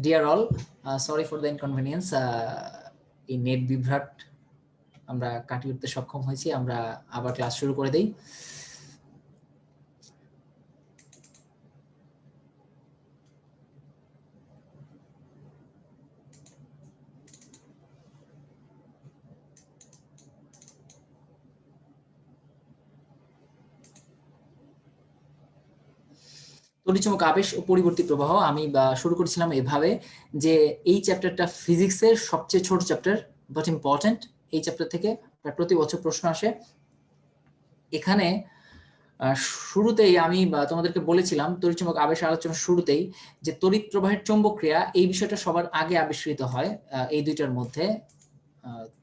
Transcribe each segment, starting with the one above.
Deer all, sorry for the inconvenience. এই net বিভ্রাট আমরা কাটিয়ে উঠতে সক্ষম হয়েছি। আমরা আবার ক্লাস শুরু করে দেই। তড়িৎচুম্বক আবেশ ও পরিবর্তী প্রবাহ আমি শুরু করেছিলাম এভাবে যে এই চ্যাপ্টারটা ফিজিক্সের সবচেয়ে ছোট চ্যাপ্টার বাট ইম্পর্টেন্ট। এই চ্যাপ্টার থেকে প্রতি বছর প্রশ্ন আসে। এখানে শুরুতেই আমি তোমাদেরকে বলেছিলাম তড়িৎচুম্বক আবেশ আলোচনার শুরুতেই যে তড়িৎ প্রবাহের চৌম্বক ক্রিয়া এই বিষয়টা সবার আগে আবিষ্কৃত হয় এই দুইটার মধ্যে।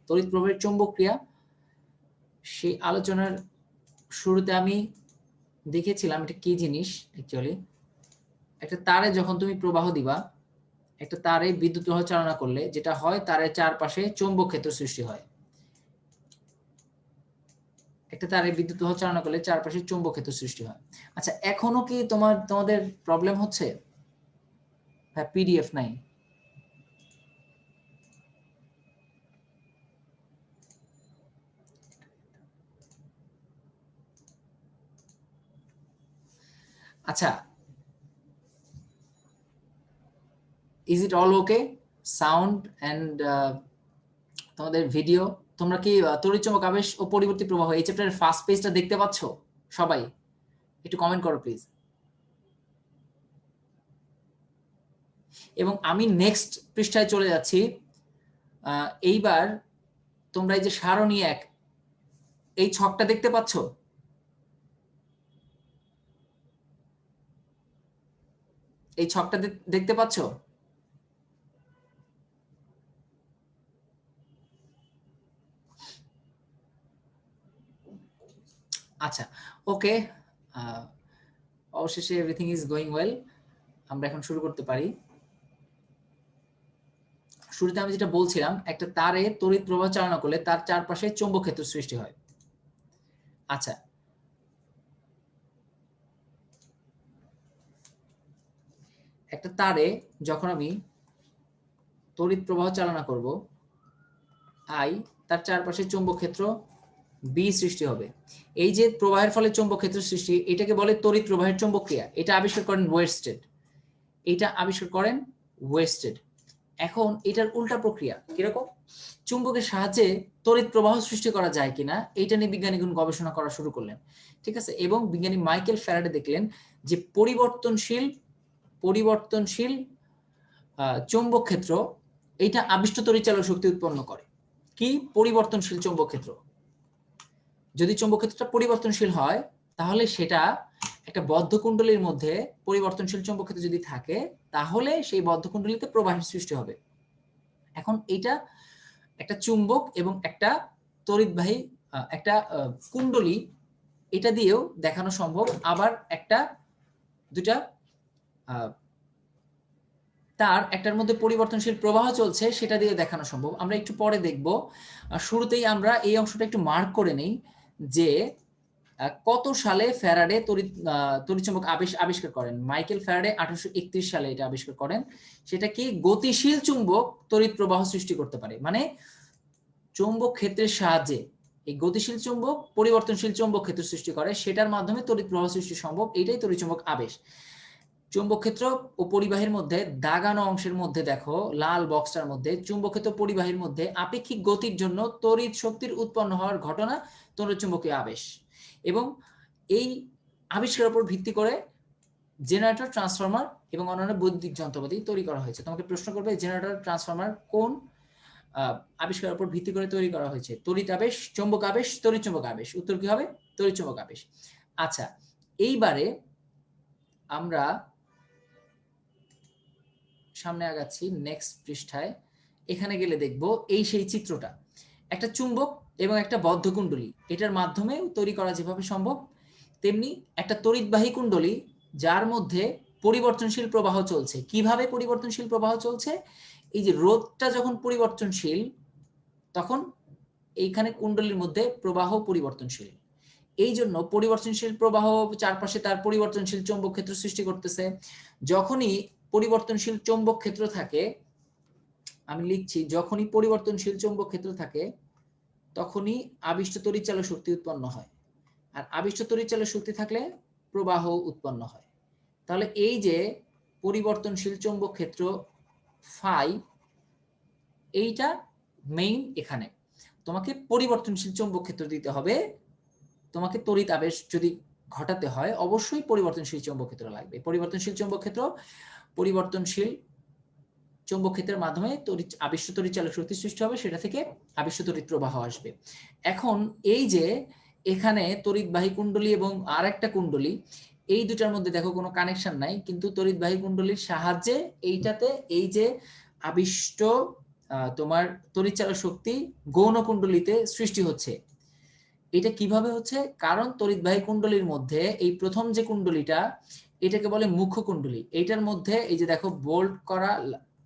তড়িৎ প্রবাহের চৌম্বক ক্রিয়া সেই আলোচনার শুরুতে আমি দেখেছিলাম এটা কি জিনিস। অ্যাকচুয়ালি একটা তারে যখন তুমি প্রবাহ দিবা, একটা তারে বিদ্যুৎ প্রবাহ চালনা করলে যেটা হয় তারের চারপাশে চৌম্বক ক্ষেত্র সৃষ্টি হয়। একটা তারে বিদ্যুৎ প্রবাহ চালনা করলে চারপাশে চৌম্বক ক্ষেত্র সৃষ্টি হয়। আচ্ছা, এখনো কি তোমাদের প্রবলেম হচ্ছে? হ্যাঁ, পিডিএফ নাই। আচ্ছা, is it all okay? Sound and তোমাদের ভিডিও, তোমরা কি তড়িৎচুম্বক আবেশ ও পরিবর্তী প্রবাহ এই চ্যাপ্টারের ফার্স্ট পেজটা দেখতে পাচ্ছ? সবাই একটু কমেন্ট করো প্লিজ। এবং আমি নেক্সট পৃষ্ঠায় চলে যাচ্ছি। এইবার তোমরা এই যে সারণী 1 এই ছকটা দেখতে পাচ্ছ? এই ছকটা দেখতে পাচ্ছ? আচ্ছা, ওকে, অবশেষে এভরিথিং ইজ গোয়িং ওয়েল। আমরা এখন শুরু করতে পারি। শুরুতে আমি যেটা বলছিলাম, একটা তারে তড়িৎ প্রবাহ চালনা করলে তার চারপাশে চৌম্বক ক্ষেত্র সৃষ্টি হয়। আচ্ছা, একটা তারে যখন আমি তড়িৎ প্রবাহ চালনা করব আই, তার চারপাশে চৌম্বক ক্ষেত্র বি সৃষ্টি হবে। এই যে প্রবাহের ফলে চৌম্বক ক্ষেত্র সৃষ্টি, এটাকে বলে তড়িৎ প্রবাহের চৌম্বক ক্রিয়া। এটা আবিষ্কার করেন ওয়েরস্টেড। এটা আবিষ্কার করেন ওয়েরস্টেড। এখন এটার উল্টা প্রক্রিয়া কিরকম? চুম্বকের সাহায্যে তড়িৎ প্রবাহ সৃষ্টি করা যায় কিনা এটা নিয়ে বিজ্ঞানীগণ গবেষণা করা শুরু করলেন। ঠিক আছে, এবং বিজ্ঞানী মাইকেল ফ্যারাডে দেখলেন যে পরিবর্তনশীল চৌম্বক ক্ষেত্র এটা আবিষ্ট তড়িৎচালক শক্তি উৎপন্ন করে। কি পরিবর্তনশীল চৌম্বক ক্ষেত্র? যদি চৌম্বক ক্ষেত্রটা পরিবর্তনশীল হয় তাহলে সেটা একটা বদ্ধ কুণ্ডলীর মধ্যে পরিবর্তনশীল চৌম্বক ক্ষেত্র যদি থাকে তাহলে সেই বদ্ধ কুণ্ডলীতে প্রবাহের সৃষ্টি হবে। এখন এটা একটা চুম্বক এবং একটা তড়িৎবাহী একটা কুণ্ডলী, এটা দিয়েও দেখানো সম্ভব। আবার একটা দুটা তার একটার মধ্যে পরিবর্তনশীল প্রবাহ চলছে সেটা দিয়ে দেখানো সম্ভব। আমরা একটু পরে দেখব। শুরুতেই আমরা এই অংশটা একটু মার্ক করে নেই যে কত সালে ফ্যারাডে তড়িৎচুম্বক আবিষ্কার করেন। মাইকেল ফ্যারাডে 1831 সালে এটা আবিষ্কার করেন। সেটা কি গতিশীল চুম্বক তড়িৎ প্রবাহ সৃষ্টি করতে পারে, মানে চৌম্বক ক্ষেত্রের সাহায্যে এই গতিশীল চুম্বক পরিবর্তনশীল চৌম্বক ক্ষেত্র সৃষ্টি করে, সেটার মাধ্যমে তড়িৎ প্রবাহ সৃষ্টি সম্ভব। এটাই তড়িৎচুম্বক আবেশ। চুম্বক ক্ষেত্র ও পরিবাহীর মধ্যে দাগানো অংশের মধ্যে দেখো লাল বক্সটার মধ্যে চুম্বক ক্ষেত্র পরিবাহীর মধ্যে আপেক্ষিক গতির জন্য তড়িৎ শক্তির উৎপন্ন হওয়ার ঘটনা তড়িৎচুম্বকীয় আবেশ। এবং এই আবিষ্কারের উপর ভিত্তি করে জেনারেটর, ট্রান্সফরমার এবং অন্যান্য বৈদ্যুতিক যন্ত্রপাতি তৈরি করা হয়েছে। তোমাকে প্রশ্ন করবে জেনারেটর, ট্রান্সফরমার কোন আবিষ্কারের উপর ভিত্তি করে তৈরি করা হয়েছে? তড়িৎ আবেশ, চৌম্বক আবেশ, তড়িৎচুম্বক আবেশ। উত্তর কি হবে? তড়িৎচুম্বক আবেশ। আচ্ছা, এইবারে আমরা সামনে আগাচ্ছি নেক্সট পৃষ্ঠায়। এখানে গেলে দেখব এই সেই চিত্রটা, একটা চুম্বক এবং একটা বদ্ধ কুণ্ডলী, এটার মাধ্যমে তৈরি করা যেভাবে সম্ভব তেমনি একটা তড়িৎবাহী কুণ্ডলী যার মধ্যে পরিবর্তনশীল প্রবাহ চলছে। কিভাবে পরিবর্তনশীল প্রবাহ চলছে? এই যে রোধটা যখন পরিবর্তনশীল তখন এইখানে কুণ্ডলীর মধ্যে প্রবাহ পরিবর্তনশীল। এই জন্য পরিবর্তনশীল প্রবাহ চারপাশে তার পরিবর্তনশীল চৌম্বক ক্ষেত্র সৃষ্টি করতেছে। যখনই পরিবর্তনশীল চৌম্বক ক্ষেত্র থাকে, আমি লিখছি, যখনই পরিবর্তনশীল চৌম্বক ক্ষেত্র থাকে তখনই আবিষ্ট তড়িৎচালক শক্তি উৎপন্ন হয়, আর আবিষ্ট তড়িৎচালক শক্তি থাকলে প্রবাহ উৎপন্ন হয়। তাহলে এই যে পরিবর্তনশীল চৌম্বক ক্ষেত্র ফাই, এইটা মেইন। এখানে তোমাকে পরিবর্তনশীল চৌম্বক ক্ষেত্র দিতে হবে, তোমাকে তড়িৎ আবেশ যদি ঘটাতে হয় অবশ্যই পরিবর্তনশীল চৌম্বক ক্ষেত্র লাগবে। পরিবর্তনশীল চৌম্বক ক্ষেত্র, পরিবর্তনশীল চৌম্বক ক্ষেত্রের মাধ্যমে আবিষ্ট তড়িৎচালক শক্তি সৃষ্টি হবে, সেটা থেকে আবিষ্ট তড়িৎ প্রবাহ আসবে। এখন এই যে এখানে তড়িৎবাহী কুণ্ডলী এবং আর একটা কুণ্ডলী, এই দুটার মধ্যে দেখো কোনো কানেকশন নাই, কিন্তু তড়িৎবাহী কুণ্ডলীর সাহায্যে এইটাতে এই যে আবিষ্ট তোমার তড়িৎচালক শক্তি গৌণ কুণ্ডলীতে সৃষ্টি হচ্ছে। এটা কিভাবে হচ্ছে? কারণ তড়িৎবাহী কুণ্ডলীর মধ্যে এই প্রথম যে কুণ্ডলীটা, এটাকে বলে মুখ্য কুণ্ডলী। এইটার মধ্যে এই যে দেখো বোল্ট করা,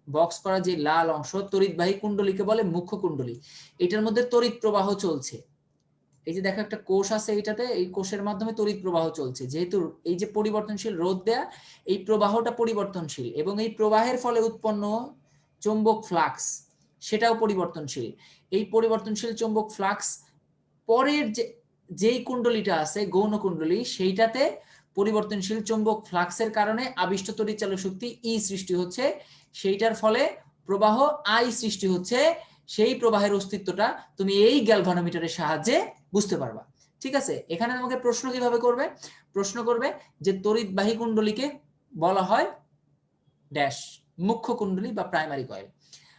বক্স করা যে লাল অংশ, তড়িৎবাহী কুণ্ডলীকে বলে মুখ্য কুণ্ডলী। এটার মধ্যে তড়িৎ প্রবাহ চলছে। এই যে দেখো একটা কোষ আছে, এইটাতে এই কোষের মাধ্যমে তড়িৎ প্রবাহ চলছে। যেহেতু এই যে পরিবর্তনশীল রোধ দেয়া, এই প্রবাহটা পরিবর্তনশীল এবং এই প্রবাহের ফলে উৎপন্ন চৌম্বক ফ্লাক্স সেটাও পরিবর্তনশীল। এই পরিবর্তনশীল চৌম্বক ফ্লাক্স পরের যেই কুণ্ডলীটা আছে গৌণ কুণ্ডলী, সেইটাতে পরিবর্তনশীল চৌম্বক ফ্লাক্সের কারণে আবিষ্ট তড়িৎচালক শক্তি ই সৃষ্টি হচ্ছে, সেইটার ফলে প্রবাহ আই সৃষ্টি হচ্ছে। সেই প্রবাহের অস্তিত্বটা তুমি এই গ্যালভানোমিটারের সাহায্যে বুঝতে পারবা। ঠিক আছে? এখানে আমাকে প্রশ্ন কিভাবে করবে? প্রশ্ন করবে যে তড়িৎবাহী কুণ্ডলীকে বলা হয় ড্যাশ মুখ্য কুণ্ডলী বা প্রাইমারি কয়েল,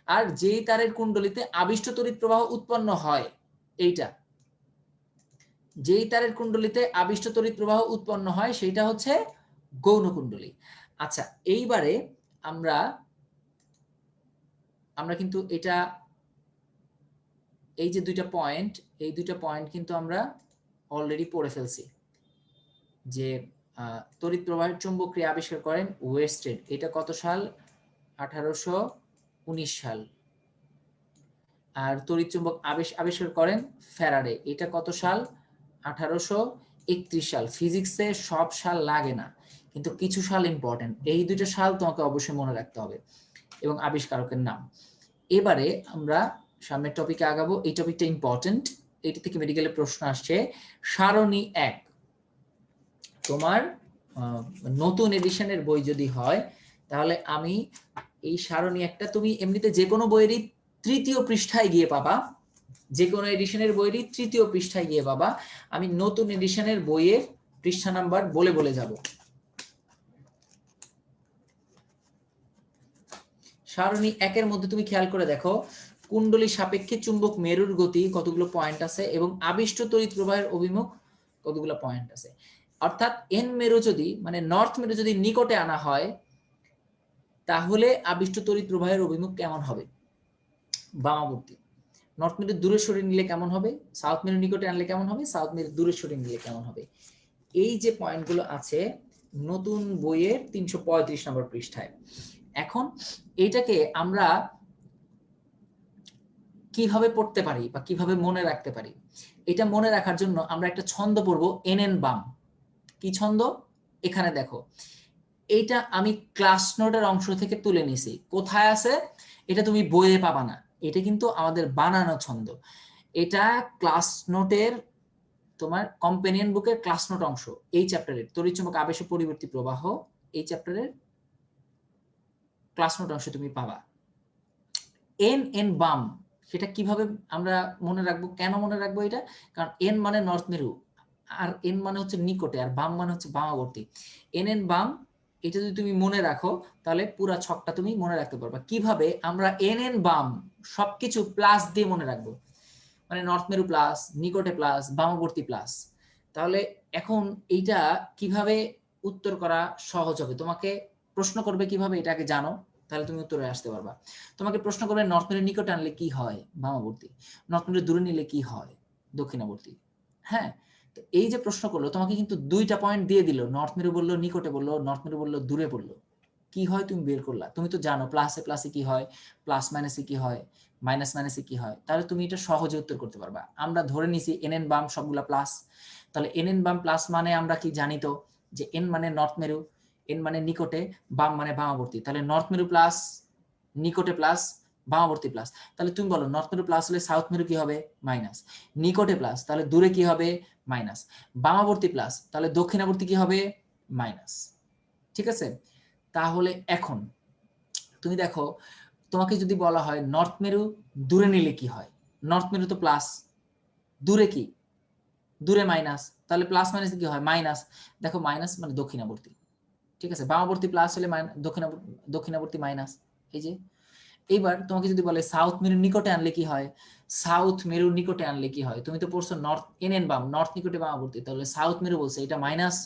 আর যেই তারের কুণ্ডলীতে আবিষ্ট তড়িৎ প্রবাহ উৎপন্ন হয়, এইটা যেই তারের কুণ্ডলীতে আবিষ্ট তড়িৎ প্রবাহ উৎপন্ন হয় সেইটা হচ্ছে গৌণ কুণ্ডলী। আচ্ছা, এইবারে আমরা কিন্তু এটা এই যে দুইটা পয়েন্ট, এই দুইটা পয়েন্ট কিন্তু আমরা অলরেডি পড়ে ফেলছি। যে তড়িৎ প্রবাহের চৌম্বক ক্রিয়া আবিষ্কার করেন ওয়েস্টেড, এটা কত সাল? 1819 সাল। আর তড়িৎ চৌম্বক আবিষ্কার করেন ফ্যারাডে, এটা কত সাল? 1831 সাল। ফিজিক্সে সব সাল লাগে না, কিন্তু কিছু সাল ইম্পর্টেন্ট। এই দুইটা সাল তোমাকে অবশ্যই মনে রাখতে হবে এবং আবিষ্কারকের নাম। এবারে আমরা সামনের টপিকে আগাবো। এই টপিকটা ইম্পর্টেন্ট, এটা থেকে মেডিকেলে প্রশ্ন আসছে। সারণী 1, তোমার নতুন এডিশনের বই যদি হয় তাহলে আমি এই সারণী 1টা তুমি এমনিতে যে কোনো বইয়েরই তৃতীয় পৃষ্ঠায় গিয়ে পাবা, যে কোনো এডিশনের বইয়েরই তৃতীয় পৃষ্ঠায় গিয়ে পাবা। আমি নতুন এডিশনের বইয়ের পৃষ্ঠা নাম্বার বলে বলে যাব। সারণী 1-এর মধ্যে তুমি খেয়াল করে দেখো, কুণ্ডলী সাপেক্ষে চুম্বক মেরুর গতি কতগুলো পয়েন্ট আছে এবং আবিষ্ট তড়িৎ প্রবাহের অভিমুখ কতগুলো পয়েন্ট আছে। অর্থাৎ এন মেরু যদি, মানে নর্থ মেরু যদি নিকটে আনা হয় তাহলে আবিষ্ট তড়িৎ প্রবাহের অভিমুখ কেমন হবে? বামাবর্তী। নর্থ মেরু দূরে সরিয়ে নিলে কেমন হবে? সাউথ মেরু নিকটে আনলে কেমন হবে? সাউথ মেরু দূরে সরিয়ে নিলে কেমন হবে? এই যে পয়েন্টগুলো আছে নতুন বইয়ের 335 নম্বর পৃষ্ঠায়। এখন এইটাকে আমরা কিভাবে পড়তে পারি বা কিভাবে মনে রাখতে পারি? এটা মনে রাখার জন্য আমরা একটা ছন্দ পড়বো, এন এন বাম। কি ছন্দ? এখানে দেখো, এইটা আমি ক্লাস নোটের অংশ থেকে তুলে নিছি। কোথায় আছে? এটা তুমি বইয়ে পাবা না, এটা কিন্তু আমাদের বানানো ছন্দ। এটা ক্লাস নোটের, তোমার কম্পেনিয়ন বুকের ক্লাস নোট অংশ, এই চ্যাপ্টারের তড়িৎচুম্বক আবেশ ও পরিবর্তী প্রবাহ, এই চ্যাপ্টারের ক্লাস নোট অংশ তুমি পাবা। এন এন বাম, সেটা কিভাবে আমরা মনে রাখবো? কেন মনে রাখবো এটা? কারণ এন মানে নর্থ মেরু, আর এন মানে হচ্ছে নিকটে, আর বাম মানে হচ্ছে বামাবর্তী। এন এন বাম, এটা যদি তুমি মনে রাখো তাহলে পুরা ছকটা তুমি মনে রাখতে পারবা। কিভাবে? আমরা এন এন বাম সবকিছু প্লাস দিয়ে মনে রাখবো, মানে নর্থ মেরু প্লাস, নিকটে প্লাস, বামাবর্তী প্লাস। তাহলে এখন এইটা কিভাবে উত্তর করা সহজ হবে? তোমাকে প্রশ্ন করবে কিভাবে, এটাকে জানো, তাহলে তুমি উত্তরে আসতে পারবা। তোমাকে প্রশ্ন করবে নর্থ মেরু নিকটে আনলে কি হয়? বামাবর্তী। নর্থ মেরু দূরে নিলে কি হয়? দক্ষিণাবর্তী। হ্যাঁ, তো এই যে প্রশ্ন করলো, তোমাকে কিন্তু দুইটা পয়েন্ট দিয়ে দিল, নর্থ মেরু বললো, নিকটে বললো, নর্থ মেরু বললো, দূরে বললো। কি হয় তুমি বের করলা। তুমি তো জানো প্লাসে প্লাসে কি হয়, প্লাস মাইনাসে কি হয়, মাইনাস মাইনাসে কি হয়। তাহলে তুমি এটা সহজে উত্তর করতে পারবা। আমরা ধরে নিছি এন এন বাম সবগুলা প্লাস, তাহলে এন এন বাম প্লাস মানে আমরা কি জানি তো যে এন মানে নর্থ মেরু, এন মানে নিকটে, বাম মানে বামাবর্তী, তাহলে নর্থ মেরু প্লাস নিকটে প্লাস বামাবর্তী প্লাস, তাহলে তুমি বলো নর্থ মেরু প্লাস হলে সাউথ মেরু কি হবে মাইনাস, নিকটে প্লাস তাহলে দূরে কি হবে মাইনাস, বামাবর্তী প্লাস তাহলে দক্ষিণাবর্তী কি হবে মাইনাস। ঠিক আছে, তাহলে এখন তুমি দেখো তোমাকে যদি বলা হয় নর্থ মেরু দূরে নিলে কি হয়, নর্থ মেরু তো প্লাস, দূরে কি দূরে মাইনাস, তাহলে প্লাস মাইনাস কি হয় মাইনাস, দেখো মাইনাস মানে দক্ষিণাবর্তী, ঠিক আছে, বামাবর্তী প্লাস হলে দক্ষিণাবর্তী মাইনাস, এই যে। এইবার তোমাকে যদি বলে সাউথ মেরুর নিকটে আনলে কি হয়, সাউথ মেরুর নিকটে আনলে কি হয়, তুমি তো পড়ছো নর্থ এন এন বাম, নর্থ নিকটে বামাবর্তী, তাহলে সাউথ মেরু বলছে এটা মাইনাস,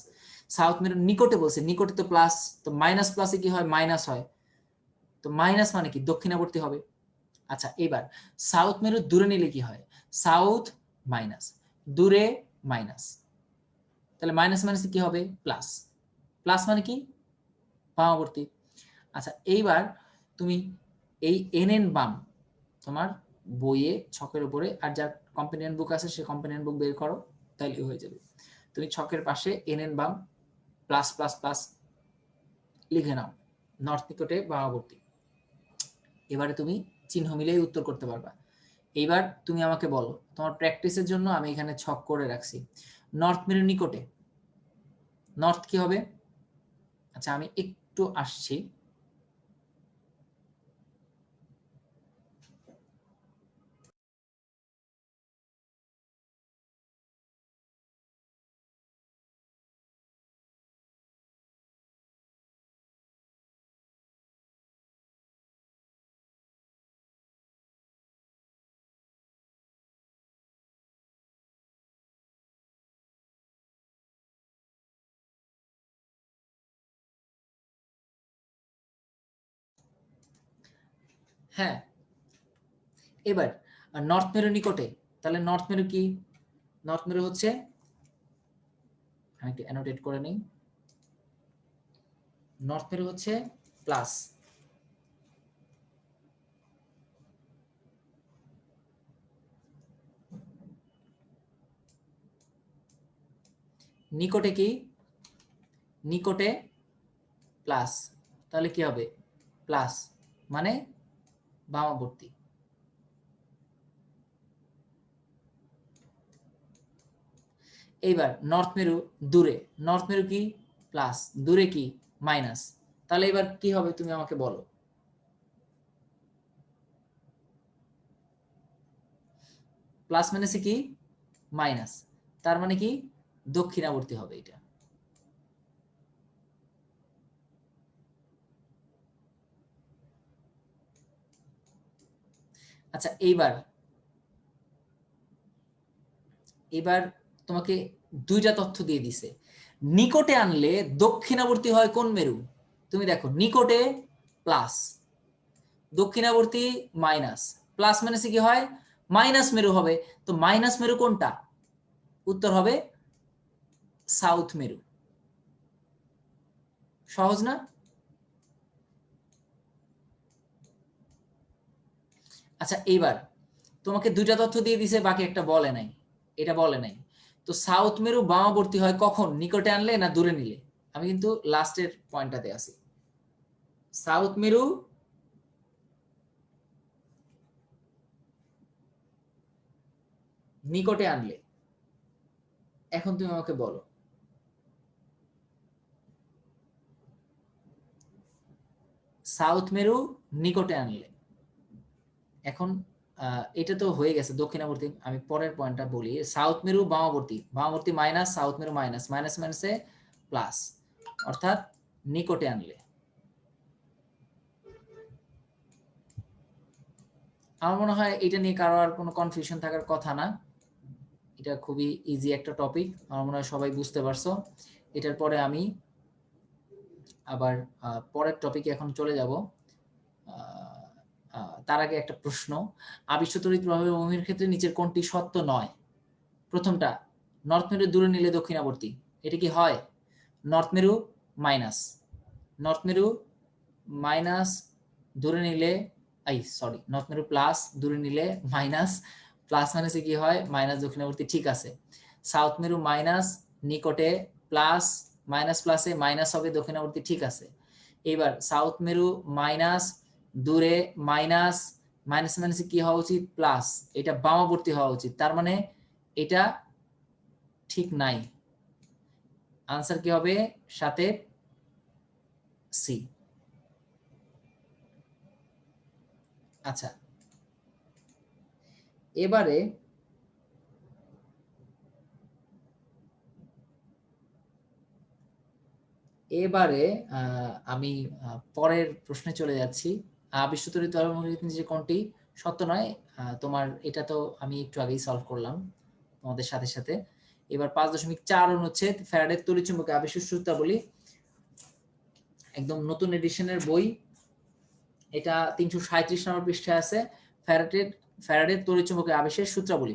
সাউথ মেরুর নিকটে বলছে নিকটে তো প্লাস, তো মাইনাস প্লাসে কি হয় মাইনাস হয়, তো মাইনাস মানে কি দক্ষিণাবর্তী হবে। আচ্ছা এবার সাউথ মেরু দূরে নিলে কি হয়, সাউথ মাইনাস দূরে মাইনাস, তাহলে মাইনাস মাইনাস কি হবে প্লাস, প্লাস মানে কি বামাবর্তী। আচ্ছা এইবার তুমি এই এন এন বাম তোমার বইয়ে ছকের উপরে, আর যার কম্পেনিয়ন বুক আছে সে কম্পেনিয়ন বুক বের করো তাইলে হয়ে যাবে, তুমি ছকের পাশে এন এন বাম প্লাস প্লাস প্লাস লিখে নাও, নর্থ নিকটে বামাবর্তী, এবারে তুমি চিহ্ন মিলেই উত্তর করতে পারবা। এইবার তুমি আমাকে বলো, তোমার প্র্যাকটিসের জন্য আমি এখানে ছক করে রাখছি, নর্থ মেরুর নিকটে নর্থ কি হবে, আচ্ছা আমি একটু আসছি, হ্যাঁ এবার নর্থ মেরু নিকটে, তাহলে নর্থ মেরু কি, নর্থ মেরু হচ্ছে, আমি একটু অ্যানোটেট করে নিই, নর্থ মেরু হচ্ছে প্লাস, নিকটে কি নিকটে প্লাস, তাহলে কি হবে প্লাস মানে বামাবর্তী, এইবার নর্থ মেরু দূরে, নর্থ মেরু কি প্লাস দূরে কি মাইনাস, তাহলে এবার কি হবে তুমি আমাকে বলো, প্লাস মাইনাসে কি মাইনাস, তার মানে কি দক্ষিণাবর্তী হবে এটা। আচ্ছা এইবার এবার তোমাকে দুইটা তথ্য দিয়ে দিছে, নিকটে আনলে দক্ষিণাবর্তী হয় কোন মেরু, তুমি দেখো নিকটে প্লাস দক্ষিণাবর্তী মাইনাস, প্লাস মাইনাসে কি হয় মাইনাস মেরু হবে, তো মাইনাস মেরু কোনটা, উত্তর হবে সাউথ মেরু, সহজ না। আচ্ছা এইবার তোমাকে দুইটা তথ্য দিয়ে দিছে, বাকি একটা বলে নাই, এটা বলে নাই, তো সাউথ মেরু বামাবর্তী হয় কখন, নিকটে আনলে না দূরে নিলে, আমি কিন্তু লাস্টের পয়েন্টটাতে আছি, সাউথ মেরু নিকটে আনলে, এখন তুমি আমাকে বলো সাউথ মেরু নিকটে আনলে, এখন এটা তো হয়ে গেছে দক্ষিণাবর্তী, আমি পরের পয়েন্টটা বলি, সাউথ মেরু বামাবর্তী, বামাবর্তী মাইনাস সাউথ মেরু মাইনাস, মাইনাস মাইনাসে প্লাস, অর্থাৎ নিকটে আনলে, আমার মনে হয় এটা নিয়ে কারো আর কোনো কনফিউশন থাকার কথা না, এটা খুবই ইজি একটা টপিক, আমার মনে হয় সবাই বুঝতে পারছো। এটার পরে আমি আবার পরের টপিকে এখন চলে যাব, তার আগে একটা প্রশ্ন, আবিষ্য তড়িৎ প্রবাহের ভূমির ক্ষেত্রে নিচের কোনটি সত্য নয়, প্রথমটা নর্থ মেরু দূরে নিলে দক্ষিণাবর্তী, এটা কি হয়, নর্থ মেরু মাইনাস, নর্থ মেরু মাইনাস দূরে নিলে, সরি নর্থ মেরু প্লাস দূরে নিলে মাইনাস, প্লাস মাইনাসে কি হয় মাইনাস দক্ষিণাবর্তী, ঠিক আছে, সাউথ মেরু মাইনাস নিকটে প্লাস মাইনাস প্লাসে মাইনাস হবে দক্ষিণাবর্তী, ঠিক আছে। এবার সাউথ মেরু মাইনাস, দূরে মাইনাস, মাইনাস মাইনাসে কি হওয়া উচিত প্লাস, এটা বামাবর্তী হওয়া উচিত, তার মানে এটা ঠিক নাই। আনসার কি হবে সাথে সি। আচ্ছা এবারে আমি পরের প্রশ্নে চলে যাচ্ছি। বিশ্বতরিত তরঙ্গরীতি যে কোনটি সত্য নয়, তোমার এটা তো আমি একটু আগেই সলভ করলাম তোমাদের সাথে সাথে। এবার 5.4 অনুচ্ছেদ ফ্যারাডের তড়িৎচুম্বকে আবেশের সূত্রাবলী, একদম নতুন এডিশনের বই এটা, 337 নম্বর পৃষ্ঠায় আছে। ফ্যারাডের তড়িৎচুম্বকে আবেশের সূত্রাবলী।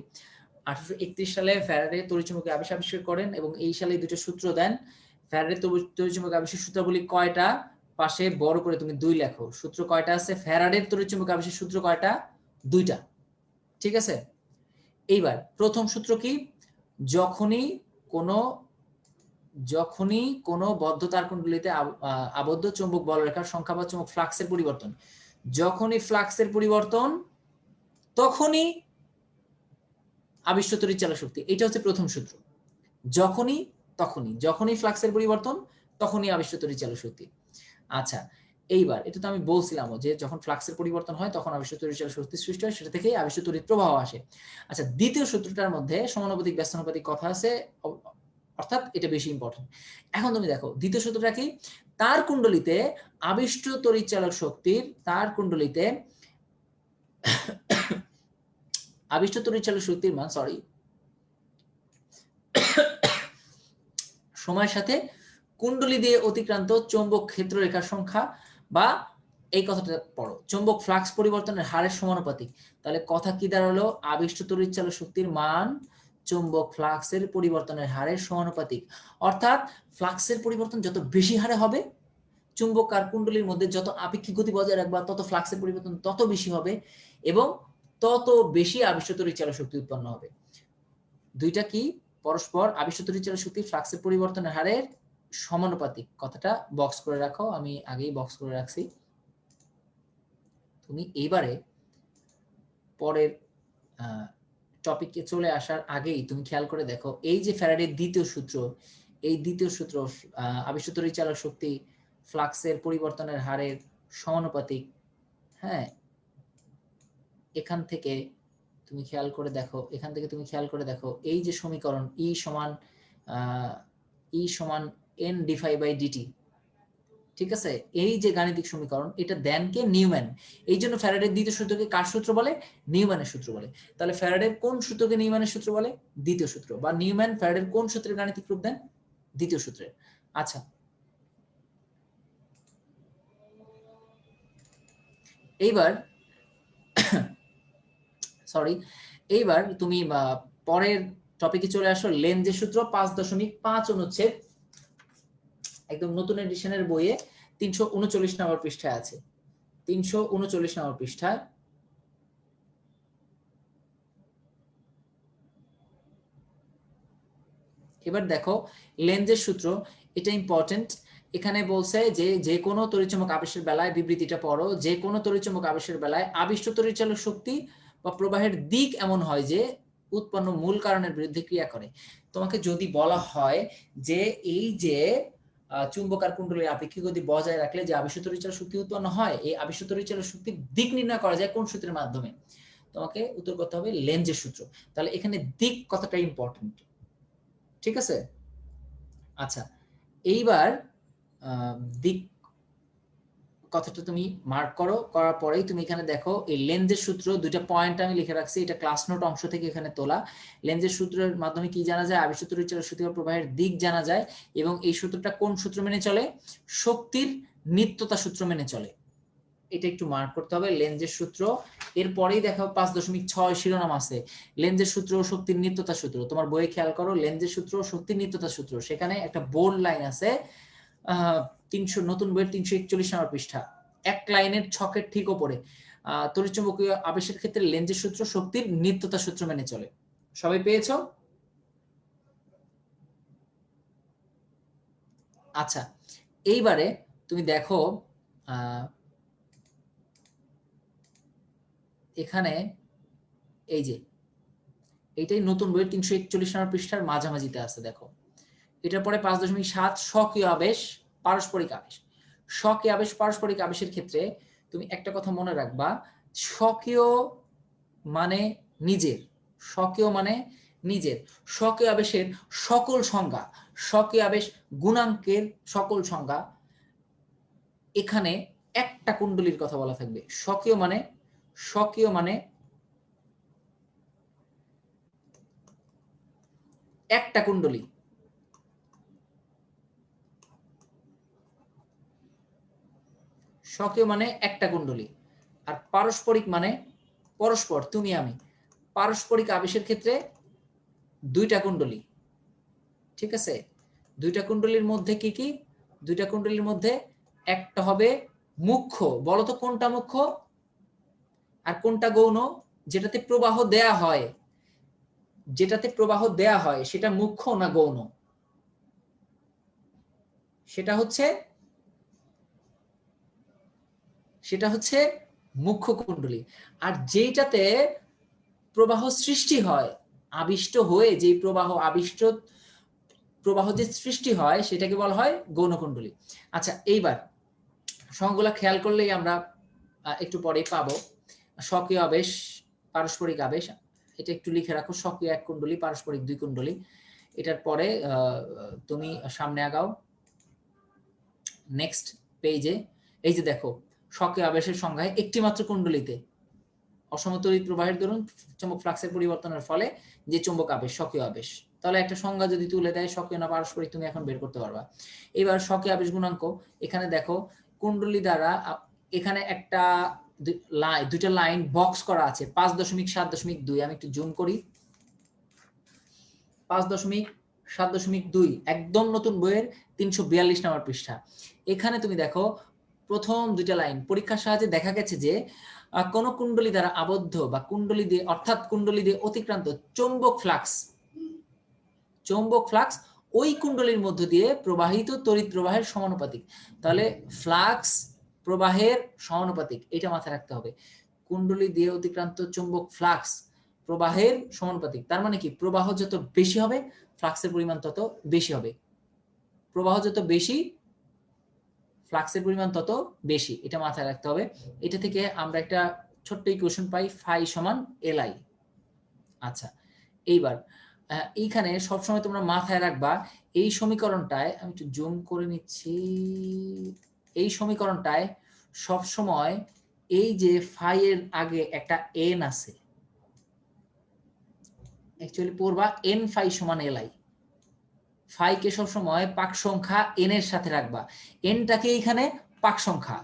1831 সালে ফ্যারাডে তড়িৎচুম্বকে আবেশ আবিষ্কার করেন এবং এই সালে দুটো সূত্র দেন। ফ্যারাডের তড়িৎচুম্বকে আবেশের সূত্রাবলী কয়টা, পাশে বড় করে তুমি 2 লেখো। সূত্র কয়টা আছে ফ্যারাডের তড়িৎচুম্বকে আবেশের সূত্র কয়টা, 2টা, ঠিক আছে। এইবার প্রথম সূত্র কি, যখনই কোনো বদ্ধ তারকুণ্ডলীতে আবদ্ধ চৌম্বক বলরেখার সংখ্যা বা চৌম্বক ফ্লাক্সের পরিবর্তন, যখনই ফ্লাক্সের পরিবর্তন তখনই আবিষ্ট তড়িৎচালক শক্তি, এটা হচ্ছে প্রথম সূত্র। যখনই ফ্লাক্সের পরিবর্তন তখনই আবিষ্ট তড়িৎচালক শক্তি। আচ্ছা এইবার এটা তো আমি বলছিলাম যে যখন ফ্লাক্সের পরিবর্তন হয় তখন আবিষ্ট তড়িৎচালক শক্তি সৃষ্টি হয়, সেটা থেকেই আবিষ্ট তড়িৎ প্রবাহ আসে। আচ্ছা দ্বিতীয় সূত্রটার মধ্যে সমানুপাতিক ব্যস্তানুপাতিক কথা আছে, অর্থাৎ এটা বেশি ইম্পর্টেন্ট। এখন তুমি দেখো দ্বিতীয় সূত্রটা কি, তার কুণ্ডলিতে আবিষ্ট তড়িৎচালক শক্তির, তার কুণ্ডলিতে আবিষ্ট তড়িৎচালক শক্তির মান সময়ের সাথে কুণ্ডলী দিয়ে অতিক্রান্ত চৌম্বক ক্ষেত্র রেখার সংখ্যা, বা এই কথাটা পড়ো, চৌম্বক ফ্লাক্স পরিবর্তনের হারের সমানুপাতিক। তাহলে কথা কি দাঁড়ালো, আবিষ্ট তড়িৎচালক শক্তির মান চৌম্বক ফ্লাক্সের পরিবর্তনের হারের সমানুপাতিক। অর্থাৎ ফ্লাক্সের পরিবর্তন যত বেশি হারে হবে, চুম্বক আর কুণ্ডলীর মধ্যে যত আপেক্ষিক গতি বজায় রাখবা তত ফ্লাক্সের পরিবর্তন তত বেশি হবে এবং তত বেশি আবিষ্ট তড়িৎচালক শক্তি উৎপন্ন হবে। দুইটা কি পরস্পর আবিষ্ট তড়িৎচালক শক্তি ফ্লাক্সের পরিবর্তনের হারের সমানুপাতিক। কথাটা বক্স করে রাখো, আমি আগেই বক্স করে রাখছি। তুমি এইবারে পরের টপিকে চলে আসার আগেই তুমি খেয়াল করে দেখো, এই যে ফ্যারাডের দ্বিতীয় সূত্র, এই দ্বিতীয় সূত্র আবিষ্ট তড়িৎচালক শক্তি ফ্লাক্সের পরিবর্তনের হারের সমানুপাতিক। হ্যাঁ এখান থেকে তুমি খেয়াল করে দেখো, এই যে সমীকরণ E সমান n dφ/dt, ঠিক আছে, এই যে গাণিতিক সমীকরণ, এটা দেন কে, নিউম্যান। এই জন্য ফ্যারাডের দ্বিতীয় সূত্রকে কার সূত্র বলে, নিউম্যানের সূত্র বলে। তাহলে ফ্যারাডের কোন সূত্রকে নিউম্যানের সূত্র বলে, দ্বিতীয় সূত্র, বা নিউম্যান ফ্যারাডের কোন সূত্রের গাণিতিক রূপ দেন, দ্বিতীয় সূত্রের। আচ্ছা এইবার তুমি পরের টপিকে চলে আসো, লেঞ্জের সূত্র 5.5 অনুচ্ছেদ, একদম নতুন এডিশনের বইয়ে 339 নম্বর পৃষ্ঠায় আছে। 339 নম্বর পৃষ্ঠায় এবার দেখো লেঞ্জের সূত্র, এটা ইম্পর্টেন্ট। এখানে বলছে যে কোনো তড়িৎচুম্বক আবেশের বেলায়, বিবৃতিটা পড়ো, যে কোনো তড়িৎচুম্বক আবেশের বেলায় আবিষ্ট তড়িৎচালক শক্তি বা প্রবাহের দিক এমন হয় যে উৎপন্ন মূল কারণের বিরুদ্ধে ক্রিয়া করে। তোমাকে যদি বলা হয় যে এই যে চুম্বক আর কুণ্ডলীর আপেক্ষিক গতি বজায় রাখলে যে আবিষ্ট তড়িৎচালক শক্তি উৎপন্ন হয়, এই আবিষ্ট তড়িৎচালক শক্তির দিক নির্ণয় করা যায় কোন সূত্রের মাধ্যমে, তোমাকে উত্তর করতে হবে লেঞ্জের সূত্র। তাহলে এখানে দিক কথাটা ইম্পর্টেন্ট, ঠিক আছে। আচ্ছা এইবার দিক কথাটা তুমি মার্ক করো, করার পরেই তুমি এখানে দেখো এই লেঞ্জের সূত্র, দুইটা পয়েন্ট আমি লিখে রাখছি, এটা ক্লাস নোট অংশ থেকে এখানে তোলা। লেঞ্জের সূত্রের মাধ্যমে কি জানা যায়, আবিষ্ট তড়িৎচালক শক্তি বা প্রবাহের দিক জানা যায়, এবং এই সূত্রটা কোন সূত্র মেনে চলে, শক্তির নিত্যতা সূত্র মেনে চলে। এটা একটু মার্ক করতে হবে, লেঞ্জের সূত্র। এরপরেই দেখো 5.6 শিরোনাম আছে, লেঞ্জের সূত্র ও শক্তির নিত্যতা সূত্র। তোমার বইয়ে খেয়াল করো, লেঞ্জের সূত্র ও শক্তির নিত্যতা সূত্র, সেখানে একটা বোল্ড লাইন আছে, 300 নতুন বইয়ের 341 নম্বর পৃষ্ঠা, এক লাইনের ছকের ঠিক উপরে, তড়িৎচুম্বকীয় আবেশের ক্ষেত্রে লেঞ্জের সূত্র শক্তির নিত্যতা সূত্র মেনে চলে। সবাই পেয়েছো? আচ্ছা, এইবারে তুমি দেখো এখানে এই যে এইটাই নতুন বইয়ের 341 নম্বর পৃষ্ঠার মাঝামাঝিতে আছে। দেখো এটার পরে 5.7 স্বকীয় আবেশ পারস্পরিক আবেশ। স্বকীয় আবেশ পারস্পরিক আবেশের ক্ষেত্রে তুমি একটা কথা মনে রাখবা, স্বকীয় মানে নিজের, স্বকীয় মানে নিজের, স্বকীয় আবেশের সকল সংজ্ঞা, স্বকীয় আবেশ গুণাঙ্কের সকল সংজ্ঞা, এখানে একটা কুণ্ডলীর কথা বলা থাকবে। স্বকীয় মানে, স্বকীয় মানে একটা কুণ্ডলী, স্বকীয় মানে একটা কুণ্ডলী। আর পারস্পরিক মানে পরস্পর, তুমি আমি। পারস্পরিক আবেশের ক্ষেত্রে দুইটা কুণ্ডলী, ঠিক আছে? দুইটা কুণ্ডলীর মধ্যে কি কি? দুইটা কুণ্ডলীর মধ্যে একটা হবে মুখ্য, বলো তো কোনটা মুখ্য আর কোনটা গৌণ? যেটাতে প্রবাহ দেয়া হয়, যেটাতে প্রবাহ দেয়া হয় সেটা মুখ্য না গৌণ? সেটা হচ্ছে মুখ্য কুণ্ডলী। আর যেটাতে প্রবাহ সৃষ্টি হয়, আবিষ্ট হয়ে যে প্রবাহ, আবিষ্ট প্রবাহ যে সৃষ্টি হয় সেটাকে বলা হয় গৌণ কুণ্ডলী। আচ্ছা, এইবার সংজ্ঞাগুলো খেয়াল করলেই আমরা একটু পরেই পাবো। স্বকীয় আবেশ পারস্পরিক আবেশ, এটা একটু লিখে রাখো, স্বকীয় এক কুণ্ডলী পারস্পরিক দুই কুণ্ডলী। এটার পরে তুমি সামনে আগাও নেক্সট পেজে। এই যে দেখো স্বকীয় আবেশের সংজ্ঞায় একটি মাত্র কুণ্ডলীতে অসমতলিত প্রবাহের দরুন চুম্বক ফ্লাক্সের পরিবর্তনের ফলে যে চুম্বক আবেশ, স্বকীয় আবেশ। তাহলে একটা সংজ্ঞা যদি তুলে দেয় স্বকীয় না পারস্পরিক, তুমি এখন বের করতে পারবা। এবার স্বকীয় আবেশ গুণাঙ্ক, এখানে দেখো কুণ্ডলী দ্বারা এখানে একটা দুইটা লাইন বক্স করা আছে 5.7.2। আমি একটু জুম করি। 5.7.2 একদম নতুন বইয়ের 342 নম্বর পৃষ্ঠা। এখানে তুমি দেখো প্রথম দুইটা লাইন, পরীক্ষার সাহায্যে দেখা গেছে যে কোন কুণ্ডলী দ্বারা আবদ্ধ বা কুণ্ডলী দিয়ে, অর্থাৎ কুণ্ডলী দিয়ে অতিক্রান্ত চৌম্বক ফ্লাক্স, চৌম্বক ফ্লাক্স ওই কুণ্ডলীর মধ্য দিয়ে প্রবাহিত তড়িৎ প্রবাহের সমানুপাতিক। তাহলে ফ্লাক্স প্রবাহের সমানুপাতিক, এটা মাথায় রাখতে হবে। কুণ্ডলী দিয়ে অতিক্রান্ত চৌম্বক ফ্লাক্স প্রবাহের সমানুপাতিক। তার মানে কি, প্রবাহ যত বেশি হবে ফ্লাক্সের পরিমাণ তত বেশি হবে, প্রবাহ যত বেশি ফ্লাক্সের পরিমাণ তত বেশি, এটা মাথায় রাখতে হবে। এটা থেকে আমরা একটা ছোট্ট ইকুয়েশন পাই, ফাই সমান এলআই। আচ্ছা, এইবার এইখানে সবসময় তোমরা মাথায় রাখবা এই সমীকরণটায়, আমি একটু জুম করে নিচ্ছি, এই সমীকরণটায় সবসময় এই যে ফাই এর আগে একটা এন আছে, অ্যাকচুয়ালি পড়বা এন ফাই সমান এলআই। ফাইকে সবসময় পাক সংখ্যা এন এর সাথে রাখবা, এনটাকে এখানে পাক সংখ্যা,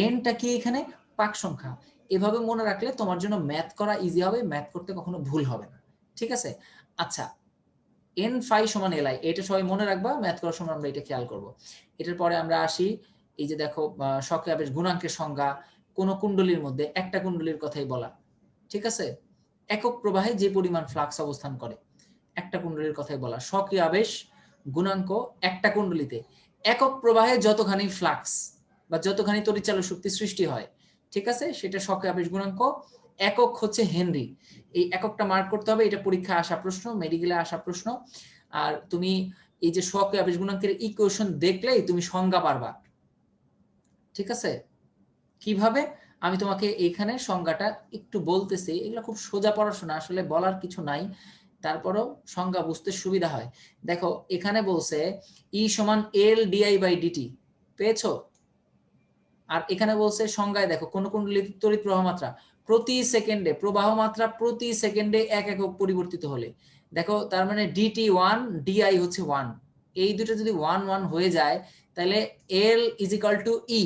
এনটাকে এখানে পাক সংখ্যা। এভাবে মনে রাখলে তোমার জন্য ম্যাথ করা ইজি হবে, ম্যাথ করতে কখনো ভুল হবে না, ঠিক আছে? আচ্ছা, এন ফাই সমান এলআই, এটা সবাই মনে রাখবা, ম্যাথ করার সময় আমরা এটা খেয়াল করব। এটার পরে আমরা আসি, এই যে দেখো স্বকীয় আবেশ গুণাঙ্কের সংজ্ঞা, কোন কুণ্ডলীর মধ্যে, একটা কুণ্ডলীর কথাই বলা, ঠিক আছে? একক প্রবাহে যে পরিমাণ ফ্লাক্স অবস্থান করে, একটা কুণ্ডলীর কথাই বলা। স্বকীয় আবেশ গুণাঙ্ক একটা কুণ্ডলীতে একক প্রবাহে যতখানি ফ্লাক্স বা যতখানি তড়িৎচালক শক্তি সৃষ্টি হয়, ঠিক আছে, সেটা স্বকীয় আবেশ গুণাঙ্ক। একক হচ্ছে হেনরি, এই এককটা মার্ক করতে হবে, এটা পরীক্ষায় আসা প্রশ্ন, মেডিকেলে আসা প্রশ্ন। আর তুমি এই যে স্বকীয় আবেশ গুণাঙ্কের ইকুয়েশন দেখলেই তুমি সংজ্ঞা পারবা, ঠিক আছে? কিভাবে, আমি তোমাকে এইখানে সংজ্ঞাটা একটু বলতেছি, এগুলো খুব সোজা পড়াশোনা, আসলে বলার কিছু নাই, তারপরও সংজ্ঞা বুঝতে সুবিধা হয়। দেখো এখানে বলছে ই সমান এল ডিআই বাই ডিটি, পেয়েছো? আর এখানে বলছে সংজ্ঞায় দেখো, কোন কুণ্ডলীর তড়িৎ প্রবাহ মাত্রা প্রতি সেকেন্ডে, প্রবাহ মাত্রা প্রতি সেকেন্ডে এক একক পরিবর্তিত হলে, দেখো তার মানে ডিটি 1 ডিআই হচ্ছে 1, এই দুটো যদি 1 1 হয়ে যায় তাহলে এল ইজ ইকুয়াল টু ই।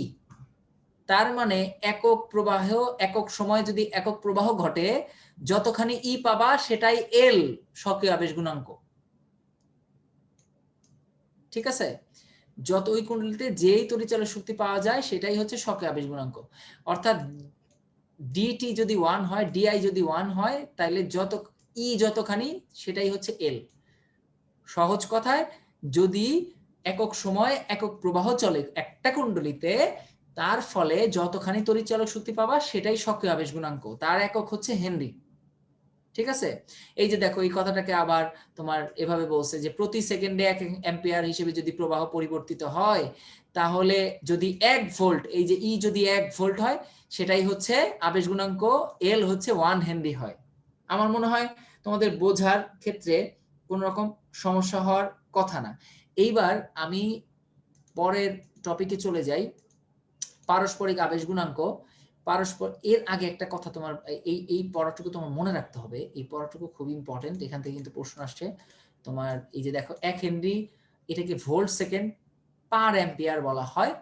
তার মানে একক প্রবাহ, একক সময় যদি একক প্রবাহ ঘটে, যতখানি ই পাবা সেটাই এল, স্বকীয় আবেশ গুণাঙ্ক, ঠিক আছে? যত ওই কুণ্ডলীতে যেই তড়িৎচালক শক্তি পাওয়া যায় সেটাই হচ্ছে স্বকীয় আবেশ গুণাঙ্ক। অর্থাৎ ডিটি যদি 1 হয়, ডিআই যদি 1 হয়, তাহলে যত ই যতখানি সেটাই হচ্ছে এল। সহজ কথায়, যদি একক সময় একক প্রবাহ চলে একটা কুণ্ডলীতে, তার ফলে যতখানি তড়িৎচালক শক্তি পাবা সেটাই সক্রিয় আবেশ গুণাঙ্ক, তার একক হচ্ছে হেনরি। ঠিক আছে, এই যে দেখো এই কথাটাকে আবার তোমার এভাবে বলছে যে প্রতি সেকেন্ডে 1 অ্যাম্পিয়ার হিসেবে যদি প্রবাহ পরিবর্তিত হয়, তাহলে যদি 1 ভোল্ট, এই যে ই যদি 1 ভোল্ট হয়, সেটাই হচ্ছে আবেশ গুণাঙ্ক, এল হচ্ছে 1 হেনরি হয়। আমার মনে হয় তোমাদের বোঝার ক্ষেত্রে কোন রকম সমস্যা হওয়ার কথা না। এইবার আমি পরের টপিকে চলে যাই, পারস্পরিক আবেশ গুণাঙ্ক। এর আগে একটা কথা তোমার এই পড়াটুকু তোমার মনে রাখতে হবে, এই পড়াটুকু খুব ইম্পর্টেন্ট, এখান থেকে কিন্তু প্রশ্ন আসছে তোমার। এই যে দেখো 1 হেনরি, এটাকে ভোল্ট সেকেন্ড পার অ্যাম্পিয়ার বলা হয়।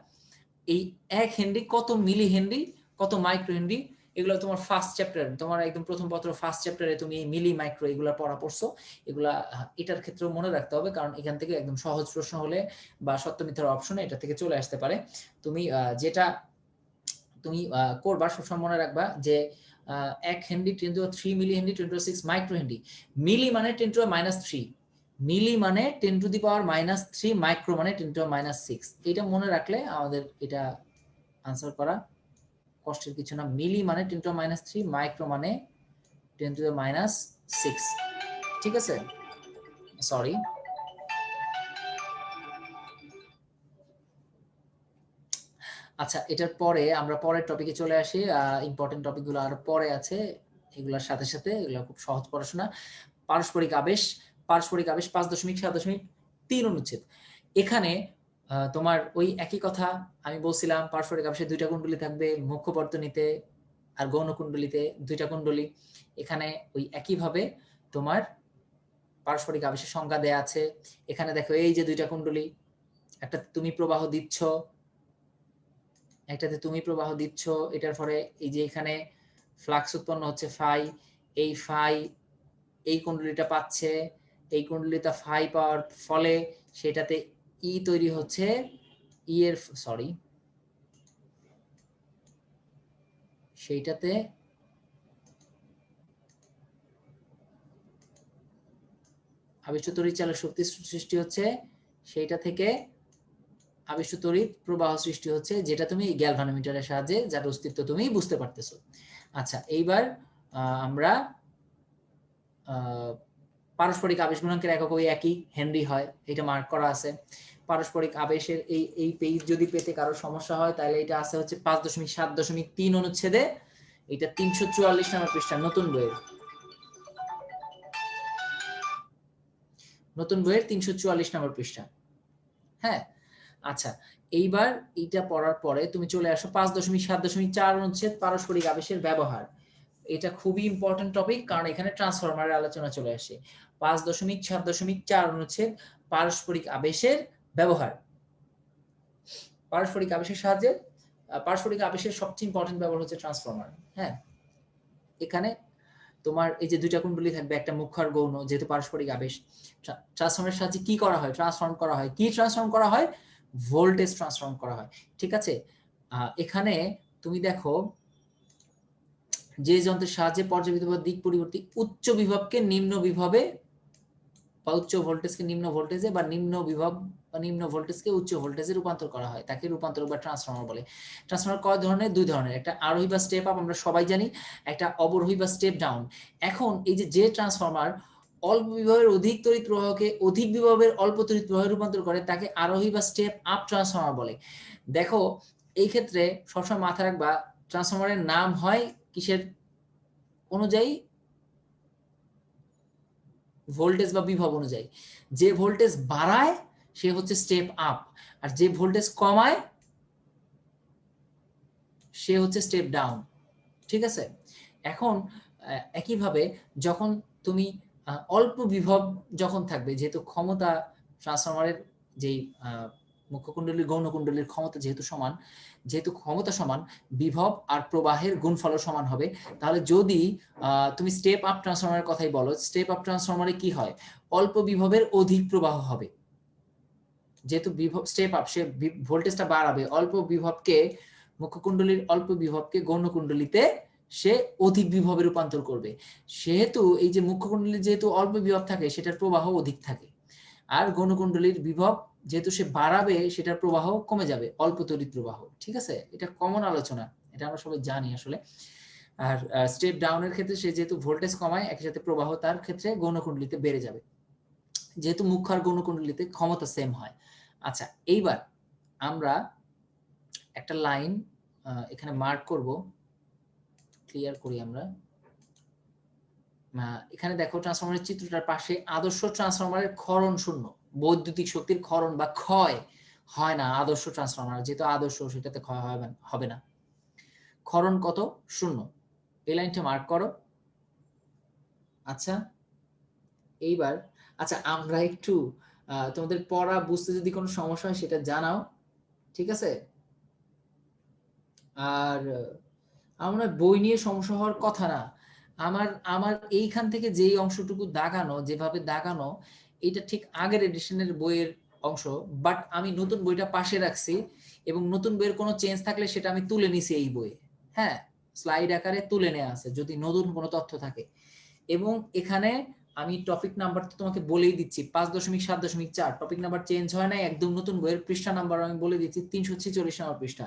এই 1 হেনরি কত মিলি হেনরি, কত মাইক্রো হেনরি, এগুলো তোমার ফার্স্ট চ্যাপ্টার, তোমার একদম প্রথম পত্র ফার্স্ট চ্যাপ্টারে তুমি মিলি মাইক্রো এগুলা পড়া পড়ছো। এগুলা এটার ক্ষেত্রেও মনে রাখতে হবে, কারণ এখান থেকে একদম সহজ প্রশ্ন হলে বা সত্য মিথ্যার অপশনে এটা থেকে চলে আসতে পারে। তুমি যেটা তুমি করবা সবসময় মনে রাখবা যে 1 হেনরি 10⁻³ মিলি হেনরি 10⁻⁶ মাইক্রো হেনরি, মিলি মানে 10⁻⁻³ মিলি মানে 10⁻⁻³ মাইক্রো মানে 10⁻⁻⁶। এটা মনে রাখলে আমাদের এটা আনসার করা কষ্টের কিছু না। মিলি মানে 10⁻⁻³ মাইক্রো মানে 10⁻⁻⁶। ঠিক আছে, সরি। আচ্ছা, এটার পরে আমরা পরের টপিকে চলে আসি। ইম্পর্টেন্ট টপিকগুলো আরো পরে আছে, এগুলোর সাথে সাথে এগুলো খুব সহজ পড়াশোনা। পারস্পরিক আবেশ, 5.7.3 অনুচ্ছেদ। এখানে তোমার ওই একই কথা আমি বলছিলাম, পারস্পরিক আবেশে 2টা কুণ্ডলী থাকবে, মুখ্য বর্তনীতে আর গৌণ কুণ্ডলীতে 2টা কুণ্ডলী। এখানে ওই একইভাবে তোমার পারস্পরিক আবেশের সংজ্ঞা দেয়া আছে। এখানে দেখো এই যে 2টা কুণ্ডলী, একটা তুমি প্রবাহ দিচ্ছ, একটাতে তুমি প্রবাহ দিচ্ছ, এটার পরে এই যে এখানে ফ্লাক্স উৎপন্ন হচ্ছে ফাই, এই ফাই এই কুণ্ডলীটা পাচ্ছে, এই কুণ্ডলীটা ফাই পাওয়ার ফলে সেটাতে ই তৈরি হচ্ছে, ই এর সরি সেইটাতে আবিষ্ট তড়িৎচালক শক্তি সৃষ্টি হচ্ছে, সেইটা থেকে আবিষ্ট তড়িৎ প্রবাহ সৃষ্টি হচ্ছে, যেটা তুমি গ্যালভানোমিটারের সাহায্যে যার অস্তিত্ব তুমি বুঝতে পারতেছো। আচ্ছা, এইবার আমরা পারস্পরিক আবেশ গুণাঙ্কের একক ওই একই হেনরি হয়, এটা মার্ক করা আছে। পারস্পরিক আবেশের এই পেজ যদি পেতে কারো সমস্যা হয়, তাহলে এটা আছে হচ্ছে 5.7.3 অনুচ্ছেদে, এটা 344 নম্বর পৃষ্ঠা, নতুন বইয়ের 344 নম্বর পৃষ্ঠা। হ্যাঁ, আচ্ছা, এইবার এইটা পড়ার পরে তুমি চলে আসো 5.7.4 অনুচ্ছেদ, পারস্পরিক আবেশের ব্যবহার। এটা খুবই ইম্পর্টেন্ট টপিক, কারণ এখানে ট্রান্সফরমারের আলোচনা চলে আসে। 5.7.4 অনুচ্ছেদ, পারস্পরিক আবেশের ব্যবহার। পারস্পরিক আবেশের সাহায্যে, পারস্পরিক আবেশের সবচেয়ে ইম্পর্টেন্ট ব্যবহার হচ্ছে ট্রান্সফরমার। হ্যাঁ, এখানে তোমার এই যে 2টা কুণ্ডলী থাকবে, একটা মুখ্য আর গৌণ, যেহেতু পারস্পরিক আবেশ, ট্রান্সফরমারের সাহায্যে কি করা হয়, ট্রান্সফর্ম করা হয়। কি ট্রান্সফর্ম করা হয়? ভোল্টেজ ট্রান্সফর্ম করা হয়। ঠিক আছে, এখানে তুমি দেখো যে যন্ত্রের সাহায্যে পর্যাবৃত্ত দিক পরিবর্তী উচ্চ বিভবকে নিম্ন বিভবে, বা উচ্চ ভোল্টেজকে নিম্ন ভোল্টেজে, বা নিম্ন বিভব বা নিম্ন ভোল্টেজকে উচ্চ ভোল্টেজে রূপান্তর করা হয়, তাকে রূপান্তরক বা ট্রান্সফরমার বলে। ট্রান্সফরমার কয় ধরনের? 2 ধরনের, একটা আরোহী বা স্টেপ আপ আমরা সবাই জানি, একটা অবরোহী বা স্টেপ ডাউন। এখন এই যে ট্রান্সফরমার অল্প বিভবের অধিক তড়িৎ প্রবাহকে অধিক বিভবের অল্প তড়িৎ প্রবাহে রূপান্তর করে, তাকে আরোহী বা স্টেপ আপ ট্রান্সফরমার বলে। দেখো এই ক্ষেত্রে সবসময় মাথায় রাখবা, ট্রান্সফরমারের নাম হয় কিসের অনুযায়ী? ভোল্টেজ বা বিভব অনুযায়ী। যে ভোল্টেজ বাড়ায় সে হচ্ছে স্টেপ আপ, আর যে ভোল্টেজ কমায় সে হচ্ছে স্টেপ ডাউন। ঠিক আছে, এখন একইভাবে যখন তুমি অল্প বিভব যখন থাকবে, যেহেতু ক্ষমতা ট্রান্সফরমারের যেই মুখ্য কুণ্ডলী গৌণ কুণ্ডলীর ক্ষমতা যেহেতু সমান, যেহেতু ক্ষমতা সমান, বিভব আর প্রবাহের গুণফলও সমান হবে। তাহলে যদি তুমি স্টেপ আপ ট্রান্সফরমারের কথাই বলো, স্টেপ আপ ট্রান্সফরমারে কি হয়? অল্প বিভবের অধিক প্রবাহ হবে, যেহেতু বিভব স্টেপ আপ, সে ভোল্টেজটা বাড়াবে, অল্প বিভবকে, মুখ্য কুণ্ডলীর অল্প বিভবকে গৌণ কুণ্ডলীতে সে অধিক বিভবে রূপান্তর করবে। সেহেতু এই যে মুখ্য কুণ্ডলীর যেহেতু অল্প বিভব থাকে, সেটার প্রবাহ অধিক থাকে। আর গৌণকুণ্ডলীর বিভব যেহেতু সে বাড়াবে সেটার প্রবাহ কমে যাবে, অল্প তড়িৎ প্রবাহ। ঠিক আছে, এটা কমন আলোচনা, এটা আমরা সবাই জানি আসলে। আর স্টেপ ডাউনের ক্ষেত্রে সে যেহেতু ভোল্টেজ কমায়, একই সাথে প্রবাহ তার ক্ষেত্রে গৌণকুণ্ডলীতে বেড়ে যাবে, যেহেতু মুখ্য আর গৌণকুণ্ডলীতে ক্ষমতা সেম হয়। আচ্ছা, এইবার আমরা একটা লাইন এখানে মার্ক করব, ক্লিয়ার করি আমরা। এখানে দেখো ট্রান্সফরমারের চিত্রটার পাশে আদর্শ ট্রান্সফরমারের ক্ষরণ শূন্য, বৈদ্যুতিক শক্তির ক্ষরণ বা ক্ষয় হয় না আদর্শ ট্রান্সফরমার, যেহেতু আদর্শ সেটাতে ক্ষয় হবে না। ক্ষরণ কত? শূন্য। এই লাইনটা মার্ক করো। আচ্ছা, এইবার আচ্ছা আমরা একটু তোমাদের পড়া বুঝতে যদি কোনো সমস্যা হয় সেটা জানাও, ঠিক আছে? আর আমার বই নিয়ে সমস্যা হওয়ার কথা না, আমার আমার এইখান থেকে যেই অংশটুকু দাগানো, যেভাবে দাগানো, এটা ঠিক আগের এডিশনের বইয়ের অংশ, বাট আমি নতুন বইটা পাশে রাখছি এবং নতুন বইয়ের কোনো চেঞ্জ থাকলে সেটা আমি তুলে নিছি এই বইয়ে। হ্যাঁ, স্লাইড আকারে তুলে নেওয়া আছে যদি নতুন কোনো তথ্য থাকে। এবং এখানে আমি টপিক নাম্বার তো তোমাকে বলেই দিচ্ছি, 5.7.4 টপিক নাম্বার চেঞ্জ হয় না, একদম নতুন বইয়ের পৃষ্ঠা নাম্বার আমি বলে দিচ্ছি 346 নম্বর পৃষ্ঠা।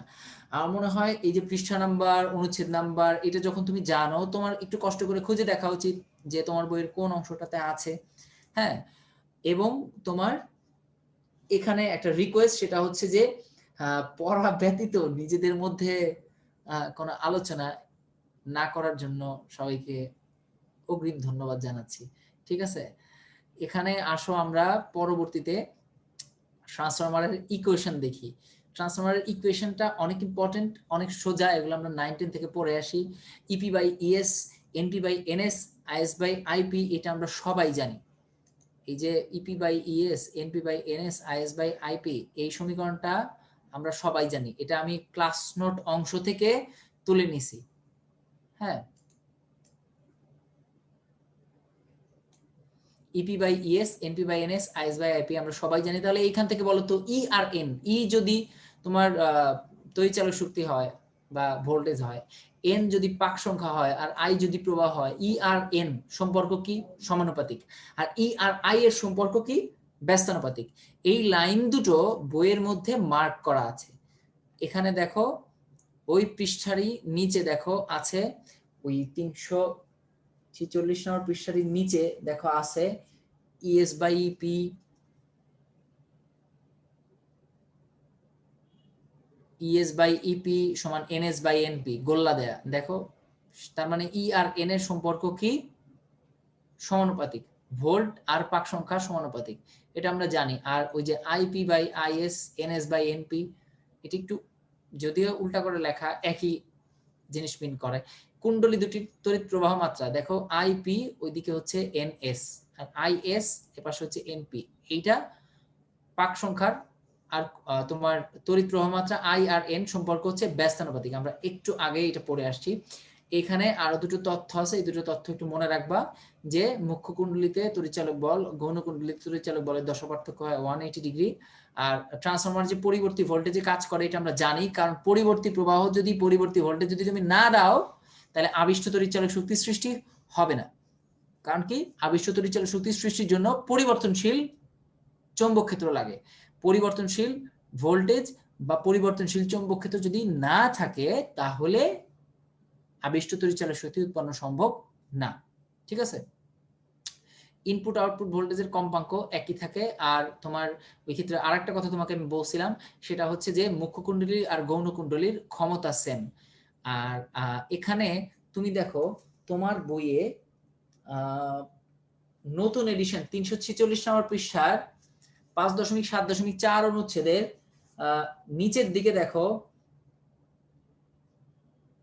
আমার মনে হয় এই যে পৃষ্ঠা নাম্বার, অনুচ্ছেদ নাম্বার, এটা যখন তুমি জানো তোমার একটু কষ্ট করে খুঁজে দেখা উচিত যে তোমার বইয়ের কোন অংশটাতে আছে। হ্যাঁ, এবং তোমার এখানে একটা রিকোয়েস্ট, সেটা হচ্ছে যে পড়া ব্যতীত নিজেদের মধ্যে কোনো আলোচনা না করার জন্য সবাইকে অগ্রিম ধন্যবাদ জানাচ্ছি। ঠিক আছে, এখানে আসো আমরা পরবর্তীতে ট্রান্সফরমারের ইকুয়েশন দেখি। ট্রান্সফরমারের ইকুয়েশনটা অনেক ইম্পর্টেন্ট, অনেক সোজা, এগুলো আমরা 9-10 থেকে পড়ে আসি। EP by ES, NP by NS, IS by IP, এটা আমরা সবাই জানি। এই যে EP by ES, NP by NS, IS by IP, এই সমীকরণটা আমরা সবাই জানি, এটা আমি ক্লাস নোট অংশ থেকে তুলে নিছি। হ্যাঁ, EP by ES, NP by NS, IS by IP আমরা সবাই জানি। তাহলে এইখান থেকে বলো তো ই আর এন, ই যদি তোমার তড়িৎচালক শক্তি হয় বা ভোল্টেজ হয়, এন যদি পাক সংখ্যা হয়, আর আই যদি প্রবাহ হয়, ই আর এন সম্পর্ক কি? সমানুপাতিক। আর ই আর আই এর সম্পর্ক কি? ব্যস্তানুপাতিক। এই লাইন দুটো বইয়ের মধ্যে মার্ক করা আছে। এখানে দেখো ওই পৃষ্ঠারই নিচে দেখো আছে, ওই 346 নম্বর পৃষ্ঠারই নিচে দেখো আছে ES by EP, ES by EP সমান এনএস বাই এনপি, গোল্লা দেয়া দেখো। তার মানে ই আর এন এর সম্পর্ক কি? সমানুপাতিক। ভোল্ট আর পাক সংখ্যা সমানুপাতিক, এটা আমরা জানি। আর ওই যে IP by IS, NS by NP, এটা একটু যদিও উল্টা করে লেখা, একই জিনিস মিন করে। কুণ্ডলী দুটির তড়িৎ প্রবাহ মাত্রা দেখো, আইপি ওইদিকে হচ্ছে এনএস, আর আইএস এপাশে হচ্ছে এনপি, এইটা পাক সংখ্যার। আর তোমার তড়িৎ প্রবাহ মাত্রা আই আর এন সম্পর্ক হচ্ছে ব্যস্তানুপাতিক, আমরা একটু আগে এটা পড়ে আসছি। এখানে আরো দুটো তথ্য আছে, এই দুটো তথ্য একটু মনে রাখবা, যে মুখ্য কুণ্ডলীতে তড়িৎচালক বল, গৌণ কুণ্ডলীতে তড়িৎচালক বলের দশা পার্থক্য হয় 180 ডিগ্রি। আর ট্রান্সফরমার যে পরিবর্তী ভোল্টেজে কাজ করে এটা আমরা জানি, কারণ পরিবর্তী প্রবাহ যদি, পরিবর্তী ভোল্টেজ যদি তুমি না দাও, তাহলে আবিষ্ট তড়িৎচালক শক্তির সৃষ্টি হবে না। কারণ কি? আবিষ্ট তড়িৎচালক শক্তির সৃষ্টির জন্য পরিবর্তনশীল চৌম্বক ক্ষেত্র লাগে। পরিবর্তনশীল ভোল্টেজ বা পরিবর্তনশীল চৌম্বক ক্ষেত্র যদি না থাকে, তাহলে আবিষ্ট তড়িৎচালক শক্তি উৎপন্ন সম্ভব না। ঠিক আছে, ইনপুট আউটপুট ভোল্টেজের কম্পাঙ্ক একই থাকে। আর তোমার ওই ক্ষেত্রে আরেকটা কথা তোমাকে আমি বলছিলাম, সেটা হচ্ছে যে মুখ্য কুণ্ডলী আর গৌণ কুণ্ডলীর ক্ষমতা সেম। আর এখানে তুমি দেখো তোমার বইয়ে নতুন এডিশন 346 নম্বর পৃষ্ঠার 5.7.4 অনুচ্ছেদের নিচের দিকে দেখো,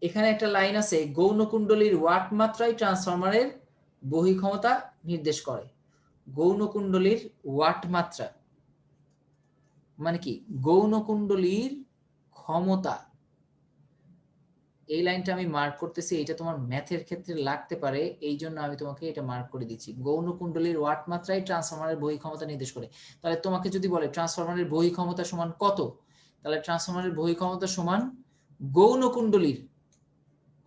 এখানে একটা লাইন আছে, গৌণ কুণ্ডলীর ওয়াট মাত্রায় ট্রান্সফরমারের বহি ক্ষমতা নির্দেশ করে। গৌণ কুণ্ডলীর ওয়াট মাত্রা মানে কি? গৌণ কুণ্ডলীর ক্ষমতা। এই লাইনটা আমি মার্ক করতেছি, এটা তোমার ম্যাথের ক্ষেত্রে লাগতে পারে, এই জন্য আমি তোমাকে এটা মার্ক করে দিচ্ছি। গৌণ কুণ্ডলীর ওয়াট মাত্রায় ট্রান্সফরমারের বহি ক্ষমতা নির্দেশ করে। তাহলে তোমাকে যদি বলে ট্রান্সফরমারের বহি ক্ষমতা সমান কত, তাহলে ট্রান্সফরমারের বহি ক্ষমতা সমান গৌণ কুণ্ডলীর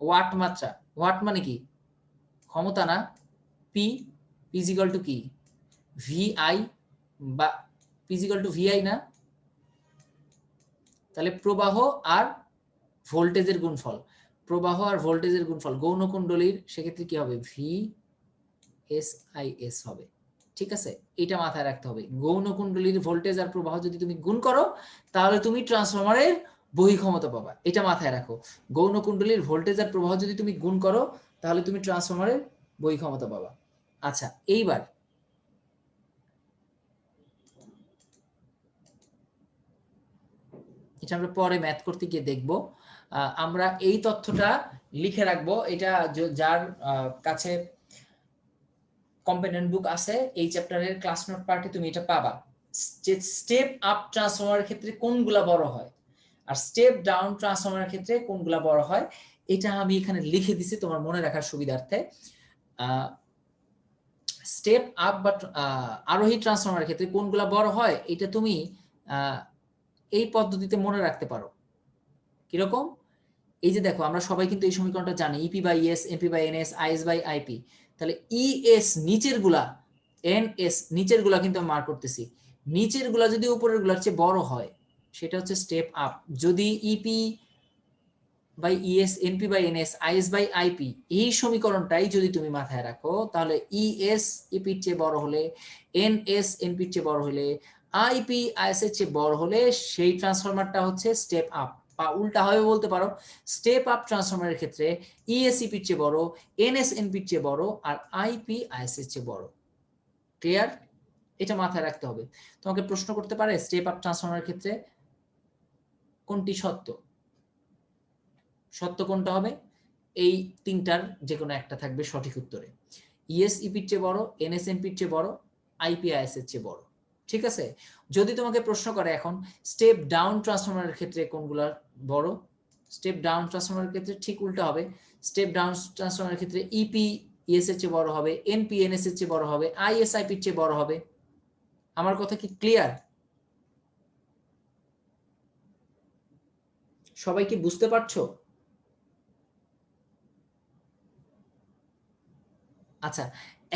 ওয়াট মাত্রা। ওয়াট মানে কি? ক্ষমতা না? পি ইজ ইকুয়াল টু কি? ভি আই বা পিজিক্যাল টু ভিআই না, তাহলে প্রবাহ আর ভোল্টেজের গুণফল, প্রবাহ আর ভোল্টেজের গুণফল গৌণ কুণ্ডলীর সেক্ষেত্রে কি হবে, ভি এস আই এস হবে। ঠিক আছে, এটা মাথায় রাখতে হবে। গৌণ কুণ্ডলীর ভোল্টেজ আর প্রবাহ যদি তুমি গুণ করো তাহলে তুমি ট্রান্সফরমারের বহি ক্ষমতা পাবা, এটা মাথায় রাখো। গৌণ কুণ্ডলীর ভোল্টেজ আর প্রবাহ যদি তুমি গুণ করো তাহলে তুমি ট্রান্সফরমারের বহি ক্ষমতা পাবা। আচ্ছা, এইবার এটা আমরা পরে ম্যাথ করতে গিয়ে দেখব। আমরা এই তথ্যটা লিখে রাখবো, এটা যার কাছে কম্পোনেন্ট বুক আছে এই চ্যাপ্টারের ক্লাস নোট পার্টে তুমি এটা পাবা, যে স্টেপ আপ ট্রান্সফরমারের ক্ষেত্রে কোনগুলা বড় হয় আর স্টেপ ডাউন ট্রান্সফরমারের ক্ষেত্রে কোনগুলা বড় হয়, এটা আমি এখানে লিখে দিছি তোমার মনে রাখার সুবিধার্থে। স্টেপ আপ বা আরোহী ট্রান্সফরমারের ক্ষেত্রে কোনগুলা বড় হয় এটা তুমি এই পদ্ধতিতে মনে রাখতে পারো। কিরকম, এই যে দেখো আমরা সবাই কিন্তু এই সমীকরণটা জানি, EP by S, MP by NS, IS by IP. তাহলে ইএস নিচের গুলা, এনএস নিচের গুলা কিন্তু আমি মার্ক করতেছি, নিচের গুলা যদি উপরের গুলার চেয়ে বড় হয় সেটা হচ্ছে স্টেপ আপ। যদি EP by ES, NP by NS, IS by IP এই সমীকরণটাই যদি তুমি মাথায় রাখো তাহলে ইএস ইপির চেয়ে বড় হলে, এনএস এনপির চেয়ে বড় হলে, আইপি আইএস এর চেয়ে বড় হলে সেই ট্রান্সফরমারটা হচ্ছে স্টেপ আপ। বা উল্টা হবে বলতে পারো, স্টেপ আপ ট্রান্সফরমারের ক্ষেত্রে ইএস ইপির চেয়ে বড়, এনএস এনপির চেয়ে বড় আর আইপি আইএস এর চেয়ে বড়। ক্লিয়ার, এটা মাথায় রাখতে হবে। তোমাকে প্রশ্ন করতে পারে স্টেপ আপ ট্রান্সফরমারের ক্ষেত্রে কোনটি সত্য, সত্য কোনটা হবে, এই তিনটার যে কোনো একটা থাকবে সঠিক উত্তরে। ইএস ইপির চেয়ে বড়, এনএস এনপির চেয়ে বড়, আইপি আইএস এর চেয়ে বড়। ঠিক আছে, যদি তোমাকে প্রশ্ন করে এখন স্টেপ ডাউন ট্রান্সফরমারের ক্ষেত্রে কোনগুলা বড়, স্টেপ ডাউন ট্রান্সফরমারের ক্ষেত্রে ঠিক উল্টা হবে। স্টেপ ডাউন ট্রান্সফরমারের ক্ষেত্রে ইপি ইএস এর চেয়ে বড় হবে, এনপি এনএস এর চেয়ে বড় হবে, আইএস আইপির চেয়ে বড় হবে। আমার কথা কি ক্লিয়ার? সবাই কি বুঝতে পারছো? আচ্ছা,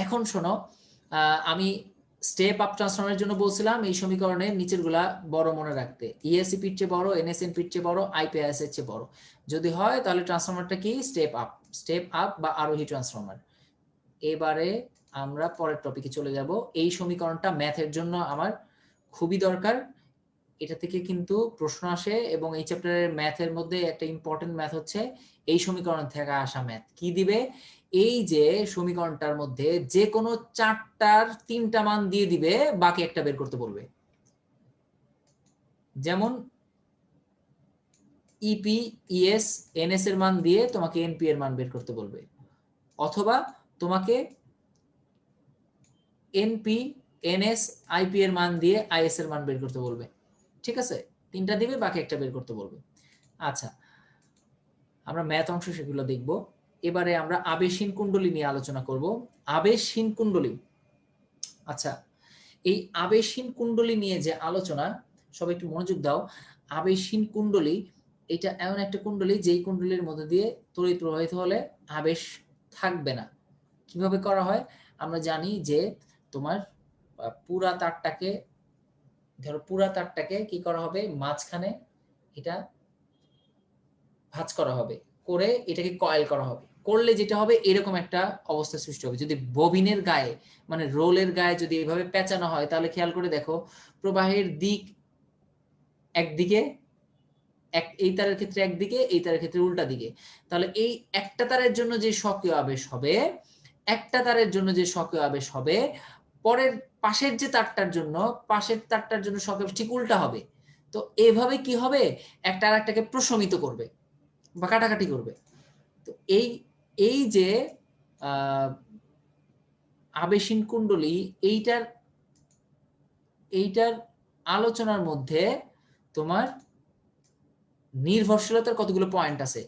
এখন শোনো, আমি স্টেপ আপ ট্রান্সফরমারের জন্য বলছিলাম এই সমীকরণের নিচের গুলা বড় মনে রাখতে, ইএসসিপির চেয়ে বড়, এনএসএনপির চেয়ে বড়, আইপিএস এর চেয়ে বড়। যদি হয় তাহলে ট্রান্সফরমারটা কি স্টেপ আপ, স্টেপ আপ বা আরোহী ট্রান্সফরমার। এবারে আমরা পরের টপিকে চলে যাব। এই সমীকরণটা ম্যাথের জন্য আমার খুবই দরকার, এটা থেকে কিন্তু প্রশ্ন আসে এবং এই চ্যাপ্টারের ম্যাথের মধ্যে একটা ইম্পর্টেন্ট ম্যাথ হচ্ছে এই সমীকরণ থেকে আসা ম্যাথ। কি দিবে, এই যে সমীকরণটার মধ্যে যে কোনো চারটার তিনটা মান দিয়ে দিবে, বাকি একটা বের করতে বলবে। যেমন ইপি ইএস এনএস এর মান দিয়ে তোমাকে এনপি এর মান বের করতে বলবে, অথবা তোমাকে এনপি এনএস আইপি এর মান দিয়ে আইএস এর মান বের করতে বলবে। ঠিক আছে, তিনটা দিবে, বাকি একটা বের করতে বলবে। আচ্ছা, আমরা ম্যাথ অংশ সেগুলো দেখব। এবারে আমরা আবেশহীন কুণ্ডলী নিয়ে আলোচনা করব। আবেশহীন কুণ্ডলী, আচ্ছা এই আবেশহীন কুণ্ডলী নিয়ে যে আলোচনা, সবাই একটু মনোযোগ দাও। আবেশহীন কুণ্ডলী এটা এমন একটা কুণ্ডলী যেই কুণ্ডলীর মধ্যে দিয়ে তড়িৎ প্রবাহিত হলে আবেশ থাকবে না। কিভাবে করা হয়, আমরা জানি যে তোমার পুরা তারটাকে, ধরো পুরা তারটাকে কি করা হবে, মাঝখানে এটা ভাঁজ করা হবে, করে এটাকে কয়েল করা হবে, করলে যেটা হবে এরকম একটা অবস্থা সৃষ্টি হবে। যদি ববিনের গায়ে মানে রোলের গায়ে যদি এভাবে পেঁচানো হয় তাহলে খেয়াল করে দেখো প্রবাহের দিক একদিকে, এই তারের ক্ষেত্রে একদিকে, এই তারের ক্ষেত্রে উল্টা দিকে। তাহলে এই একটা তারের জন্য যে সক্রিয় আবেশ হবে, একটা তারের জন্য যে সক্রিয় আবেশ হবে, পরের পাশের যে তারটার জন্য, পাশের তারটার জন্য সক্রিয় ঠিক উল্টা হবে। তো এভাবে কি হবে, একটা আর একটাকে প্রশমিত করবে বা কাটাকাটি করবে। তো এই এই যে আবেশহীন কুণ্ডলী, এইটার এইটার আলোচনার মধ্যে তোমার নির্ভরশীলতার কতগুলো পয়েন্ট আছে,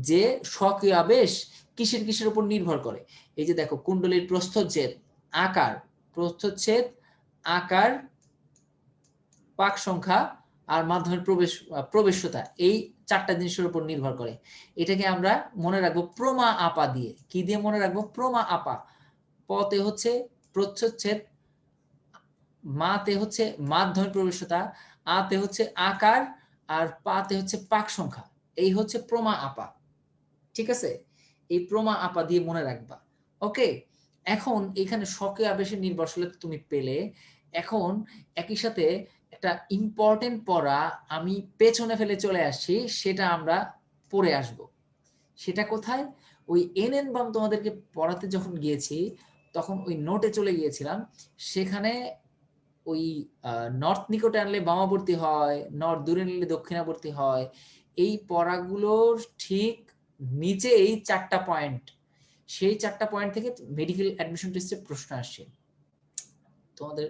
যে সক্রিয় আবেশ কিসের কিসের উপর নির্ভর করে। এই যে দেখো কুণ্ডলীর প্রস্থচ্ছেদ, আকার, প্রস্থচ্ছেদ, আকার, পাক সংখ্যা আর মাধ্যমের প্রবেশ্যতা, এই চারটা জিনিসের উপর নির্ভর করে। এটাকে আমরা মনে রাখবো প্রমা আপা দিয়ে। কি দিয়ে মনে রাখবো, প্রমা আপা। পতে হচ্ছে প্রচ্ছচ্ছেদ, মাতে হচ্ছে মাধ্যমের প্রবেশতা, আতে হচ্ছে আকার, আর পাতে হচ্ছে পাক সংখ্যা। এই হচ্ছে প্রমা আপা, ঠিক আছে? এই প্রমা আপা দিয়ে মনে রাখবা। ওকে, এখন এখানে শকে আবেশের নির্ভরশীলতা তুমি পেলে, এখন একই সাথে একটা ইম্পর্টেন্ট পড়া আমি পেছনে ফেলে চলে আসছি, সেটা আমরা পড়ে আসব। সেটা কোথায়? ওই এনএন বাম তোমাদেরকে পড়াতে যখন গিয়েছি তখন ওই নোটে চলে গিয়েছিলাম, সেখানে ওই নর্থ নিকটে আনলে বামাবর্তী হয়, নর্থ দূরে নিলে দক্ষিণাবর্তী হয়, এই পড়াগুলোর ঠিক নিচে এই 4টা পয়েন্ট, সেই 4টা পয়েন্ট থেকে মেডিকেল অ্যাডমিশন টেস্টে প্রশ্ন আসছে তোমাদের।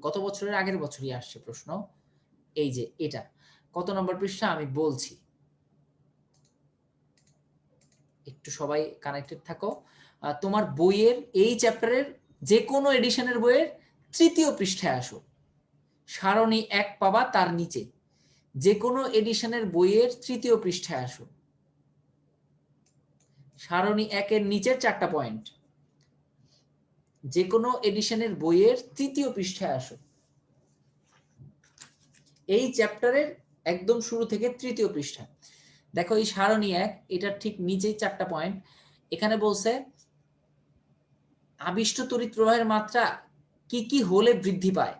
গত বছরের আগের বছরই আসছে প্রশ্ন। এই যে এটা কত নম্বর পৃষ্ঠা আমি বলছি, একটু সবাই কানেক্টেড থাকো। তোমার বইয়ের এই চ্যাপ্টারের যে কোনো এডিশনের বইয়ের 3য় পৃষ্ঠায় আসো, সারণী 1 পাবা তার নিচে। যে কোনো এডিশনের বইয়ের 3য় পৃষ্ঠায় আসো, সারণী 1-এর নিচের 4টা পয়েন্ট। যে কোনো এডিশনের বইয়ের 3য় পৃষ্ঠায় আসো, এই চ্যাপ্টারের একদম শুরু থেকে 3য় পৃষ্ঠা। দেখো এই সারণী 1, এটার ঠিক নিচেই 4টা পয়েন্ট। এখানে বলছে আবিষ্ট তড়িৎ প্রবাহের মাত্রা কি কি হলে বৃদ্ধি পায়।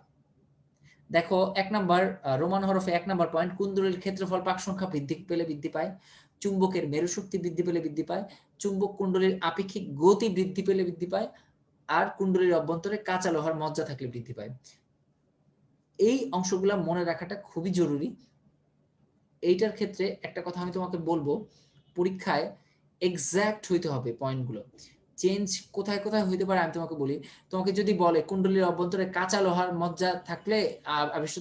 দেখো 1 নাম্বার রোমান হরফে 1 নাম্বার পয়েন্ট, কুণ্ডলীর ক্ষেত্রফল পাক সংখ্যা বৃদ্ধি পেলে বৃদ্ধি পায়, চুম্বকের মেরু শক্তি বৃদ্ধি পেলে বৃদ্ধি পায়, চুম্বক কুণ্ডলীর আপেক্ষিক গতি বৃদ্ধি পেলে বৃদ্ধি পায়, আর কুণ্ডলীর অভ্যন্তরে কাঁচা লোহার মজ্জা থাকলে বৃদ্ধি পায়। এই অংশগুলো মনে রাখাটা খুবই জরুরি। এইটার ক্ষেত্রে একটা কথা আমি তোমাকে বলবো, পরীক্ষায় এক্সাক্ট হইতে হবে পয়েন্টগুলো। চেঞ্জ কোথায় কোথায় হইতে পারে আমি তোমাকে বলি। তোমাকে যদি বলে কুণ্ডলীর অভ্যন্তরে কাঁচা লোহার মজ্জা থাকলে আবিষ্ট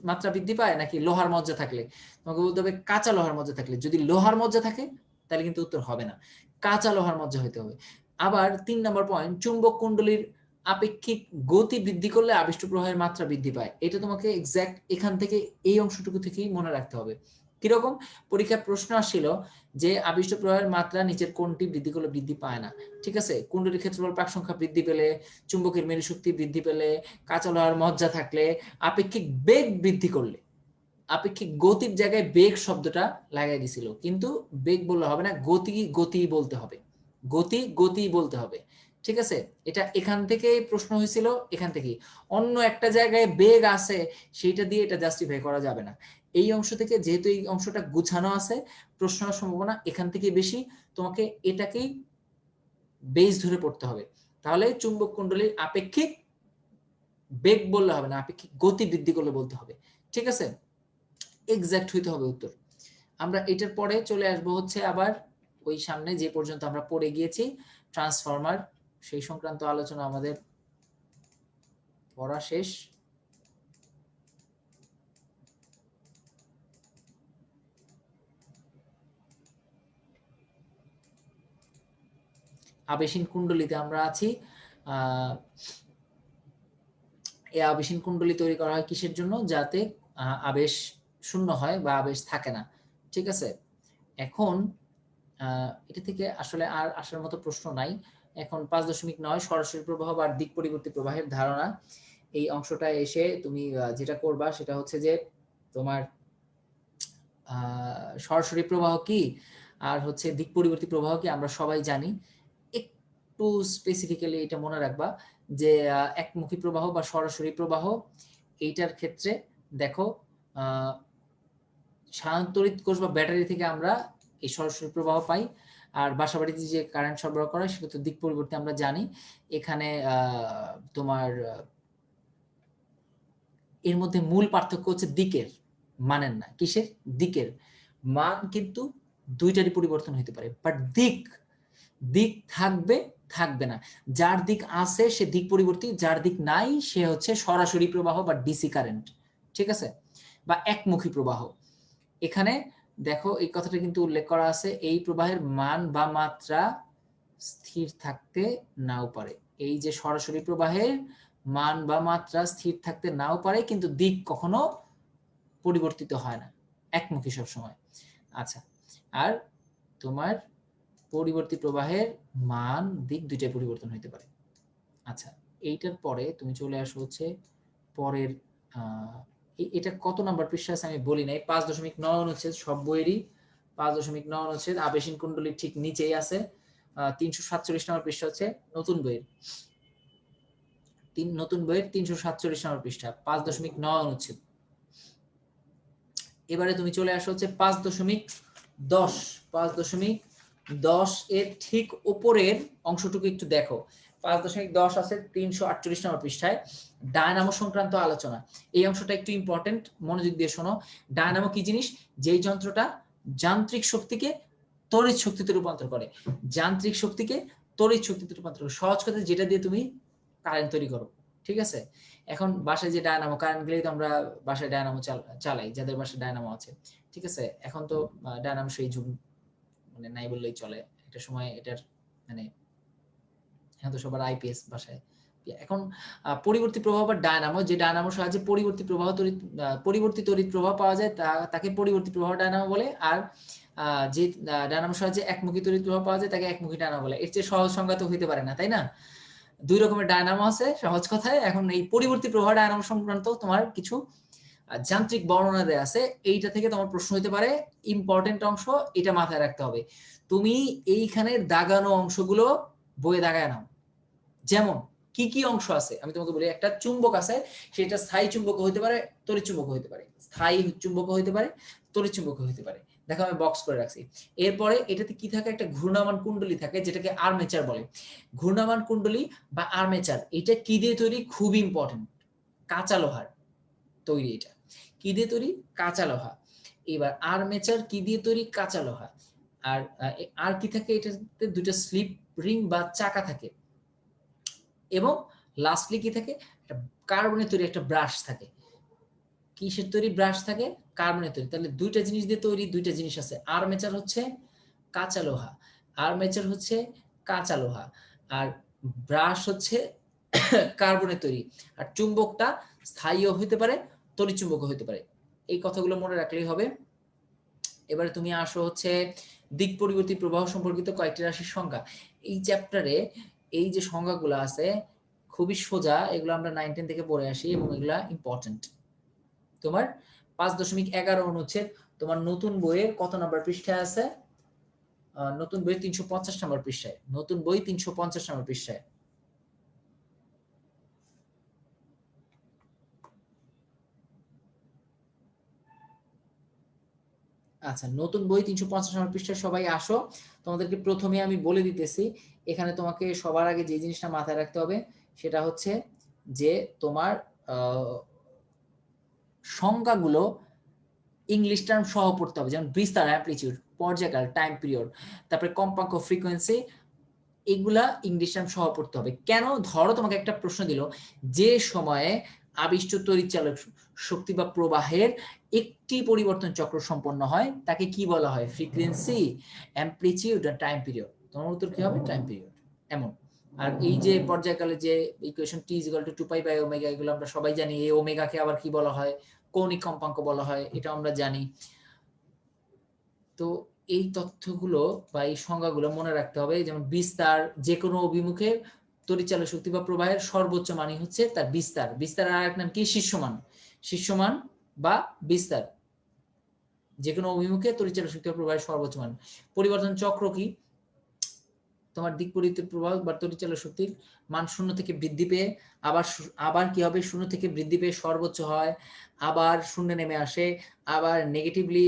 মাত্রা বৃদ্ধি পায়, নাকি লোহার মজ্জা থাকলে, তোমাকে বলতে হবে কাঁচা লোহার মজ্জা থাকলে। যদি লোহার মজ্জা থাকে তাহলে কিন্তু উত্তর হবে না, কাঁচা লোহার মজ্জা হইতে হবে। আবার 3 নম্বর পয়েন্ট, চুম্বক কুণ্ডলীর আপেক্ষিক গতি বৃদ্ধি করলে আবিষ্ট প্রবাহের মাত্রা বৃদ্ধি পায়। এটা তোমাকে এক্সাক্ট এখান থেকে এই অংশটুকু থেকেই মনে রাখতে হবে। কিরকম? পরীক্ষার প্রশ্ন আসছিল যে আবিষ্ট প্রবাহের মাত্রা নিচের কোনটি বৃদ্ধি করলে বৃদ্ধি পায় না। ঠিক আছে, কুণ্ডলীর ক্ষেত্রফল পাক সংখ্যা বৃদ্ধি পেলে, চুম্বকের মেরু শক্তি বৃদ্ধি পেলে, কাঁচা লোহার মজ্জা থাকলে, আপেক্ষিক বেগ বৃদ্ধি করলে। আপেক্ষিক গতির জায়গায় বেগ শব্দটা লাগাই দিছিল, কিন্তু বেগ বললে হবে না, গতি গতি বলতে হবে, গতি গতি বলতে হবে। ঠিক আছে, এটা এখান থেকে প্রশ্ন হয়েছিল, এখান থেকে অন্য একটা জায়গায় বেগ আছে, সেইটা দিয়ে এটা জাস্টিফাই করা যাবে না। এই অংশ থেকে যেহেতু এই অংশটা গুছানো আছে, প্রশ্ন হওয়ার সম্ভাবনা এখান থেকে বেশি। তোমাকে এটাকেই বেস ধরে পড়তে হবে। তাহলে চুম্বক কুণ্ডলীর আপেক্ষিক বেগ বললে হবে না, আপেক্ষিক গতি বৃদ্ধি করলে বলতে হবে। ঠিক আছে, এক্সাক্ট হইতে হবে উত্তর। আমরা এটার পরে চলে আসব হচ্ছে আবার ওই সামনে যে পর্যন্ত আমরা পড়ে গিয়েছি ট্রান্সফরমার, সেই সংক্রান্ত আলোচনা আমাদের পড়া শেষ। আবেশীন কুণ্ডলীতে আমরা আছি। এই আবেশীন কুণ্ডলী তৈরি করা হয় কিসের জন্য? যাতে আবেশ শূন্য হয় বা আবেশ থাকে না। ঠিক আছে, এখন এটা থেকে আসলে আর আসার মতো প্রশ্ন নাই। এখন 5.9 সরাসরি প্রবাহ বা দিক পরিবর্তী প্রবাহের ধারণা, এই অংশটা এসে তুমি যেটা করবা সেটা হচ্ছে যে তোমার সরাসরি প্রবাহ কি আর হচ্ছে দিক পরিবর্তী প্রবাহ কি আমরা সবাই জানি। একটু স্পেসিফিক্যালি এটা মনে রাখবা যে একমুখী প্রবাহ বা সরাসরি প্রবাহ, এইটার ক্ষেত্রে দেখো স্থানান্তরিত কোষ বা ব্যাটারি থেকে আমরা এই সরাসরি প্রবাহ পাই। আর বাসাবাড়িতে যে কারেন্ট সরবরাহ করা সেটা তো দিক পরিবর্তী আমরা জানি। এখানে তোমার এর মধ্যে মূল পার্থক্য হচ্ছে দিকের মানের না, কিসের? দিকের মান কিন্তু দুইটারই পরিবর্তন হতে পারে, বাট দিক দিক থাকবে থাকবে না। যার দিক আছে সে দিক পরিবর্তী, যার দিক নাই সে হচ্ছে সরাসরি প্রবাহ বা ডিসি কারেন্ট। ঠিক আছে, বা একমুখী প্রবাহ। এখানে দেখো এই কথাটা কিন্তু উল্লেখ করা আছে, এই প্রবাহের মান বা মাত্রা স্থির থাকতে নাও পারে। এই যে সরাসরি প্রবাহের মান বা মাত্রা স্থির থাকতে নাও পারে, কিন্তু দিক কখনো পরিবর্তিত হয় না, একমুখী সবসময়। আচ্ছা, আর তোমার পরিবর্তী প্রবাহের মান দিক দুইটাই পরিবর্তন হতে পারে। আচ্ছা, এইটার পরে তুমি চলে আসো হচ্ছে পরের এটা কত নাম্বার পৃষ্ঠা আছে আমি বলি নাই, 5.9 অনুচ্ছেদ, সব বইয়েরই 5.9 অনুচ্ছেদ, আবেশিন কুণ্ডলীর ঠিক নিচেই আছে। 347 নম্বর পৃষ্ঠা হচ্ছে নতুন বইয়ের, নতুন বইয়ের 347 নম্বর পৃষ্ঠা, 5.9 অনুচ্ছেদ। এবারে তুমি চলে আসো হচ্ছে 5.10, 5.10 এর ঠিক উপরের অংশটুকু একটু দেখো। 5.10 আছে 348 নম্বর পৃষ্ঠায়, ডায়নামো সংক্রান্ত আলোচনা। এই অংশটা একটু ইম্পর্টেন্ট, মনোযোগ দিয়ে শোনো। ডায়নামো কি জিনিস? যেই যন্ত্রটা যান্ত্রিক শক্তিকে তড়িৎ শক্তিতে রূপান্তর করে, যান্ত্রিক শক্তিকে তড়িৎ শক্তিতে রূপান্তর করে, সহজ কথা যেটা দিয়ে তুমি কারেন্ট তৈরি করো। ঠিক আছে? এখন বাসায় যে ডায়নামো, কারেন্ট গেলেই তো আমরা বাসায় ডায়নামো চালাই, যাদের বাসায় ডায়নামো আছে। ঠিক আছে? এখন তো ডায়নামো সেই যুগ মানে নাই বললেই চলে। একটা সময় এটার মানে এখন তো সবার আইপিএস বাসায়। এখন পরিবর্তী প্রবাহ বা ডায়নামো, যে ডায়নামোর সাহায্যে পরিবর্তী তড়িৎ প্রবাহ পাওয়া যায় তাকে পরিবর্তী প্রবাহ ডায়নামো বলে। আর যে ডায়নামোর সাহায্যে একমুখী তড়িৎ প্রবাহ পাওয়া যায় তাকে একমুখী ডায়নামো বলে। এর চেয়ে সহজ সংজ্ঞা তো হইতে পারে না, তাই না? দুই রকমের ডায়নামো আছে সহজ কথায়। এখন এই পরিবর্তী প্রবাহ ডায়নামো সংক্রান্ত তোমার কিছু যান্ত্রিক বর্ণনা দেয়া আছে, এইটা থেকে তোমার প্রশ্ন হতে পারে। ইম্পর্টেন্ট অংশ, এটা মাথায় রাখতে হবে। তুমি এইখানে দাগানো অংশগুলো বইয়ে দাগায় নাও। যেমন কি কি অংশ আছে আমি তোমাকে বলি। একটা চুম্বক আছে, সেটা স্থায়ী চুম্বক হইতে পারে, তড়িৎ চুম্বক হইতে পারে, স্থায়ী চুম্বক হইতে পারে, তড়িৎ চুম্বক হইতে পারে। দেখো আমি বক্স করে রাখছি। এরপরে এটাতে কি থাকে? একটা ঘূর্ণায়মান কুণ্ডলী থাকে, যেটাকে আর্মেচার বলে। ঘূর্ণায়মান কুণ্ডলী বা আর্মেচার, এটা কি দিয়ে তৈরি? খুব ইম্পর্টেন্ট, কাঁচা লোহার তৈরি। এটা কি দিয়ে তৈরি? কাঁচা লোহা। এবার আর্মেচার কি দিয়ে তৈরি? কাঁচা লোহা। আর কি থাকে? এটাতে দুটো স্লিপ রিং বা চাকা থাকে, এবং লাস্টলি কি থাকে? একটা কার্বনের তৈরি একটা ব্রাশ থাকে। কিসের তৈরি ব্রাশ থাকে? কার্বনের তৈরি। তাহলে দুইটা জিনিস দিয়ে তৈরি, দুইটা জিনিস আছে। আর্মেচার হচ্ছে কাঁচা লোহা, আর্মেচার হচ্ছে কাঁচা লোহা, আর ব্রাশ হচ্ছে কার্বনের তৈরি। আর চুম্বকটা স্থায়ীও হতে পারে, তড়িৎ চুম্বকও হতে পারে। এই কথাগুলো মনে রাখলেই হবে। এবারে তুমি আসো হচ্ছে দিক পরিবর্তী প্রবাহ সম্পর্কিত কয়েকটি রাশির সংজ্ঞা। এই চ্যাপ্টারে এই যে সংজ্ঞাগুলো আছে খুবই সোজা, এগুলো আমরা 9-10 থেকে পড়ে আসি এবং এগুলা ইম্পর্টেন্ট। তোমার 5.11 অনুচ্ছেদ তোমার নতুন বইয়ের কত নাম্বার পৃষ্ঠায় আছে? নতুন বই 350 নম্বর পৃষ্ঠায়। নতুন বই 350 নম্বর পৃষ্ঠায়। আচ্ছা, নতুন বই 350 নম্বর পৃষ্ঠায় সবাই আসো। তোমাদেরকে প্রথমে আমি বলে দিতেছি, এখানে তোমাকে সবার আগে যে জিনিসটা মাথায় রাখতে হবে সেটা হচ্ছে যে তোমার সংজ্ঞাগুলো ইংলিশ টার্ম সহ পড়তে হবে। যেমন বিস্তার, অ্যামপ্লিটিউড, পর্যায়কাল, টাইম পিরিয়ড, তারপরে কম্পাঙ্ক, ফ্রিকোয়েন্সি, এগুলা ইংলিশ টার্ম সহ পড়তে হবে। কেন? ধরো তোমাকে একটা প্রশ্ন দিল, যে সময়ে আবিষ্ট তড়িৎচালক শক্তি বা প্রবাহের একটি পরিবর্তন চক্র সম্পন্ন হয় তাকে কি বলা হয়? ফ্রিকোয়েন্সি, অ্যামপ্লিটিউড আর টাইম পিরিয়ড। তোমার উত্তর কি হবে? Time period. এমন। আর এই যে পর্যায়কালে যে ইকুয়েশন টি equal to 2 pi by omega, এগুলো আমরা সবাই জানি। এই ওমেগাকে আবার কি বলা হয়? কৌণিক কম্পাঙ্ক বলা হয়, এটা আমরা জানি। তো এই তথ্যগুলো বা এই সংজ্ঞাগুলো মনে রাখতে হবে। যেমন বিস্তার, যে কোনো অভিমুখে তড়িৎচালক শক্তি বা প্রবাহের সর্বোচ্চ মানই হচ্ছে তার বিস্তার। বিস্তারের আরেক নাম কি? শীর্ষমান। শীর্ষমান বা বিস্তার, যে কোনো অভিমুখে তড়িৎচালক শক্তি বা প্রবাহের সর্বোচ্চ মান। পরিবর্তন চক্র কি? তোমার দিক পরিবর্তিত প্রবাহ বা তড়িৎচালক শক্তির মান শূন্য থেকে বৃদ্ধি পেয়ে আবার কি হবে? শূন্য থেকে বৃদ্ধি পেয়ে সর্বোচ্চ হয়, আবার শূন্যে নেমে আসে, আবার নেগেটিভলি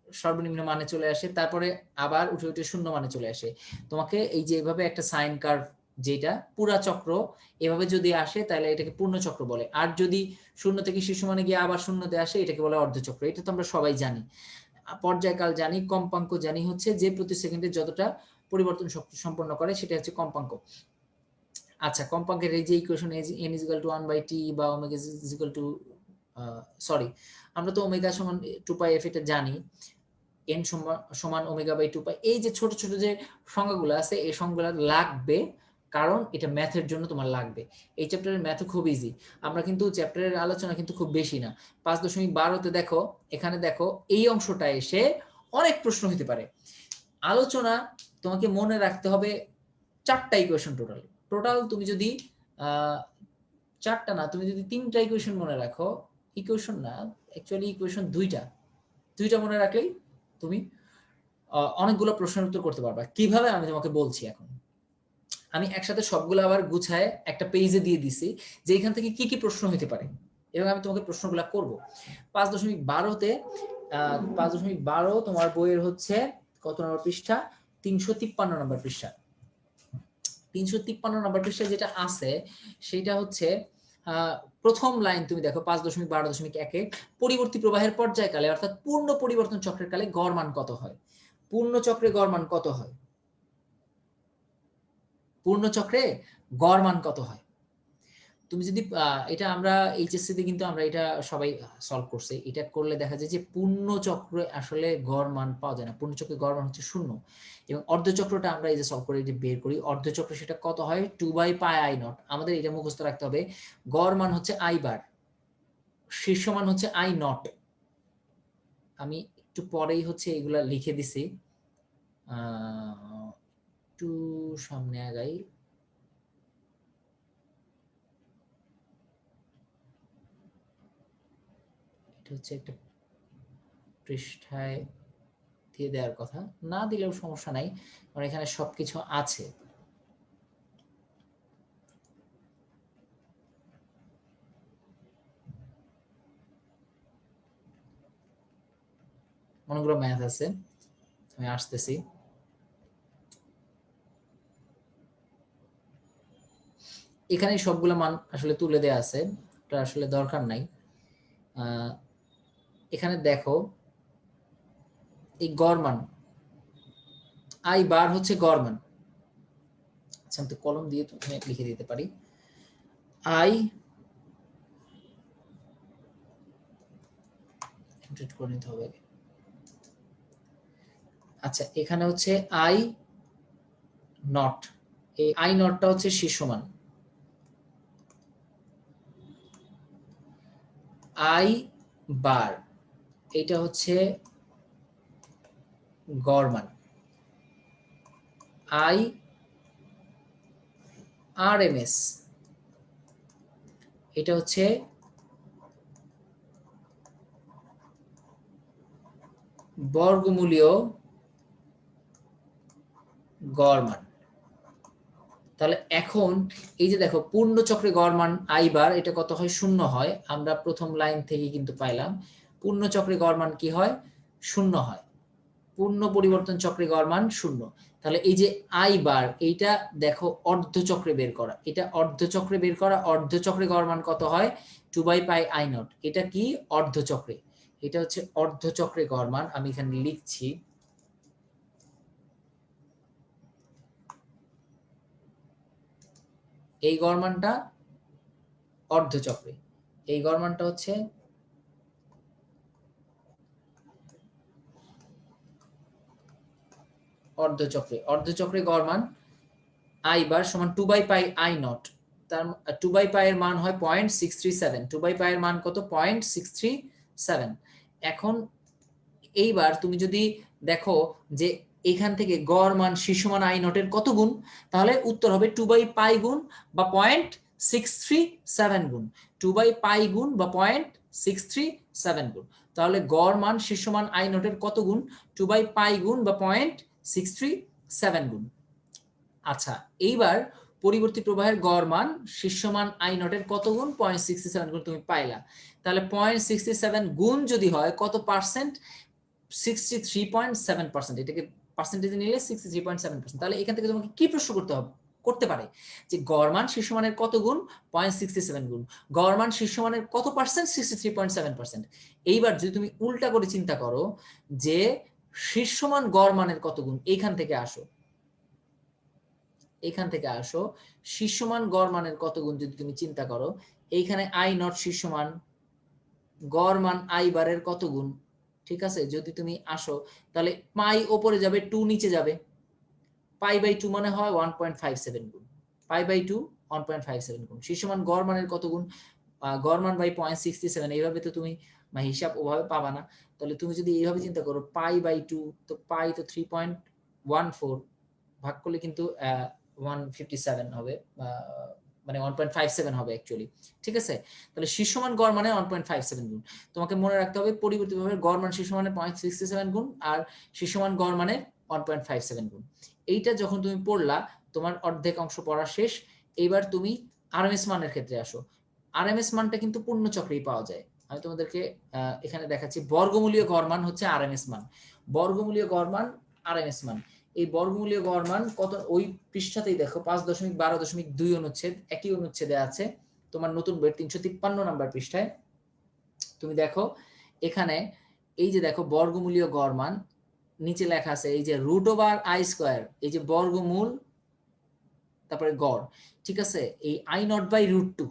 সর্বনিম্ন মানে চলে আসে, তারপরে আবার উঠে উঠে শূন্য মানে চলে আসে। তোমাকে এই যে এভাবে একটা সাইন কার্ভ, যেটা পুরা চক্র এভাবে যদি আসে তাহলে এটাকে পূর্ণ চক্র বলে। আর যদি শূন্য থেকে শীর্ষ মানে গিয়ে আবার শূন্যতে আসে এটাকে বলে অর্ধচক্র। এটা তো আমরা সবাই জানি। পর্যায়কাল জানি, কম্পাঙ্ক জানি হচ্ছে যে প্রতি সেকেন্ডে যতটা পরিবর্তন শক্তি সম্পন্ন করে সেটা হচ্ছে কম্পাঙ্ক। আচ্ছা, কম্পাঙ্কের এই যে equation n is equal to 1/t বা omega is equal to sorry, আমরা তো ওমেগা সমান 2 পাই f এটা জানি, n সমান ওমেগা বাই 2 পাই। এই যে ছোট ছোট যে সংজ্ঞাগুলো আছে এই সংজ্ঞাগুলো লাগবে, কারণ এটা ম্যাথের জন্য তোমার লাগবে। এই চ্যাপ্টারের ম্যাথ খুব ইজি। আমরা কিন্তু চ্যাপ্টারের আলোচনা কিন্তু খুব বেশি না। 5.12তে দেখো, এখানে দেখো এই অংশটা এসে অনেক প্রশ্ন হতে পারে। আলোচনা তোমাকে মনে রাখতে হবে 4টা ইকুয়েশন টোটাল। তুমি যদি চারটা না, তুমি যদি তিনটা ইকুয়েশন মনে রাখো, ইকুয়েশন না অ্যাকচুয়ালি ইকুয়েশন দুইটা মনে রাখলেই তুমি অনেকগুলো প্রশ্নের উত্তর করতে পারবা। কিভাবে আমি তোমাকে বলছি এখন। আমি একসাথে সবগুলো আবার গুছায় একটা পেজে দিয়ে দিছি যে এখান থেকে কি কি প্রশ্ন হতে পারে এবং আমি তোমাকে প্রশ্নগুলো করব। 5.12তে 5.12 তোমার বইয়ের হচ্ছে কত নম্বর পৃষ্ঠা? 353 নম্বর পৃষ্ঠা। 353 নম্বর পৃষ্ঠা যেটা আছে সেটা হচ্ছে প্রথম লাইন তুমি দেখো 5.12.1-এ পরিবর্তী প্রবাহের পর্যায়কালে অর্থাৎ পূর্ণ পরিবর্তন চক্রের কালে গড় মান কত হয়? পূর্ণ চক্রে গড় মান কত হয়? পূর্ণ চক্রে গড় মান কত হয়? তুমি যদি এটা আমরা এইচএসসি তে কিন্তু আমরা এটা সবাই সলভ করছে। এটা করলে দেখা যায় যে পূর্ণ চক্রে আসলে গড় মান পাওয়া যায় না। পূর্ণ চক্রে গড় মান হচ্ছে 0 এবং অর্ধচক্রটা আমরা এই যে সলভ করে এটা বের করি। অর্ধচক্র সেটা কত হয়? 2/πi0। আমাদের এটা মুখস্থ রাখতে হবে। গড় মান হচ্ছে i বার, শীর্ষ মান হচ্ছে i0। আমি একটু পরেই হচ্ছে এগুলা লিখে দিছি। একটু সামনে আগাই। এটা হচ্ছে একটা পৃষ্ঠায় দিয়ে দেওয়ার কথা, না দিলেও সমস্যা নাই কারণ এখানে সবকিছু আছে। অনেকগুলো ম্যাথ আছে, আমি আসতেছি। এখানে সবগুলো মান আসলে তুলে দেয়া আছে, এটা আসলে দরকার নাই। এখানে দেখো এই গড় মান আই বার হচ্ছে গড় মান। আচ্ছা আমি তো কলম দিয়ে তুমি লিখে দিতে পারি। আই ইন্টারপ্রেট করে নিতে হবে। আচ্ছা এখানে হচ্ছে আই নট, এই আই নটটা হচ্ছে শীর্ষ মান, আই বার এটা হচ্ছে গড় মান, আই আরএমএস এটা হচ্ছে বর্গমূলীয় গড় মান। তাহলে এখন এই যে দেখো পূর্ণ চক্রে গড় মান আই বার এটা কত হয়? 0 হয়। আমরা প্রথম লাইন থেকে কিন্তু পাইলাম পূর্ণ চক্রে গড় মান কি হয়? 0 হয়। পূর্ণ পরিবর্তন চক্রে গড় মান 0। তাহলে এই যে আই বার এইটা দেখো অর্ধচক্রে বের করা, এটা অর্ধচক্রে বের করা। অর্ধচক্রে গড় মান কত হয়? 2/πi0। এটা কি? অর্ধচক্রে। এটা হচ্ছে অর্ধচক্রে গড় মান। আমি এখানে লিখছি এই গড় মানটা অর্ধচক্রে, এই গড় মানটা হচ্ছে অর্ধচক্রে। অর্ধচক্রে গড় মান আই বার সমান 2/πi0। তার 2/π এর মান হয় 0.637। 2/π এর মান কত? 0.637। এখন এইবার তুমি যদি দেখো যে এখান থেকে গড় মান শীর্ষ মান i0 এর কত গুণ, তাহলে উত্তর হবে 2/π গুণ বা 0.637 গুণ। 2/π গুণ বা 0.637 গুণ। তাহলে গড় মান শীর্ষ মান i0 এর কত গুণ? 2/π গুণ বা 0.637 গুণ। আচ্ছা এইবার পরিবর্তী প্রবাহের গড় মান শীর্ষ মান i0 এর কত গুণ? 0.67 গুণ তুমি পাইলা। তাহলে 0.67 গুণ যদি হয় কত পার্সেন্ট? 63.7%। এটাকে পার্সেন্টেজে নিলে 63.7%। তাহলে এখান থেকে তোমাকে কি প্রশ্ন করতে পারে যে গড় মান শীর্ষ মানের কত গুণ? 0.67 গুণ। গড় মান শীর্ষ মানের কত পার্সেন্ট? 63.7%। এইবার যদি তুমি উল্টা করে চিন্তা করো যে শীর্ষ মান গড় মানের কত গুণ, এইখান থেকে আসো, এখান থেকে আসো শীর্ষমান গড় মানের কত গুণ যদি তুমি চিন্তা করো, এইখানে আই নট শীর্ষমান, গড় মান আই বারের কত গুণ, ঠিক আছে? যদি তুমি আসো তাহলে পাই ওপরে যাবে, 2 নিচে যাবে। π/2 মানে হয় 1.57 গুণ। π/2 1.57 গুণ। শীর্ষমান গড় মানের কত গুণ? গড় মান বাই 0.67। এইভাবে তো তুমি হিসাব ওভাবে পাবা না। তাহলে তুমি যদি এইভাবে চিন্তা করো π/2, তো পাই তো 3.14 ভাগ করলে কিন্তু 157 হবে মানে 1.57 হবে অ্যাকচুয়ালি, ঠিক আছে। তাহলে শীর্ষমান গড় মানে 1.57 গুণ। তোমাকে মনে রাখতে হবে পরিবর্তিতভাবে গড় মান শীর্ষমানের 0.67 গুণ আর শীর্ষমান গড় মানে 1.57 গুণ। এইটা যখন তুমি পড়লা, তোমার অর্ধেক অংশ পড়া শেষ। এইবার তুমি আরএমএস মানের ক্ষেত্রে আসো। আরএমএস মানটা কিন্তু পূর্ণ চক্রেই পাওয়া যায়। আমি তোমাদেরকে এখানে দেখাচ্ছি, বর্গমূলীয় গড় মান হচ্ছে আরএমএস মান। বর্গমূলীয় গড় মান আরএমএস মান। এই বর্গমূলীয় গড় মান কত, ওই পৃষ্ঠাতেই দেখো 5.12.2 অনুচ্ছেদ, একই অনুচ্ছেদে আছে তোমার নতুন বইয়ের 353 নাম্বার পৃষ্ঠায়। তুমি দেখো এখানে এই যে দেখো বর্গমূলীয় গড় মান, নিচে লেখা আছে এই যে √/i², এই যে বর্গমূল তারপরে গড়, ঠিক আছে। এই i0/√2,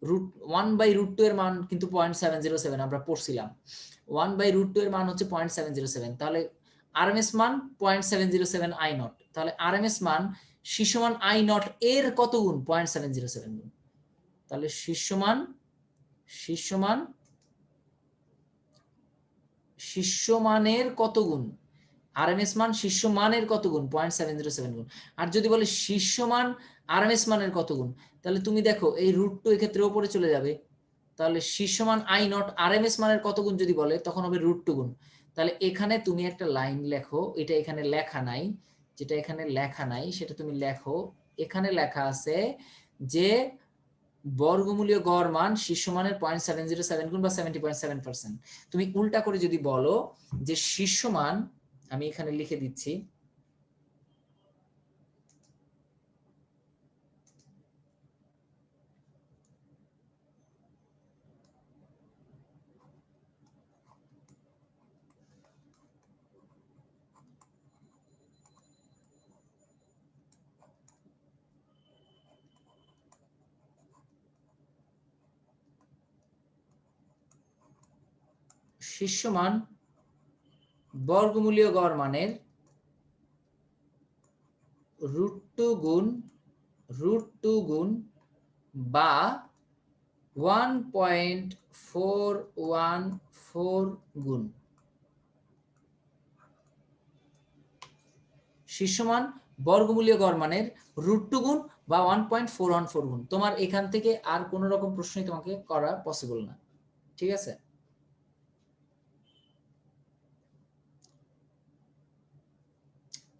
√1/√2 এর মান কিন্তু 0.707 আমরা পড়ছিলাম। 1/√2 এর মান হচ্ছে 0.707, তাহলে আরএমএস মান 0.707 i0। তাহলে আরএমএস মান শীর্ষমান i0 এর কত গুণ? 0.707 গুণ। তাহলে শীর্ষমানের কত গুণ? আরএমএস মান শীর্ষমানের কত গুণ? 0.707 গুণ। আর যদি বলে শীর্ষমান আরএমএস মানের কত গুণ, তাহলে তুমি দেখো এই √2 এক্ষেত্রে উপরে চলে যাবে। তাহলে শীর্ষমান i0 আরএমএস মানের কত গুণ যদি বলে, তখন হবে √2 গুণ। তাহলে এখানে তুমি একটা লাইন লেখো, এটা এখানে লেখা নাই, যেটা এখানে লেখা নাই সেটা তুমি লেখো। এখানে লেখা আছে যে বর্গমূলীয় গড় মান শীর্ষমানের 0.707 গুণ বা 70.7%। তুমি উল্টা করে যদি বলো যে শীর্ষমান, আমি এখানে লিখে দিচ্ছি, শীর্ষমান বর্গমূলীয় গড় মানের √2 গুণ বা 1.414 গুণ। শীর্ষমান বর্গমূলীয় গড় মানের √2 গুণ বা 1.414 গুণ। তোমার এখান থেকে আর কোন রকম প্রশ্নই তোমাকে করা পসিবল না, ঠিক আছে।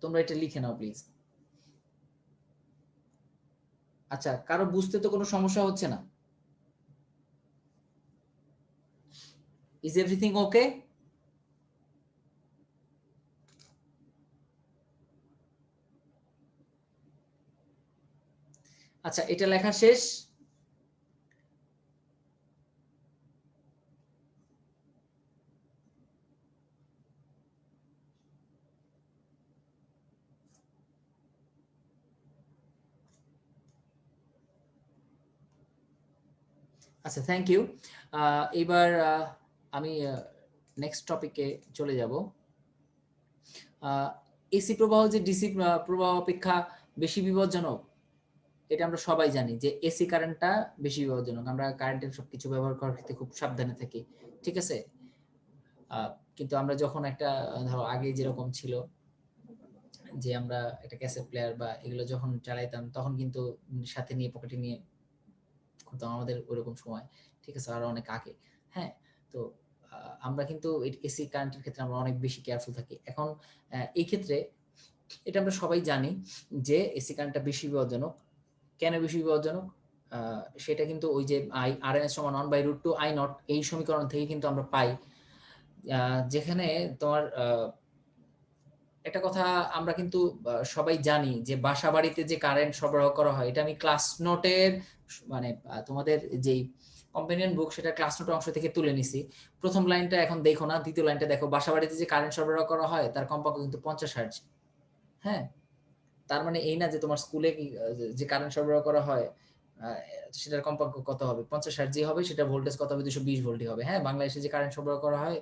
তোমরা এটা লিখে নাও প্লিজ। আচ্ছা, কারো বুঝতে তো কোনো সমস্যা হচ্ছে না? Is everything okay? আচ্ছা, এটা লেখা শেষ। আচ্ছা, থ্যাংক ইউ। এবার আমি নেক্সট টপিকে চলে যাব। এসি প্রবাহ যে ডিসি প্রবাহ অপেক্ষা বেশি বিপজ্জনক, এটা আমরা সবাই জানি যে এসি কারেন্টটা বেশি বিপজ্জনক। আমরা কারেন্টের সবকিছু ব্যবহার করার ক্ষেত্রে খুব সাবধানে থাকি, ঠিক আছে। কিন্তু আমরা যখন একটা ধরো আগে যেরকম ছিল যে আমরা একটা ক্যাসেট প্লেয়ার বা এগুলো যখন চালাইতাম, তখন কিন্তু সাথে নিয়ে পকেটে নিয়ে করতাম, আমাদের ওইরকম সময়, ঠিক আছে, আরো অনেক আগে। হ্যাঁ, তো আমরা কিন্তু এসি কারেন্টের ক্ষেত্রে আমরা অনেক বেশি কেয়ারফুল থাকি। এখন এই ক্ষেত্রে এটা আমরা সবাই জানি যে এসি কারেন্টটা বেশি বিপজ্জনক। কেন বেশি বিপজ্জনক? সেটা কিন্তু ওই যে আরএমএস সমান 1/√2 i0 এই সমীকরণ থেকে কিন্তু আমরা পাই। যেখানে তোমার একটা কথা আমরা কিন্তু সবাই জানি যে বাসা বাড়িতে যে কারেন্ট সরবরাহ করা হয়, এটা আমি ক্লাস নোটের মানে তোমাদের যেই কম্পেনিয়ন বুক সেটা ক্লাস নোটের অংশ থেকে তুলে নিছি। প্রথম লাইনটা এখন দেখো না, দ্বিতীয় লাইনটা দেখো। বাসা বাড়িতে যে কারেন্ট সরবরাহ করা হয় তার কম্পাঙ্ক কিন্তু 50 হার্জ। হ্যাঁ, তার মানে এই না যে তোমার স্কুলে যে কারেন্ট সরবরাহ করা হয় সেটার কম্পাঙ্ক কত হবে, 50 হার্জ যে হবে সেটা ভোল্টেজ কত হবে, 220 ভোল্টই হবে। হ্যাঁ, বাংলাদেশে যে কারেন্ট সরবরাহ করা হয়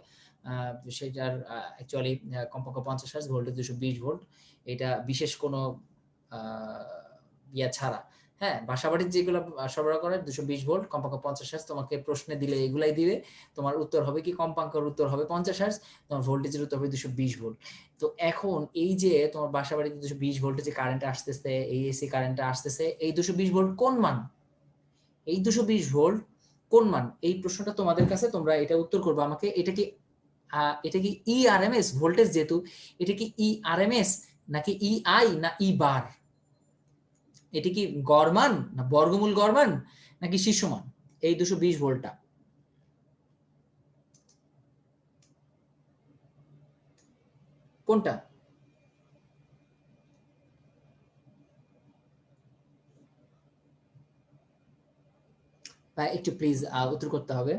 সেটার অ্যাকচুয়ালি কম্পাঙ্ক 50 হার্জ, ভোল্টেজ 220 ভোল্ট। এটা বিশেষ কোনো ইয়া ছাড়া। হ্যাঁ, বাসাবাড়ির যেগুলো সরবরাহ করে 220 ভোল্ট, কম্পাঙ্ক 50 হার্জ। তোমাকে প্রশ্নে দিলে এগুলাই দিবে। তোমার উত্তর হবে কি, কম্পাঙ্কের উত্তর হবে 50 হার্জ, তোমার ভোল্টেজের উত্তর হবে 220 ভোল্ট। তো এখন এই যে তোমার বাসাবাড়িতে 220 ভোল্টে যে কারেন্ট আসতেছে, এই এসি কারেন্টটা আসতেছে, এই 220 ভোল্ট কোন মান? এই 220 ভোল্ট কোন মান? এই প্রশ্নটা তোমাদের কাছে, তোমরা এটা উত্তর করবে আমাকে। এটা কি ইআরএমএস ভোল্টেজ, যেহেতু এটা কি ইআরএমএস নাকি ইআই না ই বার? এটা কি গড় মান না বর্গমূল গড় মান নাকি শীর্ষ মান? এই 220 ভোল্টটা কোনটা? একটু প্লিজ উত্তর করতে হবে।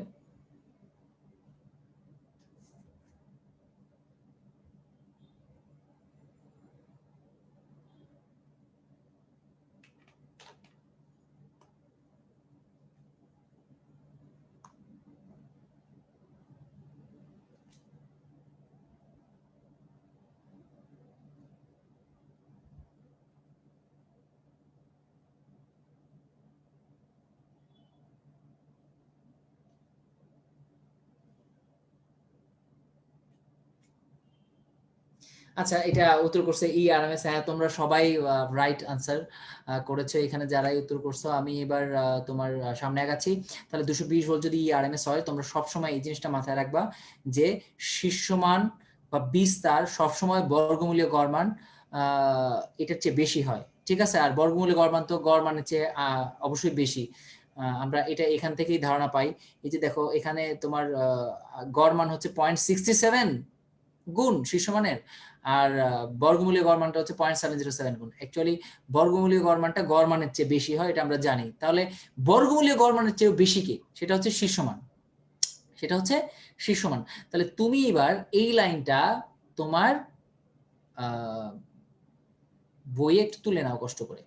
আচ্ছা, এটা উত্তর করছে ইআরএমএস। হ্যাঁ, তোমরা সবাই রাইট আনসার করেছো এখানে যারাই উত্তর করছো। আমি এবার তোমার সামনে আগাচ্ছি। তাহলে 220 ভোল্ট যদি ইআরএমএস হয়, তোমরা সবসময় এই জিনিসটা মাথায় রাখবা যে শীর্ষমান বা বিস্তার সবসময় বর্গমূলীয় গড় মান এটার চেয়ে বেশি হয়, ঠিক আছে? আর বর্গমূলীয় গড় মান তো গড় মানের চেয়ে অবশ্যই বেশি। আমরা এটা এখান থেকেই ধারণা পাই। এই যে দেখো, এখানে তোমার গড় মান হচ্ছে 0.67 গুণ শীর্ষমানের, আর বর্গমূলীয় গড় মানটা হচ্ছে 0.707 গুণ। অ্যাকচুয়ালি বর্গমূলীয় গড় মানটা গড় মানের চেয়ে বেশি হয়, এটা আমরা জানি। তাহলে বর্গমূলীয় গড় মানের চেয়ে বেশি কি? সেটা হচ্ছে শীর্ষমান, সেটা হচ্ছে শীর্ষমান। তাহলে তুমি এবার এই লাইনটা তোমার বইয়ে একটু তুলে নাও কষ্ট করে।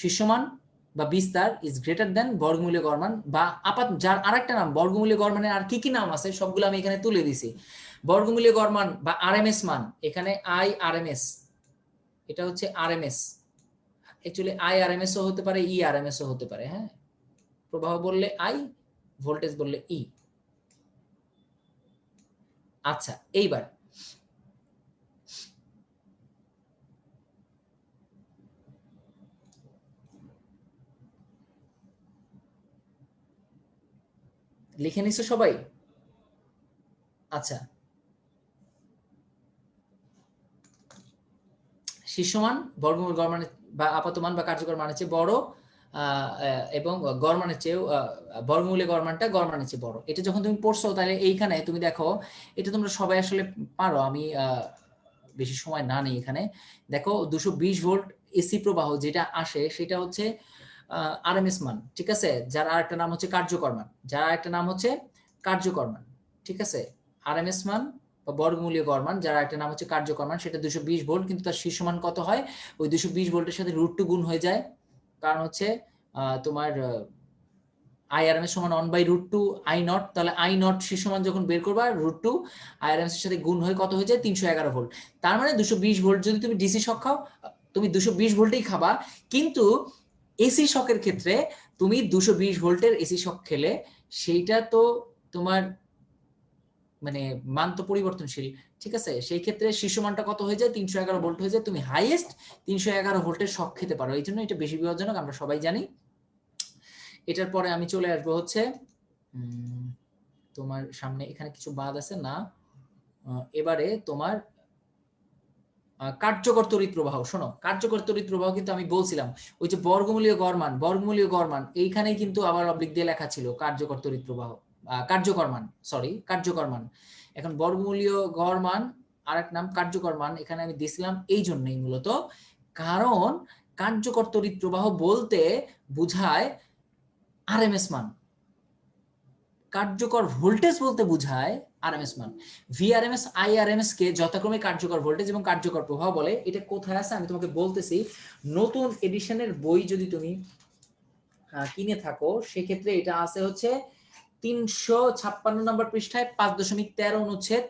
শীর্ষমান বা বিস্তার ইজ গ্রেটার দেন বর্গমূলীয় গড় মান, বা যার আরেকটা নাম বর্গমূলীয় গড় মানের আর কি কি নাম আছে সবগুলো আমি এখানে তুলে দিছি। বর্গমূলীয় গড় মান বা আরএমএস মান, এখানে আই আরএমএস, এটা হচ্ছে আরএমএস। অ্যাকচুয়ালি আই আরএমএস ও হতে পারে, ই আরএমএস ও হতে পারে। হ্যাঁ, প্রবাহ বললে আই, ভোল্টেজ বললে ই। আচ্ছা, এইবার লিখে নিছো সবাই? আচ্ছা, শীর্ষমান বর্গমূল গড় মানের বা আপাত মান বা কার্যকর মানের চেয়ে বড়, এবং গড় মানের চেয়েও বর্গমূলে গড় মানটা গড় মানের চেয়ে বড়। এটা যখন তুমি পড়ছো, তাহলে এইখানে তুমি দেখো, এটা তোমরা সবাই আসলে পারো, আমি বেশি সময় না নেই এখানে। দেখো 220 ভোল্ট এসি প্রবাহ যেটা আসে সেটা হচ্ছে আরএমএস মান, ঠিক আছে? যার আরেকটা নাম হচ্ছে কার্যকর মান, যার আরেকটা নাম হচ্ছে কার্যকর মান, ঠিক আছে? আরএমএস মান বা বর্গমূলীয় গড় মান, যার একটা নাম হচ্ছে কার্যকর মান, সেটা 220 ভোল্ট। কিন্তু তার শীর্ষ মান কত হয়? ওই 220 ভোল্টের সাথে √2 গুণ হয়ে যায়। কারণ হচ্ছে তোমার আইআরএমএস সমান 1/√2 আই নট। তাহলে আই নট শীর্ষ মান যখন বের করবা, √2 আইআরএমএস এর সাথে গুণ হয়ে কত হয়ে যায়? 311 ভোল্ট। তার মানে 220 ভোল্ট যদি তুমি ডিসি শক খাও, তুমি 220 ভোল্টেই খাবা। কিন্তু এসি শকের ক্ষেত্রে তুমি 220 ভোল্টের এসি শক খেলে সেইটা তো তোমার মানে মান তো পরিবর্তনশীল, ঠিক আছে? সেই ক্ষেত্রে শীর্ষ মানটা কত হয়ে যায়? 311 ভোল্ট হয়ে যায়। তুমি হাইয়েস্ট 311 ভোল্টের শক খেতে পারো, এই জন্য এটা বেশি বিপজ্জনক, আমরা সবাই জানি। এটার পরে আমি চলে আসবো হচ্ছে তোমার সামনে, এখানে কিছু বাদ আছে না। এবারে তোমার কার্যকর তড়িৎ প্রবাহ। শোনো, কার্যকর তড়িৎ প্রবাহ কিন্তু আমি বলছিলাম ওই যে বর্গমূলীয় গড় মান, বর্গমূলীয় গড় মান এইখানেই কিন্তু আবার অবলিক দিয়ে লেখা ছিল কার্যকর তড়িৎ প্রবাহ, কার্যকর মান, সরি কার্যকর মান। এখন বর্গমূলীয় গড় মান আর এক নাম কার্যকর মান, এখানে আমি দিছিলাম এই জন্যই মূলত, কারণ কার্যকর তড়িৎ প্রবাহ বলতে বুঝায় আরএমএস মান, কার্যকর ভোল্টেজ বলতে বুঝায় আরএমএস মান। ভিআরএমএস আইআরএমএস কে যথাক্রমে কার্যকর ভোল্টেজ এবং কার্যকর প্রবাহ বলে। এটা কোথায় আছে আমি তোমাকে বলতেছি। নতুন এডিশনের বই যদি তুমি কিনে থাকো, সেক্ষেত্রে এটা আছে হচ্ছে 356 নম্বর পৃষ্ঠায় 5.13 অনুচ্ছেদ।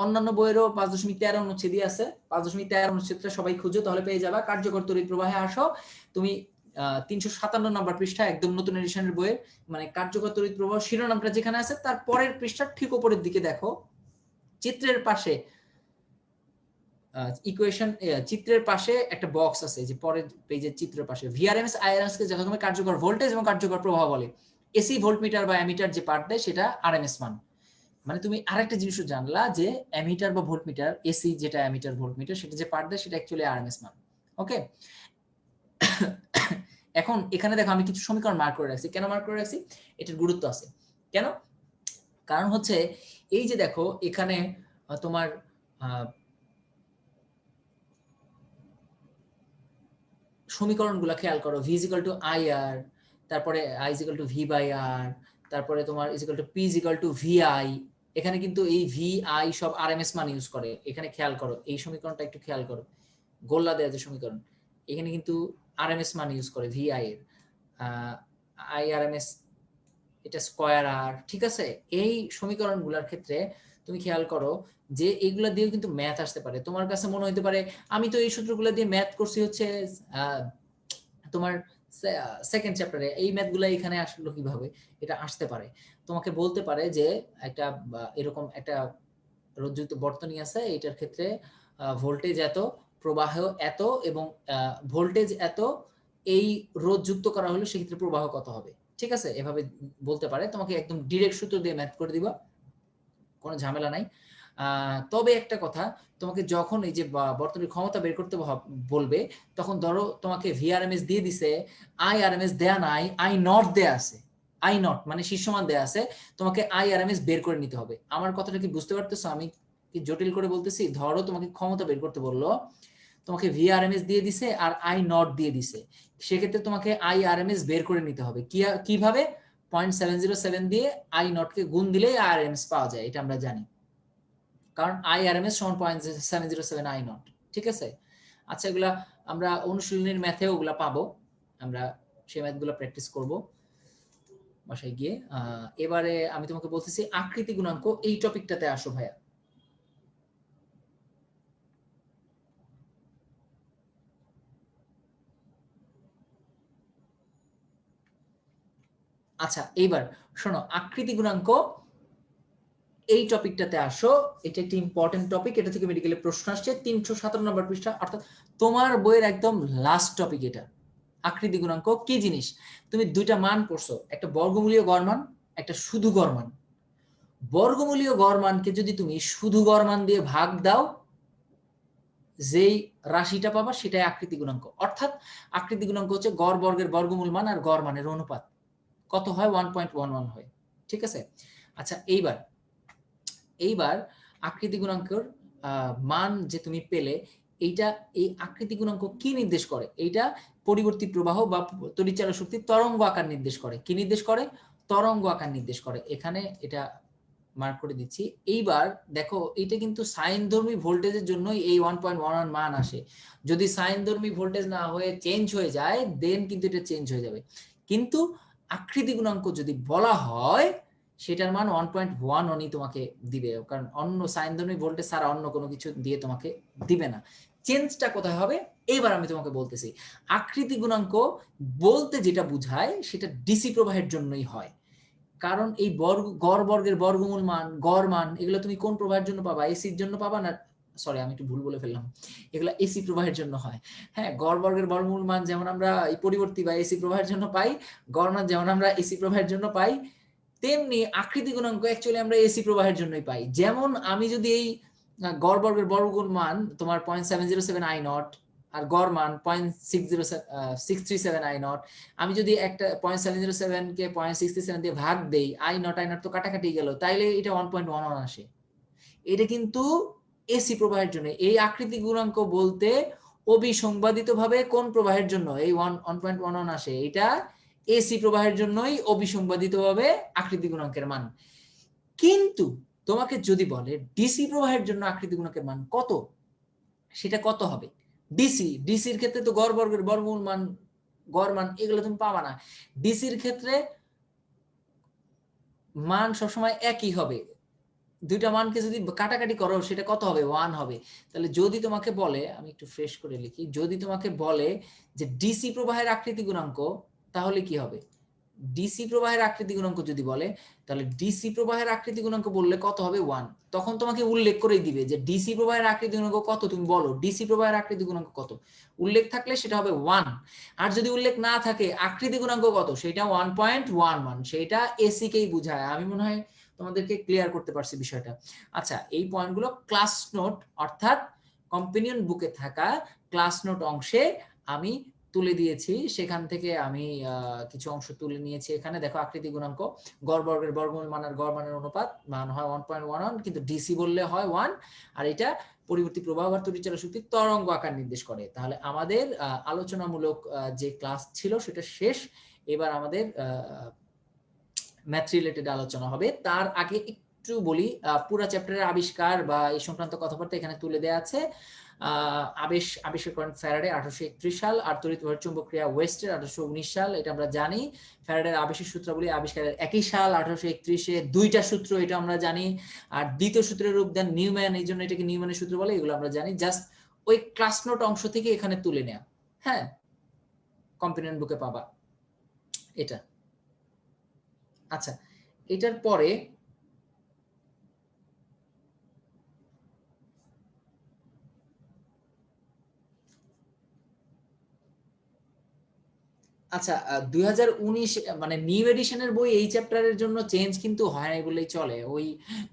অন্যান্য বইয়েরও 5.13 অনুচ্ছেদই আছে। 5.13 অনুচ্ছেদটা সবাই খুঁজো, তাহলে পেয়ে যাবা। কার্যকর তড়িৎ প্রবাহে আসো তুমি 357 নম্বর পৃষ্ঠা, একদম নতুন এডিশনের বইয়ের, মানে কার্যকর তড়িৎ প্রবাহ শিরোনামটা যেখানে আছে তার পরের পৃষ্ঠার ঠিক উপরের দিকে দেখো, চিত্রের পাশে ইকুয়েশন চিত্রের পাশে একটা বক্স আছে, যে পরের পেজের চিত্রের পাশে ভিআরএমএস আইআরএমএস কে যথাক্রমে কার্যকর ভোল্টেজ এবং কার্যকর প্রবাহ বলে। এসি ভোল্টমিটার বা অ্যামিটার যে পার্ট দেয় সেটা আরএমএস মান। মানে তুমি আরেকটা জিনিসও জানলা যে অ্যামিটার বা ভোল্টমিটার, এসি যেটা অ্যামিটার ভোল্টমিটার সেটা যে পার্ট দেয় সেটা অ্যাকচুয়ালি আরএমএস মান। ওকে, এখন এখানে দেখো আমি কিছু সমীকরণ মার্ক করে রাখছি। কেন মার্ক করে রাখছি? এটার গুরুত্ব আছে। কেন? কারণ হচ্ছে এই যে দেখো এখানে তোমার সমীকরণগুলো খেয়াল করো, V is equal to I R, তারপরে I is equal to V by R, তারপরে তোমার is equal to P is equal to V I. এখানে কিন্তু এই ভি আই সব আরএমএস মান ইউজ করে। এখানে খেয়াল করো এই সমীকরণটা একটু খেয়াল করো, গোল্লা দেয়া যে সমীকরণ, এখানে কিন্তু আরএমএস মান ইউজ করে ভি আই এর, আই আরএমএস এটা স্কয়ার আর, ঠিক আছে? এই সমীকরণগুলোর ক্ষেত্রে তুমি খেয়াল করো যে এইগুলা দিয়েও কিন্তু ম্যাথ আসতে পারে। তোমার কাছে মনে হতে পারে আমি তো এই সূত্রগুলো দিয়ে ম্যাথ করছি হচ্ছে তোমার সেকেন্ড চ্যাপ্টারে, এই ম্যাথগুলো এখানে আসলো কিভাবে? এটা আসতে পারে। তোমাকে বলতে পারে যে একটা এরকম একটা রোধযুক্ত বর্তনী আছে, এটার ক্ষেত্রে ভোল্টেজ এত, প্রবাহ এত এবং ভোল্টেজ এত, এই রোধ যুক্ত করা হলে সেক্ষেত্রে প্রবাহ কত হবে, ঠিক আছে? এভাবে বলতে পারে। তোমাকে একদম ডিরেক্ট সূত্র দিয়ে ম্যাথ করে দিবা, কোনো ঝামেলা নাই। তবে একটা কথা, তোমাকে যখন এই যে বর্তনীর ক্ষমতা বের করতে বলবে, তখন ধরো তোমাকে ভিআরএমএস দিয়ে দিছে, আই আরএমএস দেয়া নাই, আই নট দেয়া আছে, আই নট মানে শীর্ষমান দেয়া আছে, তোমাকে আই আরএমএস বের করে নিতে হবে। আমার কথাটা কি বুঝতে পারতেছো? আমি কি জটিল করে বলতেছি? ধরো তোমাকে ক্ষমতা বের করতে বললো, তোমাকে ভিআরএমএস দিয়ে দিছে আর আই নট দিয়ে দিছে, সেক্ষেত্রে তোমাকে আই আরএমএস বের করে নিতে হবে। কিভাবে? 0.707 দিয়ে আই নট কে গুণ দিলেই আরএমএস পাওয়া যায়, এটা আমরা জানি, কারণ আই আরএমএস সমান 0.707 আই নট, ঠিক আছে? আচ্ছা, এগুলা আমরা অনুশীলনীর ম্যাথেও ওগুলা পাবো, আমরা সেই ম্যাথগুলো প্র্যাকটিস করব বাসায় গিয়ে। এবারে আমি তোমাকে বলতেছি আকৃতি গুণাঙ্ক, এই টপিকটাতে আসো ভাইয়া। আচ্ছা, এইবার শোনো, আকৃতি গুণাঙ্ক এই টপিকটাতে আসো। এটা একটি ইম্পর্টেন্ট টপিক, এটা থেকে মেডিকেলে প্রশ্ন আসছে 357 নম্বর পৃষ্ঠা, অর্থাৎ তোমার বইয়ের একদম লাস্ট টপিক এটা। আকৃতি গুণাঙ্ক কি জিনিস? তুমি দুইটা মান পড়ছো, একটা বর্গমূলীয় গড় মান, একটা শুধু গড় মান। বর্গমূলীয় গড় মানকে যদি তুমি শুধু গড় মান দিয়ে ভাগ দাও, যেই রাশিটা পাবা সেটাই আকৃতি গুণাঙ্ক। অর্থাৎ আকৃতি গুণাঙ্ক হচ্ছে গড় বর্গের বর্গমূল মান আর গড় মানের অনুপাত, কত হয়? 1.11 হয়, ঠিক আছে? আচ্ছা, এইবার আকৃতি গুণাঙ্কের মান যে তুমি পেলে, এইটা এই আকৃতি গুণাঙ্ক কি নির্দেশ করে? এইটা পরিবর্তী প্রবাহ বা তড়িৎচালক শক্তি তরঙ্গ আকার নির্দেশ করে। কি নির্দেশ করে? তরঙ্গ আকার নির্দেশ করে। এখানে এটা মার্ক করে দিচ্ছি। এইবার দেখো, এটা কিন্তু সাইনধর্মী ভোল্টেজের জন্য এই 1.11 মান আসে। যদি সাইনধর্মী ভোল্টেজ না হয়ে চেঞ্জ হয়ে যায়, দেন কিন্তু এটা চেঞ্জ হয়ে যাবে। কিন্তু আকৃতি গুণাঙ্ক যদি বলা হয়, সেটার মান 1.11ই তোমাকে দিবে, কারণ অন্য সাইনধর্মী ভোল্টেজ ছাড়া অন্য কোনো কিছু দিয়ে তোমাকে দিবে না। চেঞ্জটা কোথায় হবে এবার আমি তোমাকে বলতেছি। আকৃতি গুণাঙ্ক বলতে যেটা বোঝায় সেটা ডিসি প্রবাহের জন্যই হয়, কারণ এই গড় বর্গের বর্গমূল মান, গড় মান, এগুলো তুমি কোন প্রবাহের জন্য পাবা? এসির জন্য পাবা না, সরি আমি একটু ভুল বলে ফেললাম, এগুলো এসি প্রবাহের জন্য হয়। হ্যাঁ, গড় বর্গের বর্গমূল মান যেমন আমরা এই পরিবর্তী বা এসি প্রবাহের জন্য পাই, গড় মান যেমন আমরা এসি প্রবাহের জন্য পাই, তেমনি আকৃতি গুণাঙ্ক অ্যাকচুয়ালি আমরা এসি প্রবাহের জন্যই পাই। যেমন আমি যদি এই গড় বর্গের বর্গমূল মান তোমার 0.707 আই নট আর গড় মান 0.637 আই নট, আমি যদি একটা 0.707 কে 0.67 দিয়ে ভাগ দেই, আই নট তো কাটাকাটি গেল, তাইলে এটা 1.11 আসে। এটা কিন্তু এসি প্রবাহের জন্য। এই আকৃতি গুণাঙ্ক বলতে অবিসংবাদিত ভাবে কোন প্রবাহের জন্য এই 1.11 আসে? এটা এসি প্রবাহের জন্যই অবিসংবাদিত ভাবে আকৃতি গুণাঙ্কের মান। কিন্তু তোমাকে যদি বলে ডিসি প্রবাহের জন্য আকৃতি গুণাঙ্কের মান কত, সেটা কত হবে? ডিসির ক্ষেত্রে তো গড় বর্গের বর্গমূল মান, গড় মান এগুলো তুমি পাবা না। ডিসির ক্ষেত্রে মান সবসময় একই হবে, দুইটা মানকে যদি কাটাকাটি করো সেটা কত হবে? 1 হবে। তাহলে যদি তোমাকে বলে, আমি একটু ফ্রেশ করে লিখি, যদি তোমাকে বলে যে ডিসি প্রবাহের আকৃতি গুণাঙ্ক, তাহলে কি হবে? ডিসি প্রবাহের আকৃতি গুণাঙ্ক যদি বলে, তাহলে ডিসি প্রবাহের আকৃতি গুণাঙ্ক বললে কত হবে 1। তখন তোমাকে উল্লেখ করেই দিবে যে ডিসি প্রবাহের আকৃতি গুণাঙ্ক কত, তুমি বলো ডিসি প্রবাহের আকৃতি গুণাঙ্ক কত। উল্লেখ থাকলে সেটা হবে 1, আর যদি উল্লেখ না থাকে আকৃতি গুণাঙ্ক কত সেটা 1.11, সেটা এসি কেই বোঝায়। আমি মনে হয় তোমাদেরকে ক্লিয়ার করতে পারছি বিষয়টা। আচ্ছা, এই পয়েন্টগুলো ক্লাস নোট অর্থাৎ কম্পেনিয়ন বুকে থাকা ক্লাস নোট অংশে আমি তুলে দিয়েছি, সেখান থেকে আমি কিছু অংশ তুলে নিয়েছি। এখানে দেখো আকৃতি গুণাঙ্ক, গড় বর্গের বর্গমূল মান আর গড় মানের অনুপাত, মান হয় 1.11, কিন্তু ডিসি বললে হয় 1, আর এটা পরিবর্তী প্রবাহ আর তড়িৎচালক শক্তির তরঙ্গ আকার নির্দেশ করে। তাহলে আমাদের আলোচনামূলক যে ক্লাস ছিল সেটা শেষ। এবার আমাদের ম্যাথ রিলেটেড আলোচনা হবে। তার আগে একটু বলি, পুরো চ্যাপ্টারের আবিষ্কার বা এই সংক্রান্ত কথাবার্তা এখানে তুলে দেওয়া আছে। আবিষ্কার করেন ফ্যারাডে 1831 সাল, আর তড়িৎ চুম্বক ক্রিয়া ওয়েস্টের 1819 সাল, এটা আমরা জানি। ফ্যারাডের আবেশিক সূত্রাবলী আবিষ্কারের একই সাল 1831-এ, দুইটা সূত্র এটা আমরা জানি। আর দ্বিতীয় সূত্রের রূপ দেন নিউম্যান, এই জন্য এটাকে নিউম্যানের সূত্র বলে, এগুলো আমরা জানি। জাস্ট ওই ক্লাস নোট অংশ থেকে এখানে তুলে নেওয়া। হ্যাঁ, কম্পেনিয়ন বুকে পাবা এটা। আচ্ছা, এটার পরে আচ্ছা 2019 মানে নিউ এডিশনের বই এই চ্যাপ্টারের জন্য চেঞ্জ কিন্তু হয় নাই বললেই চলে। ওই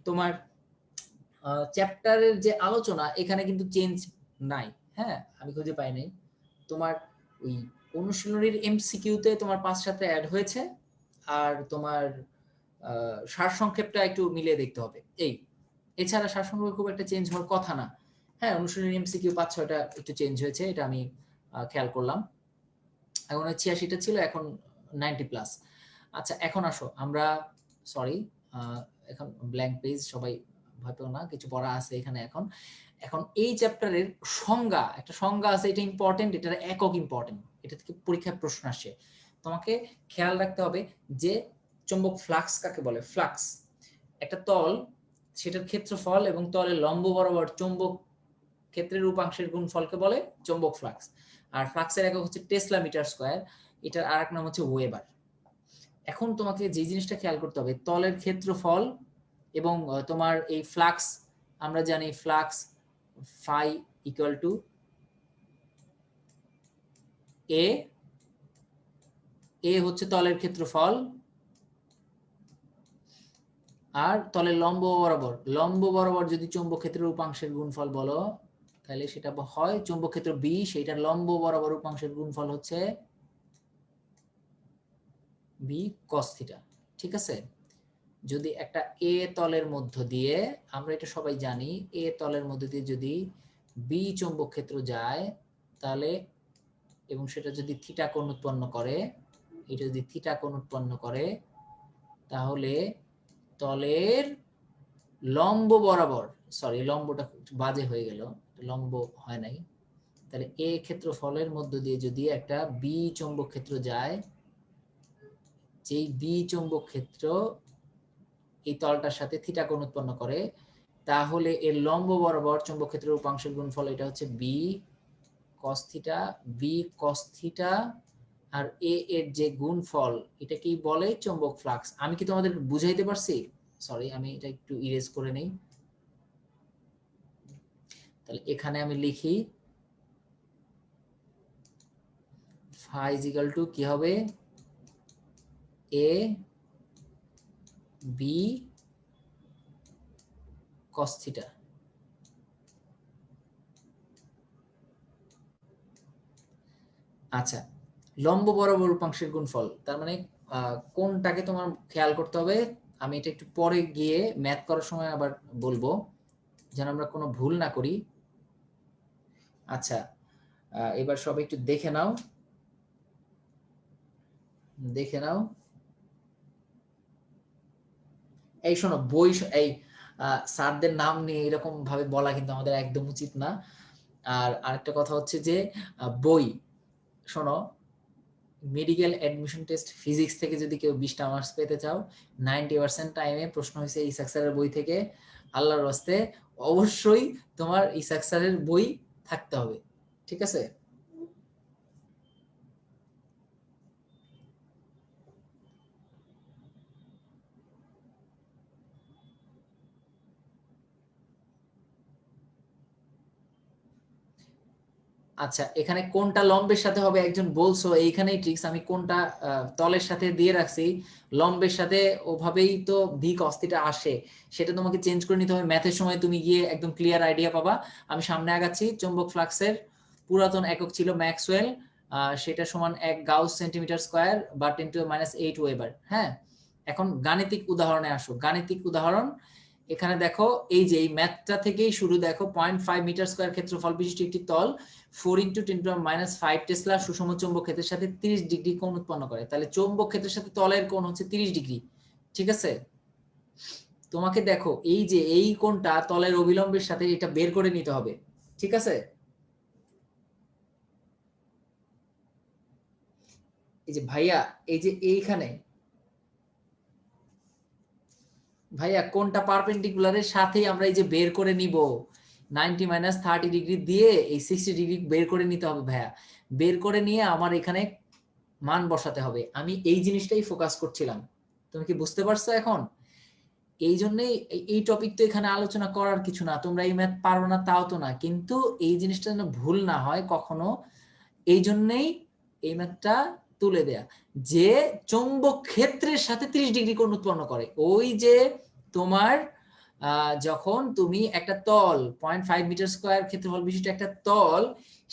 তোমার চ্যাপ্টারের যে আলোচনা এখানে কিন্তু চেঞ্জ নাই। হ্যাঁ, আমি খুঁজে পাই নাই। তোমার ওই অনুশীলনীর এমসিকিউতে তোমার 5-7টা অ্যাড হয়েছে, আর তোমার সারসংক্ষেপটা একটু মিলিয়ে দেখতে হবে। এছাড়া সারসংক্ষেপে খুব একটা চেঞ্জ হওয়ার কথা না। হ্যাঁ, অনুশীলনী এমসিকিউ 5-6টা একটু চেঞ্জ হয়েছে, এটা আমি খেয়াল করলাম। এখন 86টা ছিল, এখন 90+। আচ্ছা, এখন আসো আমরা, সরি এখন ব্ল্যাঙ্ক পেজ, সবাই ভয় পেও না, কিছু পড়া আছে এখানে। এখন এই চ্যাপ্টারের সংজ্ঞা, একটা সংজ্ঞা আছে, এটা ইম্পর্টেন্ট, এটার একক ইম্পর্টেন্ট, এটা থেকে পরীক্ষায় প্রশ্ন আসে। তোমাকে খেয়াল রাখতে হবে যে চৌম্বক ফ্লাক্স কাকে বলে। ফ্লাক্স একটা তল, সেটার ক্ষেত্রফল এবং তলের লম্ব বরাবর চৌম্বক ক্ষেত্রের উপাংশের গুণফলকে বলে চৌম্বক ফ্লাক্স। আর ফ্লাক্সের একক হচ্ছে টেসলা মিটার স্কয়ার, এটার আরেক নাম হচ্ছে ওয়েবার। এখন তোমাকে যে জিনিসটা খেয়াল করতে হবে, তলের ক্ষেত্রফল এবং তোমার এই ফ্লাক্স, আমরা জানি ফ্লাক্স ফাই ইকুয়াল টু এ হচ্ছে তলের ক্ষেত্রফল, আর তলের লম্ব বরাবর যদি চৌম্বক ক্ষেত্রের উপাংশের গুণফল বলো, তাহলে সেটা হয় চৌম্বক ক্ষেত্র বি, সেইটার লম্ব বরাবর উপাংশের গুণফল হচ্ছে বি কস থিটা। ঠিক আছে, যদি একটা এ তলের মধ্য দিয়ে, আমরা এটা সবাই জানি, এ তলের মধ্য দিয়ে যদি বি চৌম্বক ক্ষেত্র যায়, তাহলে এবং সেটা যদি থিটা কোণ উৎপন্ন করে, এটা যদি থিটা কোণ উৎপন্ন করে, তাহলে তলের লম্ব বরাবর, সরি লম্বটা বাজে হয়ে গেল, লম্ব হয় নাই, তাহলে এ ক্ষেত্রফলের মধ্য দিয়ে যদি একটা বি চৌম্বক ক্ষেত্র যায়, যেই বি চৌম্বক ক্ষেত্র এই তলটার সাথে থিটা কোণ উৎপন্ন করে, তাহলে এর লম্ব বরাবর চৌম্বক ক্ষেত্রের উপাংশের গুণফল এটা হচ্ছে B cos theta. B cos theta আর এ এর যে গুণফল, এটা কি বলে চৌম্বক ফ্লাক্স। আমি কি তোমাদের বুঝাইতে পারছি? সরি, আমি এটা একটু ইরেজ করে নেই। তাহলে এখানে আমি লিখি ফাই ইজ ইকুয়াল টু কি হবে, এ বি কস থিটা। আচ্ছা, লম্ব বরাবর উপাংশের গুণফল, তার মানে কোনটাকে তোমার খেয়াল করতে হবে। আমি এটা একটু পরে গিয়ে ম্যাথ করার সময় আবার বলবো, যেন আমরা কোনো ভুল না করি। আচ্ছা, এবার সব একটু দেখে নাও, এই শোনো, বই এই স্যারদের নাম নিয়ে এরকম ভাবে বলা কিন্তু আমাদের একদম উচিত না। আর আরেকটা কথা হচ্ছে যে বই শোনো, মেডিকেল অ্যাডমিশন টেস্ট ফিজিক্স থেকে যদি কেউ 20টা মার্কস পেতে চাও, 90% টাইমে প্রশ্ন হয়েছে ইসাক স্যারের বই থেকে। আল্লাহর রাস্তে অবশ্যই তোমার ইসাক স্যারের বই থাকতে হবে, ঠিক আছে। আচ্ছা, এখানে কোনটা লম্বের সাথে হবে একজন বলছো, এইখানেই ট্রিক্স। আমি কোনটা তলের সাথে দিয়ে রাখছি, লম্বের সাথে ওভাবেই তো ভি কস থিটা আসে, সেটা তোমাকে চেঞ্জ করে নিতে হবে। ম্যাথের সময় তুমি গিয়ে একদম ক্লিয়ার আইডিয়া পাবা। আমি সামনে আগাচ্ছি। চৌম্বক ফ্লাক্সের পুরাতন একক ছিল ম্যাক্সওয়েল, সেটা সমান 1 গাউস সেন্টিমিটার স্কয়ার বা 10⁻8 ওয়েবার। হ্যাঁ, এখন গাণিতিক উদাহরণে আসো। গাণিতিক উদাহরণ এখানে দেখো, এই যে এই ম্যাথটা থেকেই শুরু। দেখো 0.5 মিটার স্কয়ার ক্ষেত্রফল বিশিষ্ট একটি তল 4 × 10⁻5 টেসলা সুষম চৌম্বক ক্ষেত্রের সাথে 30 ডিগ্রি কোণ উৎপন্ন করে। তাহলে চৌম্বক ক্ষেত্রের সাথে তলের কোণ হচ্ছে 30 ডিগ্রি। ঠিক আছে, তোমাকে দেখো এই যে এই কোণটা তলের অভিলম্বের সাথে এটা বের করে নিতে হবে। ঠিক আছে, এই যে ভাইয়া, এই যে এইখানে ভাইয়া কোনটা পারপেন্ডিকুলারের সাথেই আমরা এই যে বের করে নিব 90 - 30 ডিগ্রি দিয়ে এই 60 ডিগ্রি বের করে নিতে হবে ভাইয়া। বের করে নিয়ে আমার এখানে মান বসাতে হবে। আমি এই জিনিসটাই ফোকাস করছিলাম। তুমি কি বুঝতে পারছো এখন? এই জন্যই এই টপিক তো এখানে আলোচনা করার কিছু না, তোমরা এই ম্যাথ পারো না তাও তো না, কিন্তু এই জিনিসটা যেন ভুল না হয় কখনো, এই জন্যই এই ম্যাথটা তুলে দেয়া। যে চৌম্বক ক্ষেত্রের সাথে 30 ডিগ্রি কোণ উৎপন্ন করে, ওই যে তোমার যখন তুমি একটা তল 0.5 মিটার স্কয়ার ক্ষেত্রফল বিশিষ্ট একটা তল,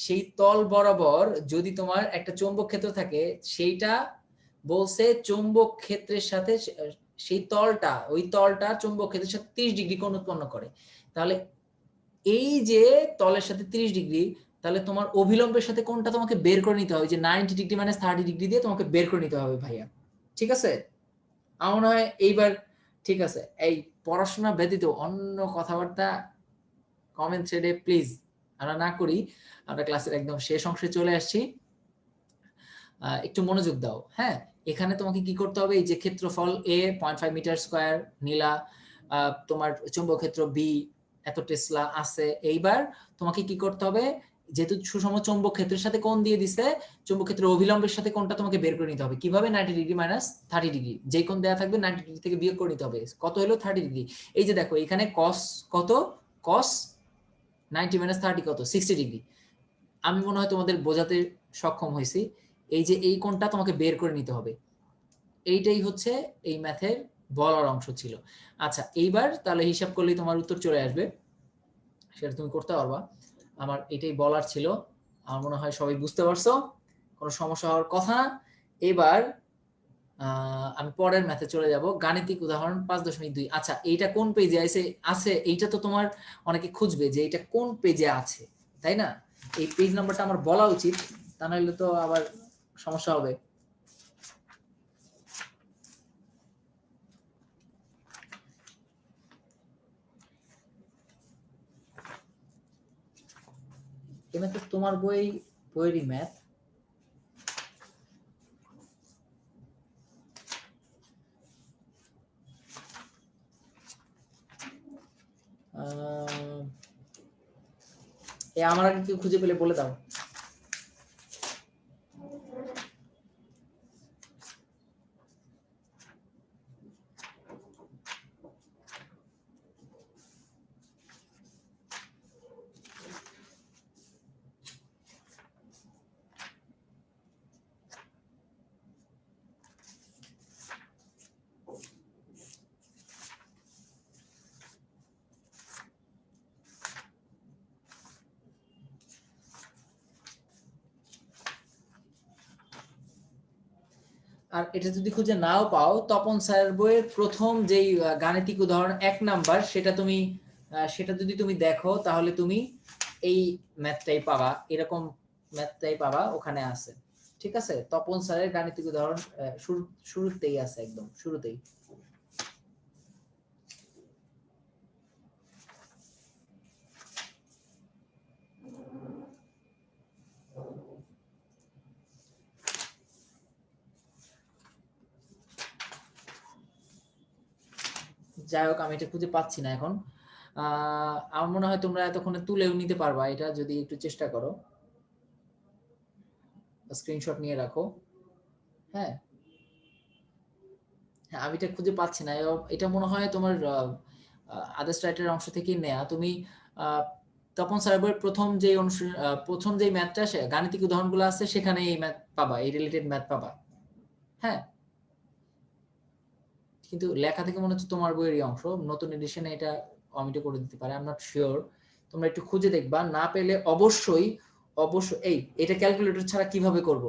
সেই তল বরাবর যদি তোমার একটা চৌম্বক ক্ষেত্র থাকে, সেইটা বলছে চৌম্বক ক্ষেত্রের সাথে সেই তলটা, ওই তলটা চৌম্বক ক্ষেত্রের সাথে 30 ডিগ্রি কোণ উৎপন্ন করে। তাহলে এই যে তলের সাথে 30 ডিগ্রি, তাহলে তোমার অভিলম্বের সাথে কোনটা তোমাকে বের করে নিতে হবে, যে 90 ডিগ্রি - 30 ডিগ্রি দিয়ে তোমাকে বের করে নিতে হবে ভাইয়া। ঠিক আছে, আমার মনে হয় এইবার ঠিক আছে। এই পড়াশোনা ব্যতীত অন্য কথাবার্তা কমেন্ট থ্রেডে প্লিজ আমরা না করি। আমরা ক্লাসের একদম শেষ অংশে চলে আসছি, একটু মনোযোগ দাও। হ্যাঁ, এখানে তোমাকে কি করতে হবে, এই যে ক্ষেত্রফল এ 0.5 মিটার স্কয়ার নিলা, তোমার চৌম্বক ক্ষেত্র বি এত টেসলা আছে। এইবার তোমাকে কি করতে হবে, যেহেতু সুষম চৌম্বক ক্ষেত্রের সাথে কোণ দিয়ে দিছে, চৌম্বক ক্ষেত্রের অভিলম্বের সাথে কোণটা তোমাকে বের করে নিতে হবে। কিভাবে? 90 ডিগ্রি - 30 ডিগ্রি, যেই কোণ দেয়া থাকবে 90 ডিগ্রি থেকে বিয়োগ করে নিতে হবে। কত হলো? 30 ডিগ্রি। এই যে দেখো এখানে cos কত, cos 90 - 30 কত, 60 ডিগ্রি। আমি মনে হয় তোমাদের বোঝাতে সক্ষম হয়েছি। এই যে এই কোণটা তোমাকে বের করে নিতে হবে, এইটাই হচ্ছে এই ম্যাথের বলার অংশ ছিল। আচ্ছা, এইবার তাহলে হিসাব করলেই তোমার উত্তর চলে আসবে, সেটা তুমি করতে পারবা। আমার এটাই বলার ছিল। আমার মনে হয় সবাই বুঝতে পারছো, কোনো সমস্যা হওয়ার কথা না। এবার আমি পরের ম্যাথে চলে যাব। গাণিতিক উদাহরণ 5.2। আচ্ছা, এইটা কোন পেজে আছে? আছে এইটা তো তোমার অনেকে খুঁজবে যে এটা কোন পেজে আছে, তাই না? এই পেজ নাম্বারটা আমার বলা উচিত, তা নাহলে তো আবার সমস্যা হবে। এই ম্যাথ তোমার বইয়েরই ম্যাথ। আমার আগে কেউ খুঁজে পেলে বলে দাও। আর এটা যদি খুঁজে নাও পাও, তপন স্যারের বইয়ের প্রথম যেই গাণিতিক উদাহরণ 1 নাম্বার, সেটা যদি তুমি দেখো তাহলে তুমি এই ম্যাথটাই পাবা, এরকম ম্যাথটাই পাবা, ওখানে আছে। ঠিক আছে, তপন স্যারের গাণিতিক উদাহরণ শুরুতেই আছে, একদম শুরুতেই। যাই হোক, আমি এটা খুঁজে পাচ্ছি না এখন। আমার মনে হয় তোমরা এতক্ষণে তুলেও নিতে পারবা এটা, যদি একটু চেষ্টা করো, স্ক্রিনশট নিয়ে রাখো। হ্যাঁ, হ্যাঁ, আমি এটা খুঁজে পাচ্ছি না। এটা মনে হয় তোমার আদার্স রাইটারের অংশ থেকেই নেয়া। তুমি তপন স্যার বইয়ের প্রথম যে ম্যাথটা গাণিতিক উদাহরণগুলো আছে সেখানে এই ম্যাথ পাবা, এই রিলেটেড ম্যাথ পাবা। হ্যাঁ, কিন্তু লেখা থেকে মনে হচ্ছে তোমার বইয়েরই অংশ, নতুন এডিশনে এটা অমিটে করে দিতে পারে, আই এম নট শিওর। তোমরা একটু খুঁজে দেখবা, না পেলে অবশ্যই এটা ক্যালকুলেটর ছাড়া কিভাবে করব,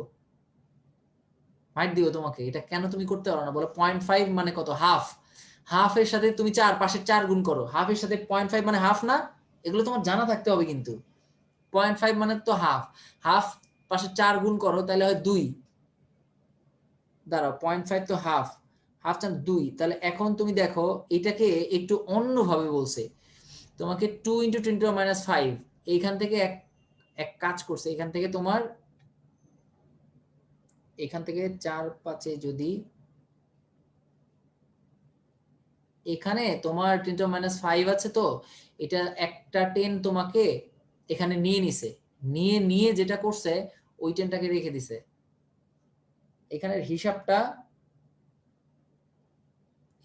মাইট দিও তোমাকে। এটা কেন তুমি করতে পারো না বলো? 0.5 মানে কত? হাফ। হাফের সাথে তুমি 4 পাশের 4 গুণ করো, হাফের সাথে 0.5 মানে হাফ না? এগুলো তোমার জানা থাকতে হবে কিন্তু। 0.5 মানে তো হাফ, হাফ পাশে 4 গুণ করো তাহলে হয় 2। দাঁড়াও, 0.5 তো হাফ, হাফ চান 2, তাহলে এখন তুমি দেখো এটাকে একটু অন্যভাবে বলছে তোমাকে। 2 × 10⁻5 এইখান থেকে এক কাজ করছে, এখান থেকে তোমার এখান থেকে 4 5 যদি এখানে তোমার 10⁻5 আছে, তো এটা একটা 10 তোমাকে এখানে নিয়ে নিছে, নিয়ে যেটা করছে ওই 10টাকে রেখে দিছে। এখানের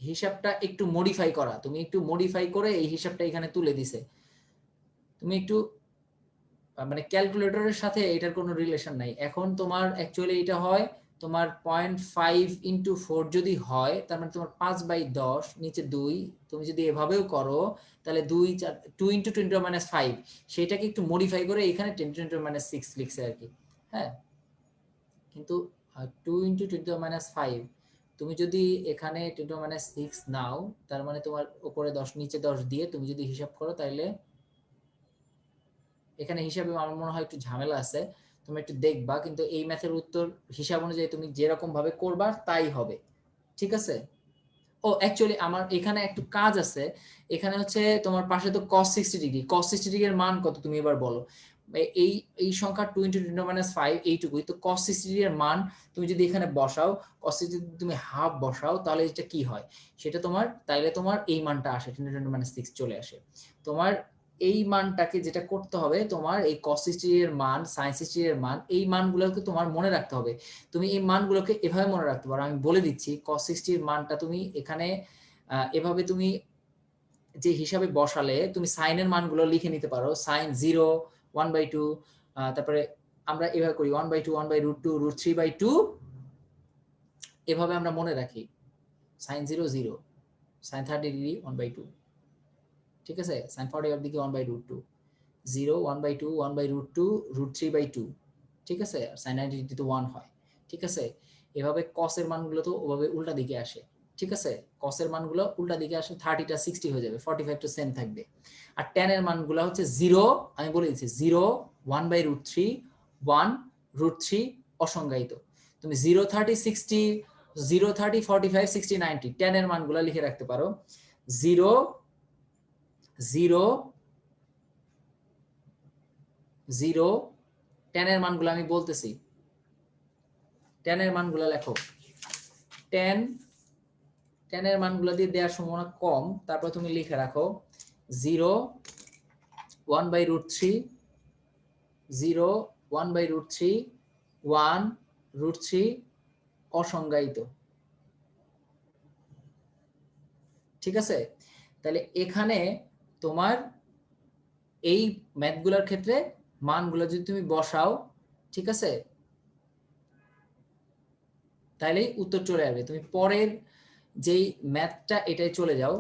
হিসাবটা একটু মডিফাই করা, তুমি একটু মডিফাই করে এই হিসাবটা এখানে তুলে দিছে। তুমি একটু মানে ক্যালকুলেটরের সাথে এটার কোনো রিলেশন নাই। এখন তোমার অ্যাকচুয়ালি এটা হয় তোমার 0.5 × 4 যদি হয়, তার মানে তোমার 5/10 নিচে 2। তুমি যদি এভাবেও করো তাহলে 2 × 10⁻5, সেটাকে একটু মডিফাই করে এখানে 10⁻6 লিখছে আর কি। হ্যাঁ, কিন্তু 2 × 10⁻5 তুমি যদি এখানে 10⁻6 নাও, তার মানে তোমার উপরে 10 নিচে 10 দিয়ে তুমি যদি হিসাব করো, তাহলে এখানে হিসাবে আমার মনে হয় একটু ঝামেলা আছে, তুমি একটু দেখবা। কিন্তু এই ম্যাথের উত্তর হিসাব অনুযায়ী তুমি যেরকম ভাবে করবা তাই হবে, ঠিক আছে? ও অ্যাকচুয়ালি আমার এখানে একটু কাজ আছে। এখানে হচ্ছে তোমার পাশে তো cos 60°, cos 60° এর মান কত তুমি এবার বলো। এই এই সংখ্যা 2 × 10⁻5 এইটুকুই, তো cos 60° এর মান তুমি যদি এখানে বসাও, cos 60 তুমি হাফ বসাও, তাহলে এটা কি হয় সেটা তোমার, তাইলে তোমার এই মানটা আসে 10⁻6 চলে আসে। তোমার এই মানটাকে যেটা করতে হবে, তোমার এই cos 60° এর মান, sin 60° এর মান, এই মানগুলোকে তোমার মনে রাখতে হবে। তুমি এই মানগুলোকে এভাবে মনে রাখতে পারো, আমি বলে দিচ্ছি। cos 60 এর মানটা তুমি এখানে এভাবে তুমি যে হিসাবে বসালে তুমি সাইনের মানগুলো লিখে নিতে পারো। sin 0, 1/2, তারপরে আমরা এভাবে করি 1/2, 1/√2, √3/2, এভাবে আমরা মনে রাখি। sin 0 0, sin 30° 1/2, ঠিক আছে? sin 40 এর দিকে 1/√2, 0, 1/2, 1/√2, √3/2, ঠিক আছে? আর sin 90 তো 1 হয়, ঠিক আছে? এভাবে cos এর মানগুলো তো ওভাবে উল্টা দিকে আসে, ঠিক আছে? cos এর মানগুলো উল্টা দিকে আসে, 30টা 60 হয়ে যাবে, 45 তো সেম থাকবে। আর tan এর মানগুলো হচ্ছে 0, আমি বলে দিচ্ছি 0, 1/√3, 1, √3 অসংজ্ঞায়িত। তুমি 0, 30, 60, 0, 30, 45, 60, 90 tan এর মানগুলো লিখে রাখতে পারো। 0, 0, 0, tan এর মানগুলো আমি বলতেছি, tan এর মানগুলো লেখো। tan এর মানগুলো দিয়ে দেওয়ার সম্ভাবনা কম, তারপর তুমি লিখে রাখো 0, 1/√3, 0, 1/√3, 1, √3 অসংজ্ঞায়িত, ঠিক আছে? তাহলে এখানে তোমার এই ম্যাথগুলোর ক্ষেত্রে মানগুলো যদি তুমি বসাও, ঠিক আছে, তাহলেই উত্তর চলে আসবে। তুমি পরের যেই ম্যাথটা এটাই চলে যাও।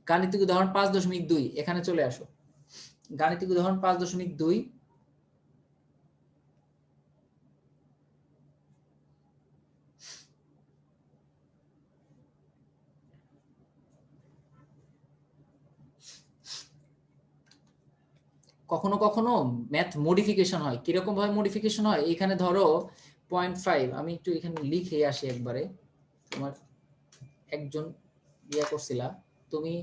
গাণিতিক উদাহরণ 5.2 এখানে চলে আসো। গাণিতিক উদাহরণ 5.2, কখনো কখনো ম্যাথ মডিফিকেশন হয়। কিরকম ভাবে মডিফিকেশন হয়? এখানে ধরো 0.5, আমি একটু এখানে লিখে আসি একবারে। তোমার একজন ইয়া করছিলা, তুমি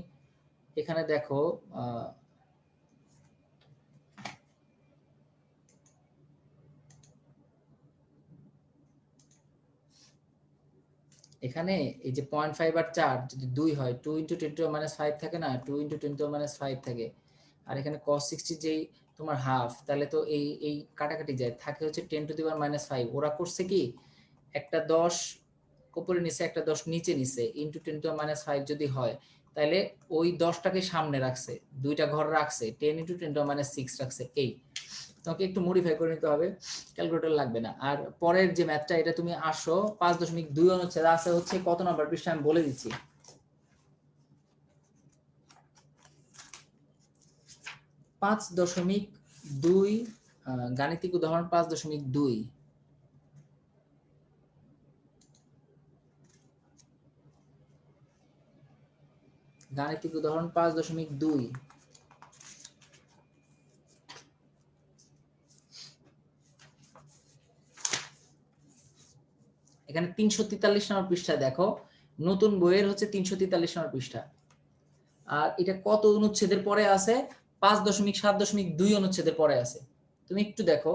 এখানে দেখো এখানে এই যে 0.5 আর 4 যদি 2 হয়, 2 × 10⁻5 থাকে না, 2 × 10⁻5 থাকে। আর এখানে cos 60 যেই তোমার হাফ, তাহলে তো এই কাটাকাটি যায়, থাকে হচ্ছে 10⁻5। ওরা করছে কি, একটা 10 উপরে নিচে একটা 10 নিচে নিচে ইনটু 10 টু মাইনাস 5 যদি হয় তাহলে ওই 10টাকে সামনে রাখছে, দুইটা ঘর রাখছে, 10 ইনটু 10 টু মাইনাস 6 রাখছে। এই তোমাকে একটু মডিফাই করে নিতে হবে, ক্যালকুলেটর লাগবে না। আর পরের যে ম্যাথটা এটা তুমি আসো 5.2 অনুচ্ছেদ আছে হচ্ছে কত নম্বর পৃষ্ঠা আমি বলে দিচ্ছি। 5.2 গাণিতিক উদাহরণ 5.2। গাণিতিক উদাহরণ 5.2। এখানে 343 নম্বর পৃষ্ঠা দেখো, নতুন বইয়ের হচ্ছে 343 নম্বর পৃষ্ঠা। আর এটা কত অনুচ্ছেদের পরে আছে? 5.7.2 অনুচ্ছেদের পরে আছে। তুমি একটু দেখো।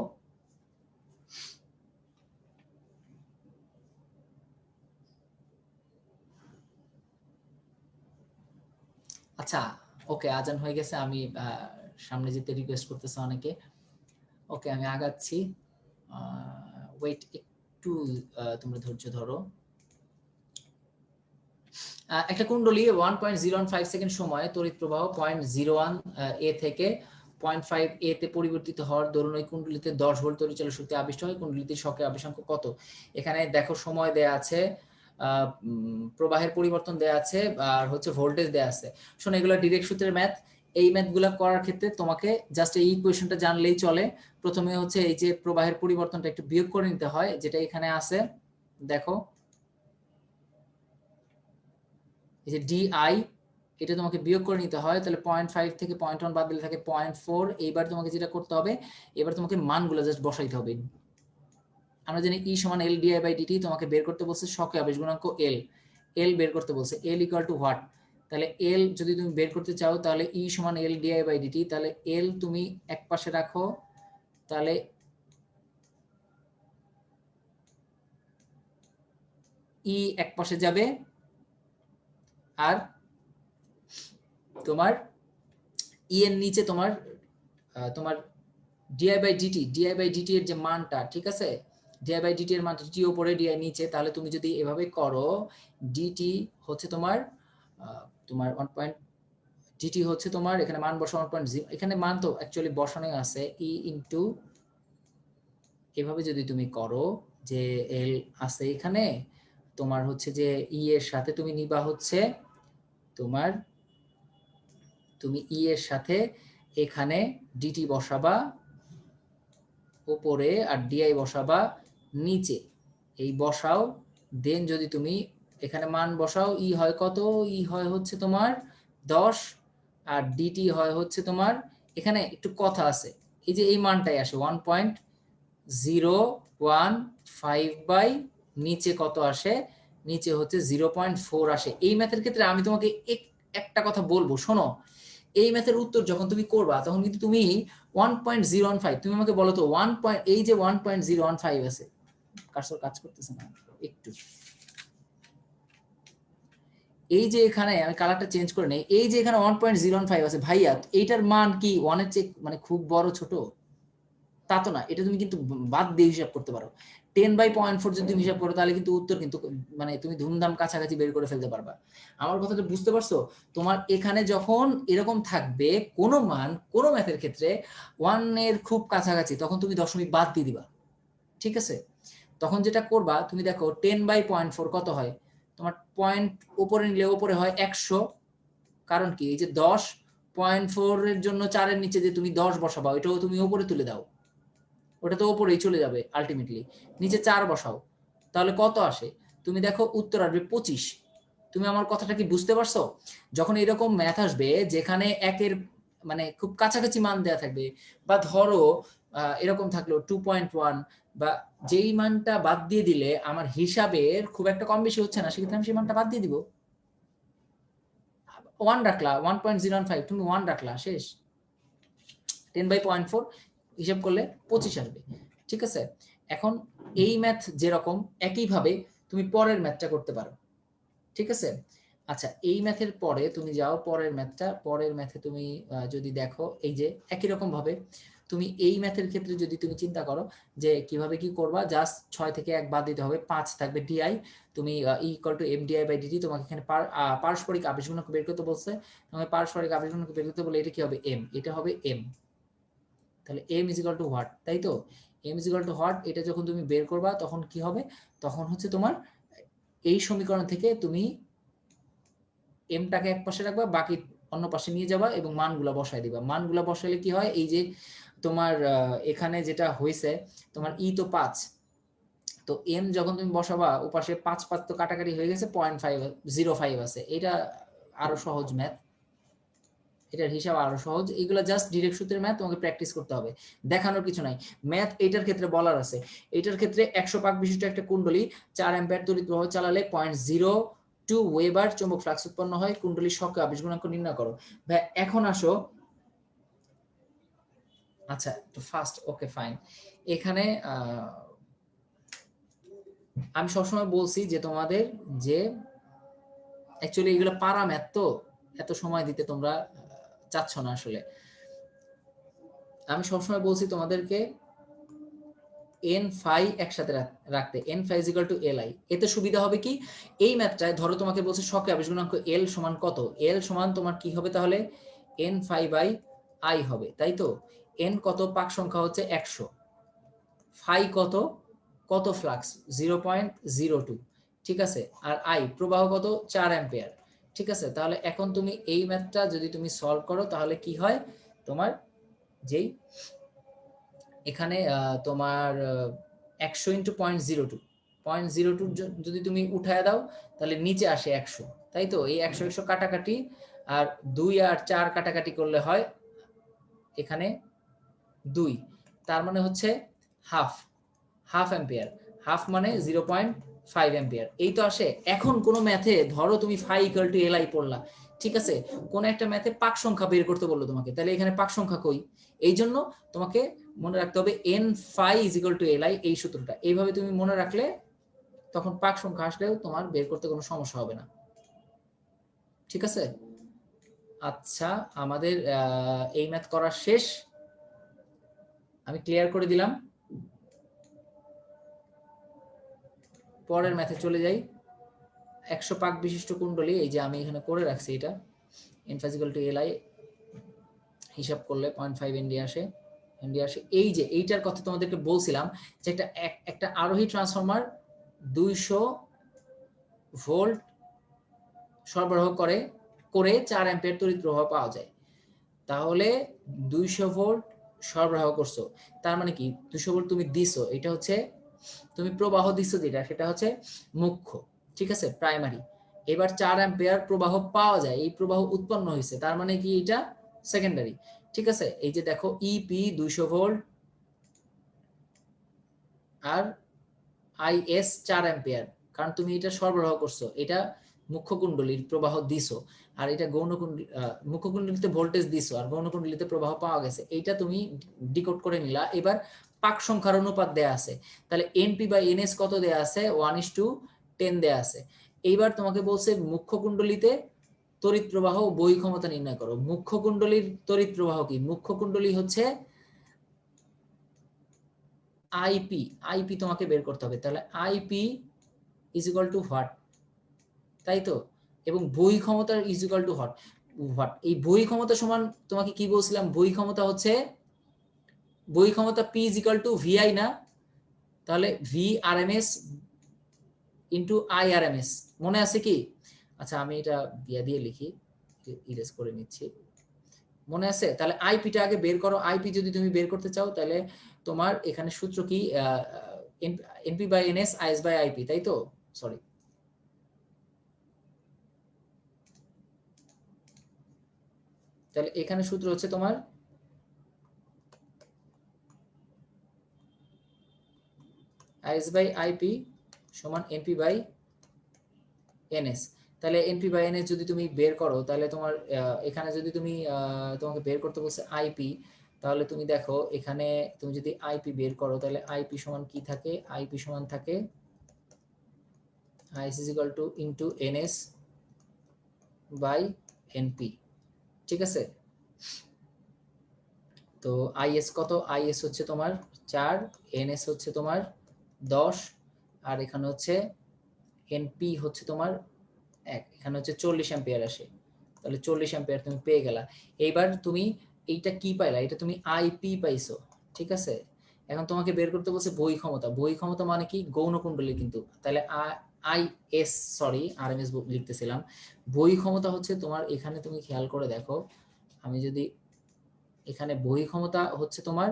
আচ্ছা ওকে, আজান হয়ে গেছে, আমি সামনে যেতে রিকোয়েস্ট করতেছে অনেকে। ওকে আমি আগাচ্ছি, ওয়েট একটু, তোমরা ধৈর্য ধরো। একটা কুণ্ডলী 1.015 সেকেন্ড সময়ে তড়িৎ প্রবাহ 0.01 এ থেকে 0.5 এ তে পরিবর্তিত হওয়ার দরুন ওই কুণ্ডলীতে 10 ভোল্ট তড়িৎচালক শক্তি আবিষ্ট হয়। কুণ্ডলীটির শকের আবেশাঙ্ক কত? এখানে দেখো সময় দেয়া আছে, প্রবাহের পরিবর্তন দেয়া আছে, আর হচ্ছে ভোল্টেজ দেয়া আছে। শোনো এগুলো ডিরেক্ট সূত্রের ম্যাথ। এই ম্যাথগুলো করার ক্ষেত্রে তোমাকে জাস্ট এই ইকুয়েশনটা জানলেই চলে। প্রথমে হচ্ছে এই যে প্রবাহের পরিবর্তনটা একটু বিয়োগ করে নিতে হয়, যেটা এখানে আছে দেখো, এই যে ডিআই, এটা তোমাকে বিয়োগ করে নিতে হয়। তাহলে 0.5 থেকে 0.1 বাদ দিলে থাকে 0.4। এইবার তোমাকে যেটা করতে হবে, এবার তোমাকে মানগুলো জাস্ট বসাইতে হবে। আমরা জানি ই সমান এল ডিআই বাই ডিটি, তোমাকে বের করতে বলছে শকে আবেশ গুণাঙ্ক এল, এল বের করতে বলছে, এল ইকুয়াল টু হোয়াট। তাহলে এল যদি তুমি বের করতে চাও তাহলে ই সমান এল ডিআই বাই ডিটি, তাহলে এল তুমি এক পাশে রাখো, তাহলে ই এক পাশে যাবে, আর তোমার ই এর নিচে তোমার তোমার DI by DT, DI by DT এর যে মানটা, ঠিক আছে, ডিআই বাই ডিটি এর মানটা টি উপরে ডিআই নিচে, তাহলে তুমি যদি এভাবে করো, ডিটি হচ্ছে তোমার তোমার 1. ডিটি হচ্ছে তোমার এখানে মান বসানো 1.0, এখানে মান তো অ্যাকচুয়ালি বসানোই আছে, ই ইনটু, এভাবে যদি তুমি করো যে এল আছে এখানে, তোমার হচ্ছে যে ই এর সাথে তুমি নিবা হচ্ছে তোমার, তুমি ই এর সাথে এখানে ডিটি বসাবা উপরে আর ডিআই বসাবা নিচে, এই বসাও। দেন যদি তুমি এখানে মান বসাও, ই হয় কত? ই হয় হচ্ছে তোমার 10, আর ডিটি হয় হচ্ছে তোমার, এখানে একটু কথা আছে, এই যে এই মানটাই আসে 1.015 বাই নিচে কত আসে? নিচে হচ্ছে 0.4 আসে। এই ম্যাথের ক্ষেত্রে আমি তোমাকে একটা কথা বলবো, শোনো, এই ম্যাথের উত্তর যখন তুমি করবা তখন কিন্তু তুমি 1.015, তুমি আমাকে বলো তো এই যে 1.015 আছে, কার্সর কাজ করতেছে না একটু, এই যে এখানে আমি কালারটা চেঞ্জ করে নেই, এই যে এখানে 1.015 আছে ভাইয়া, এইটার মান কি 1 এর চেয়ে মানে খুব বড় ছোট? তা তো না, এটা তুমি কিন্তু বাদ দিয়ে হিসাব করতে পারো। 10/0.4 যদি তুমি হিসাব করো তাহলে কিন্তু উত্তর কিন্তু মানে তুমি ধুমধাম কাছাকাছি বের করে ফেলতে পারবা। আমার কথাটা বুঝতে পারছো? তোমার এখানে যখন এরকম থাকবে কোনো মান কোনো ম্যাথের ক্ষেত্রে 1 এর খুব কাছাকাছি, তখন তুমি দশমিক বাদ দিয়ে দিবা, ঠিক আছে? তখন যেটা করবা তুমি দেখো 10/0.4 কত হয়, তোমার পয়েন্ট উপরে নিলে উপরে হয় 100, কারণ কি এই যে 10.4 এর জন্য 4 এর নিচে যে তুমি 10 বসাবা ওইটাও তুমি উপরে তুলে দাও, ওটা তো উপরেই চলে যাবে আলটিমেটলি, নিচে 4 বসাও, তাহলে কত আসে? তুমি দেখো উত্তর আসবে 25। তুমি আমার কথাটা কি বুঝতে পারছো? যখন এরকম ম্যাথ আসবে যেখানে একের মানে খুব কাছাকাছি মান দেয়া থাকবে, বা ধরো এরকম থাকলো 2.1, বা যেই মানটা বাদ দিয়ে দিলে আমার হিসাবের খুব একটা কম বেশি হচ্ছে না, সেক্ষেত্রে আমি সেই মানটা বাদ দিয়ে দিব। 1 রাখলা, 1.015 তুমি 1 রাখলা, শেষ। 10/0.4 হিসাব করলে 25 আসবে, ঠিক আছে? এখন এই ম্যাথ যেরকম একইভাবে তুমি পরের ম্যাথটা করতে পারো, ঠিক আছে? আচ্ছা এই ম্যাথের পরে তুমি যাও পরের ম্যাথটা, পরের ম্যাথে তুমি যদি দেখো এই যে একই রকম ভাবে তুমি এই ম্যাথের ক্ষেত্রে যদি তুমি চিন্তা করো যে কিভাবে কি করবা, জাস্ট 6 থেকে 1 বাদ দিতে হবে, 5 থাকবে ডিআই, তুমি E=mdi/dt, তোমাকে এখানে পারস্পরিক আবেশ গুণক বের করতে বলছে, তোমাকে পারস্পরিক আবেশ গুণক বের করতে বলে, এটা কি হবে m, এটা হবে m, তাহলে m হোয়াট, তাই তো m হোয়াট, এটা যখন তুমি বের করবা তখন কি হবে, তখন হচ্ছে তোমার এই সমীকরণ থেকে তুমি এমটাকে এক পাশে রাখবা, বাকি অন্য পাশে নিয়ে যাবা এবং মানগুলা বসায় দিবা। মানগুলা বসাইলে কি হয়, এই যে তোমার এখানে যেটা হয়েছে তোমার ই তো 5, তো এম যখন তুমি বসাবা ওপাশে 5 5 তো কাটাকাটি হয়ে গেছে, 0.505 আছে, এটা আরো সহজ ম্যাথ, এটার হিসাব আরো সহজ। এগুলো জাস্ট ডিরেক্ট সূত্রের ম্যাথ, তোমাকে প্র্যাকটিস করতে হবে, দেখানোর কিছু নাই। ম্যাথ এইটার ক্ষেত্রে বলার আছে, এইটার ক্ষেত্রে 100 পাক বিশিষ্ট একটা কুণ্ডলী 4 অ্যাম্পিয়ার তড়িৎ প্রবাহ চালালে 0.02 ওয়েবার চৌম্বক ফ্লাক্স উৎপন্ন হয়, কুণ্ডলীর সক্রিয় আবেশ গুণাঙ্ক নির্ণয় করো। ভাই এখন আসো, আচ্ছা একটু ফাস্ট, ওকে ফাইন। এখানে আমি সবসময় বলছি যে তোমাদের যে অ্যাকচুয়ালি এগুলো পারা ম্যাথ, তো এত সময় দিতে তোমরা চাচ্ছ না আসলে। আমি সবসময় বলছি তোমাদেরকে এন ফাই একসাথে রাখতে, N phi is equal to L I. এতে সুবিধা হবে কি, এই ম্যাথটায় ধরো তোমাকে বলছে সক্রিয় আবেশ গুণাঙ্ক এল সমান কত, এল সমান তোমার কি হবে তাহলে এন ফাই বাই আই হবে, তাই তো। এন কত, পাক সংখ্যা হচ্ছে 100, ফাই কত, কত ফ্লাক্স 0.02, ঠিক আছে, আর আই প্রবাহ কত 4 অ্যাম্পিয়ার, ঠিক আছে। তাহলে এখন তুমি এই ম্যাথটা যদি তুমি সলভ করো তাহলে কি হয়, তোমার যেই এখানে তোমার 100 ইন্টু 0.02 যদি তুমি উঠায় দাও তাহলে নিচে আসে 100, তাই তো। এই 100 কাটাকাটি আর 2 আর 4 কাটাকাটি করলে হয় এখানে 2, তার মানে হচ্ছে হাফ অ্যাম্পিয়ার, হাফ মানে 0.5 অ্যাম্পিয়ার, এই তো আসে। এখন কোন ম্যাথে ধরো তুমি phi equal to L I পড়লা, ঠিক আছে, কোন একটা ম্যাথে পাক সংখ্যা বের করতে বললো তোমাকে, তাহলে এখানে পাক সংখ্যা কই, এই জন্য তোমাকে মনে রাখতে হবে N phi is equal to L I, এই সূত্রটা এইভাবে তুমি মনে রাখলে তখন পাক সংখ্যা আসলেও তোমার বের করতে কোনো সমস্যা হবে না, ঠিক আছে। আচ্ছা আমাদের এই ম্যাথ করা শেষ, আমি ক্লিয়ার করে দিলাম। পরের ম্যাথে চলে যাই। 100 পাক বিশিষ্ট কুণ্ডলী, এই যে আমি এখানে করে রাখছি, এটা N phi equal to L I, হিসাব করলে 0.5 এনডি আসে, এই যে এইটার কথা তোমাদেরকে বলছিলাম যে একটা আরোহী ট্রান্সফরমার 200 ভোল্ট সরবরাহ করে 4 অ্যাম্পিয়ার তড়িৎ প্রবাহ পাওয়া যায়। তাহলে 200 ভোল্ট সরবরাহ করছো, তার মানে কি 200 ভোল্ট তুমি দিছো, এটা হচ্ছে তুমি প্রবাহ দিছো যেটা, সেটা হচ্ছে মুখ্য, ঠিক আছে, প্রাইমারি। এবার 4 অ্যাম্পিয়ার প্রবাহ পাওয়া যায়, এই প্রবাহ উৎপন্ন হয়েছে, তার মানে কি এটা সেকেন্ডারি, ঠিক আছে। এই যে দেখো ইপি 200 ভোল্ট আর আইএস 4 অ্যাম্পিয়ার, কারণ তুমি এটা সরবরাহ করছো, এটা মুখ্য কুণ্ডলীর প্রবাহ দিছো, আর এটা গৌণ কুণ্ডলী, মুখ্য কুণ্ডলীতে ভোল্টেজ দিছো আর গৌণ কুণ্ডলীতে প্রবাহ পাওয়া গেছে, এইটা তুমি ডিকোড করে নিলা। এবার পাক সংখ্যার অনুপাত দেয়া আছে, তাহলে এনপি বাই এনএস কত দেয়া আছে, 1:10 দেয়া আছে। এইবার তোমাকে বলছে মুখ্য কুণ্ডলীতে তড়িৎ প্রবাহ ও বহি ক্ষমতা নির্ণয় করো। মুখ্য কুণ্ডলীর তড়িৎ প্রবাহ কি, মুখ্য কুণ্ডলী হচ্ছে আইপি, আইপি তোমাকে বের করতে হবে, তাহলে IP is equal two what, তাই তো, এবং বহি ক্ষমতা ইজ ইকুয়াল টু হোয়াট, এই বহি ক্ষমতা সমান তোমাকে কি বলছিলাম, বহি ক্ষমতা হচ্ছে বহি ক্ষমতা P is equal to VI না, তাহলে V R M S into I R M S, মনে আছে কি? আচ্ছা আমি এটা দিয়ে লিখি, ইরেজ করে নিচ্ছি, মনে আছে? তাহলে আইপিটা আগে বের করো। আইপি যদি তুমি বের করতে চাও তাহলে তোমার এখানে সূত্র কি, NP by NS IS by IP, তাই তো, সরি। তাহলে এখানে সূত্র হচ্ছে তোমার আইএস বাই আইপি সমান এনপি বাই এনএস। তাহলে এনপি বাই এনএস যদি তুমি বের করো তাহলে তোমার এখানে যদি তুমি তোমাকে বের করতে বলছে আইপি, তাহলে তুমি দেখো এখানে তুমি যদি আইপি বের করো তাহলে আইপি সমান কি থাকে, আইপি সমান থাকে IS is equal to into NS by NP, ঠিক আছে। তো আইএস কত, আইএস হচ্ছে তোমার 4, এনএস হচ্ছে তোমার 10, আর এখানে হচ্ছে এনপি হচ্ছে তোমার 1, এখানে হচ্ছে 40 অ্যাম্পিয়ার আসে। তাহলে 40 অ্যাম্পিয়ার তুমি পেয়ে গেলা। এইবার তুমি এইটা কি পাইলা, এটা তুমি আইপি পাইছো, ঠিক আছে। এখন তোমাকে বের করতে বলছে বই ক্ষমতা। বই ক্ষমতা মানে কি, গৌণ কুণ্ডলী কিন্তু, তাহলে আইএস, সরি আরএমএস লিখতেছিলাম। বই ক্ষমতা হচ্ছে তোমার, এখানে তুমি খেয়াল করে দেখো, আমি যদি এখানে বই ক্ষমতা হচ্ছে তোমার,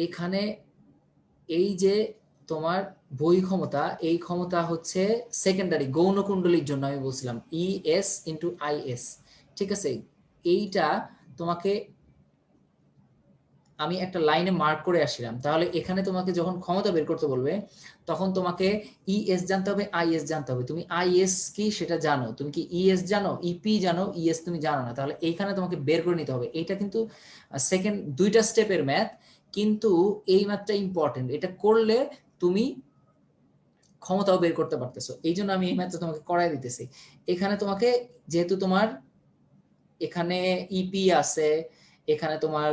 এখানে এই যে তোমার বই ক্ষমতা, এই ক্ষমতা হচ্ছে সেকেন্ডারি গৌণ কুণ্ডলীর জন্য আমি বলছিলাম ইএস ইন্টু আইএস, ঠিক আছে। এইটা তোমাকে আমি একটা লাইনে মার্ক করে আসছিলাম। তাহলে এখানে তোমাকে যখন ক্ষমতা বের করতে বলবে তখন তোমাকে ইএস জানতে হবে, আইএস জানতে হবে। তুমি আইএস কি সেটা জানো, তুমি কি ইএস জানো, ইপি জানো, ইএস তুমি জানো না, তাহলে এইখানে তোমাকে বের করে নিতে হবে। এইটা কিন্তু সেকেন্ড দুইটা স্টেপের ম্যাথ, কিন্তু এই ম্যাথটা ইম্পর্টেন্ট, এটা করলে তুমি ক্ষমতাও বের করতে পারতেছো। এই জন্য আমি এই ম্যাথটা তোমাকে করাই দিতেছি। এখানে তোমাকে যেহেতু তোমার এখানে ইপি আছে, এখানে তোমার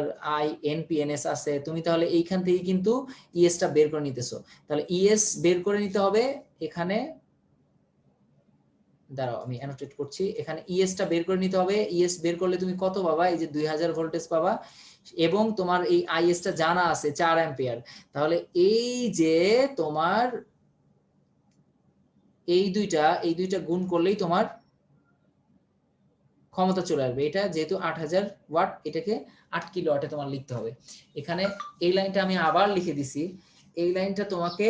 এনএস আছে, তুমি তাহলে এইখান থেকে কিন্তু ইএসটা বের করে নিতেছো। তাহলে ইএস বের করে নিতে হবে এখানে, দাঁড়াও আমি অ্যানোটেট করছি, এখানে ইএসটা বের করে নিতে হবে। ইএস বের করলে তুমি কত পাবা, এই যে 2000 ভোল্টেজ পাবা, এবং তোমার এই আইএসটা জানা আছে 4 অ্যাম্পিয়ার। তাহলে এই যে তোমার এই দুইটা গুণ করলেই তোমার ক্ষমতা চলে আসবে। এটা যেহেতু 8000 ওয়াট, এটাকে 8 কিলো ওয়াটে তোমার লিখতে হবে। এখানে এই লাইনটা আমি আবার লিখে দিছি, এই লাইনটা তোমাকে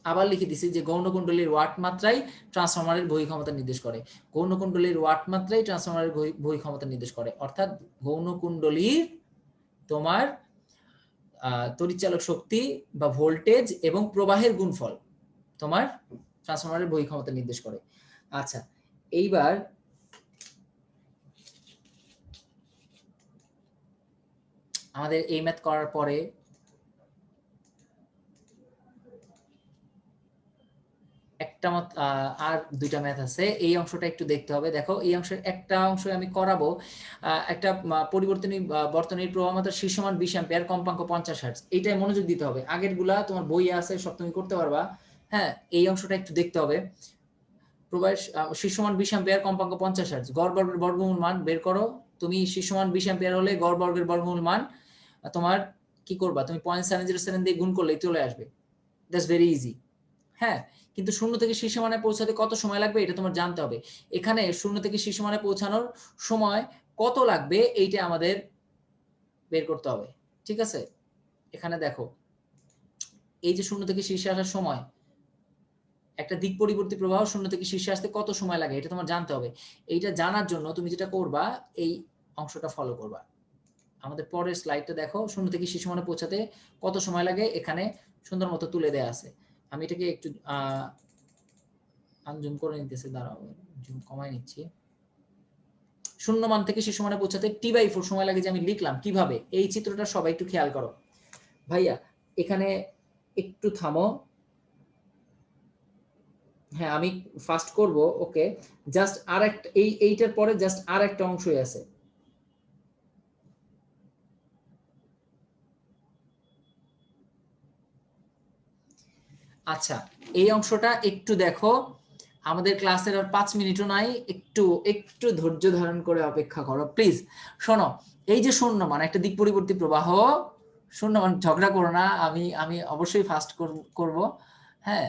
আবার লিখে দিছি যে গৌণকুণ্ডলীর ওয়াট মাত্রাই ট্রান্সফরমারের বহি ক্ষমতা নির্দেশ করে। গৌণকুণ্ডলীর ওয়াট মাত্রাই ট্রান্সফরমারের বহি ক্ষমতা নির্দেশ করে, অর্থাৎ গৌণকুণ্ডলীর তোমার তড়িৎচালক শক্তি বা ভোল্টেজ এবং প্রবাহের গুণফল তোমার ট্রান্সফরমারের বহি ক্ষমতা নির্দেশ করে। আচ্ছা, এইবার আমাদের এই ম্যাথ করার পরে একটা আর দুইটা ম্যাথ আছে, এই অংশটা একটু দেখতে হবে। দেখো এই অংশের একটা অংশ আমি করাবো, একটা বর্তনীর প্রবাহ মাত্রা শীর্ষমান 20 অ্যাম্পিয়ার, কম্পাঙ্ক 50 হার্টজ। এইটাই মনোযোগ দিতে হবে, আগের গুলা তোমার বইয়ে আছে সব তুমি করতে পারবা। হ্যাঁ, এই অংশটা একটু দেখতে হবে। প্রবাহের শীর্ষমান 20 অ্যাম্পিয়ার, কম্পাঙ্ক 50 হার্টজ, গড় বর্গের বর্গমূল মান বের করো। তুমি শীর্ষমান 20 অ্যাম্পিয়ার হলে গড় বর্গের বর্গমূল মান তোমার কি করবা, তুমি 0.707 দিয়ে গুণ করলেই চলে আসবে। That's very easy. হ্যাঁ, কিন্তু শূন্য থেকে শীর্ষ মানে পৌঁছাতে কত সময় লাগবে এটা তোমার জানতে হবে। এখানে শূন্য থেকে শীর্ষ মানে পৌঁছানোর সময় কত লাগবে এইটা আমাদের বের করতে হবে, ঠিক আছে। এখানে দেখো, এই যে শূন্য থেকে শীর্ষে আসার সময়, একটা দিক পরিবর্তী প্রবাহ শূন্য থেকে শীর্ষে আসতে কত সময় লাগে এটা তোমার জানতে হবে। এইটা জানার জন্য তুমি যেটা করবা, এই অংশটা ফলো করবা। আমাদের পরের স্লাইডটা দেখো, শূন্য থেকে শীর্ষ মানে পৌঁছাতে কত সময় লাগে এখানে সুন্দর মতো তুলে দেয়া আছে। আমি এটাকে একটু আনজুম করে নিতেছি, দাঁড়াও জুম কমাই নিচ্ছি। শূন্য মান থেকে শীর্ষ মানে পৌঁছাতে T/4 সময় লাগে, যে আমি লিখলাম কিভাবে, এই চিত্রটা সবাই একটু খেয়াল করো। ভাইয়া এখানে একটু থামো, হ্যাঁ আমি ফাস্ট করব, ওকে। জাস্ট আরেকটা এইটার পরে জাস্ট আরেকটা অংশই আছে। আচ্ছা, এই অংশটা একটু দেখো, আমাদের ক্লাসের আর 5 মিনিটও নাই, একটু একটু ধৈর্য ধারণ করে অপেক্ষা করো প্লিজ। শোনো, এই যে শূন্য মান একটা দিক পরিবর্তী প্রবাহ, শূন্য মান, ঝগড়া করো না, আমি আমি অবশ্যই ফাস্ট করব। হ্যাঁ,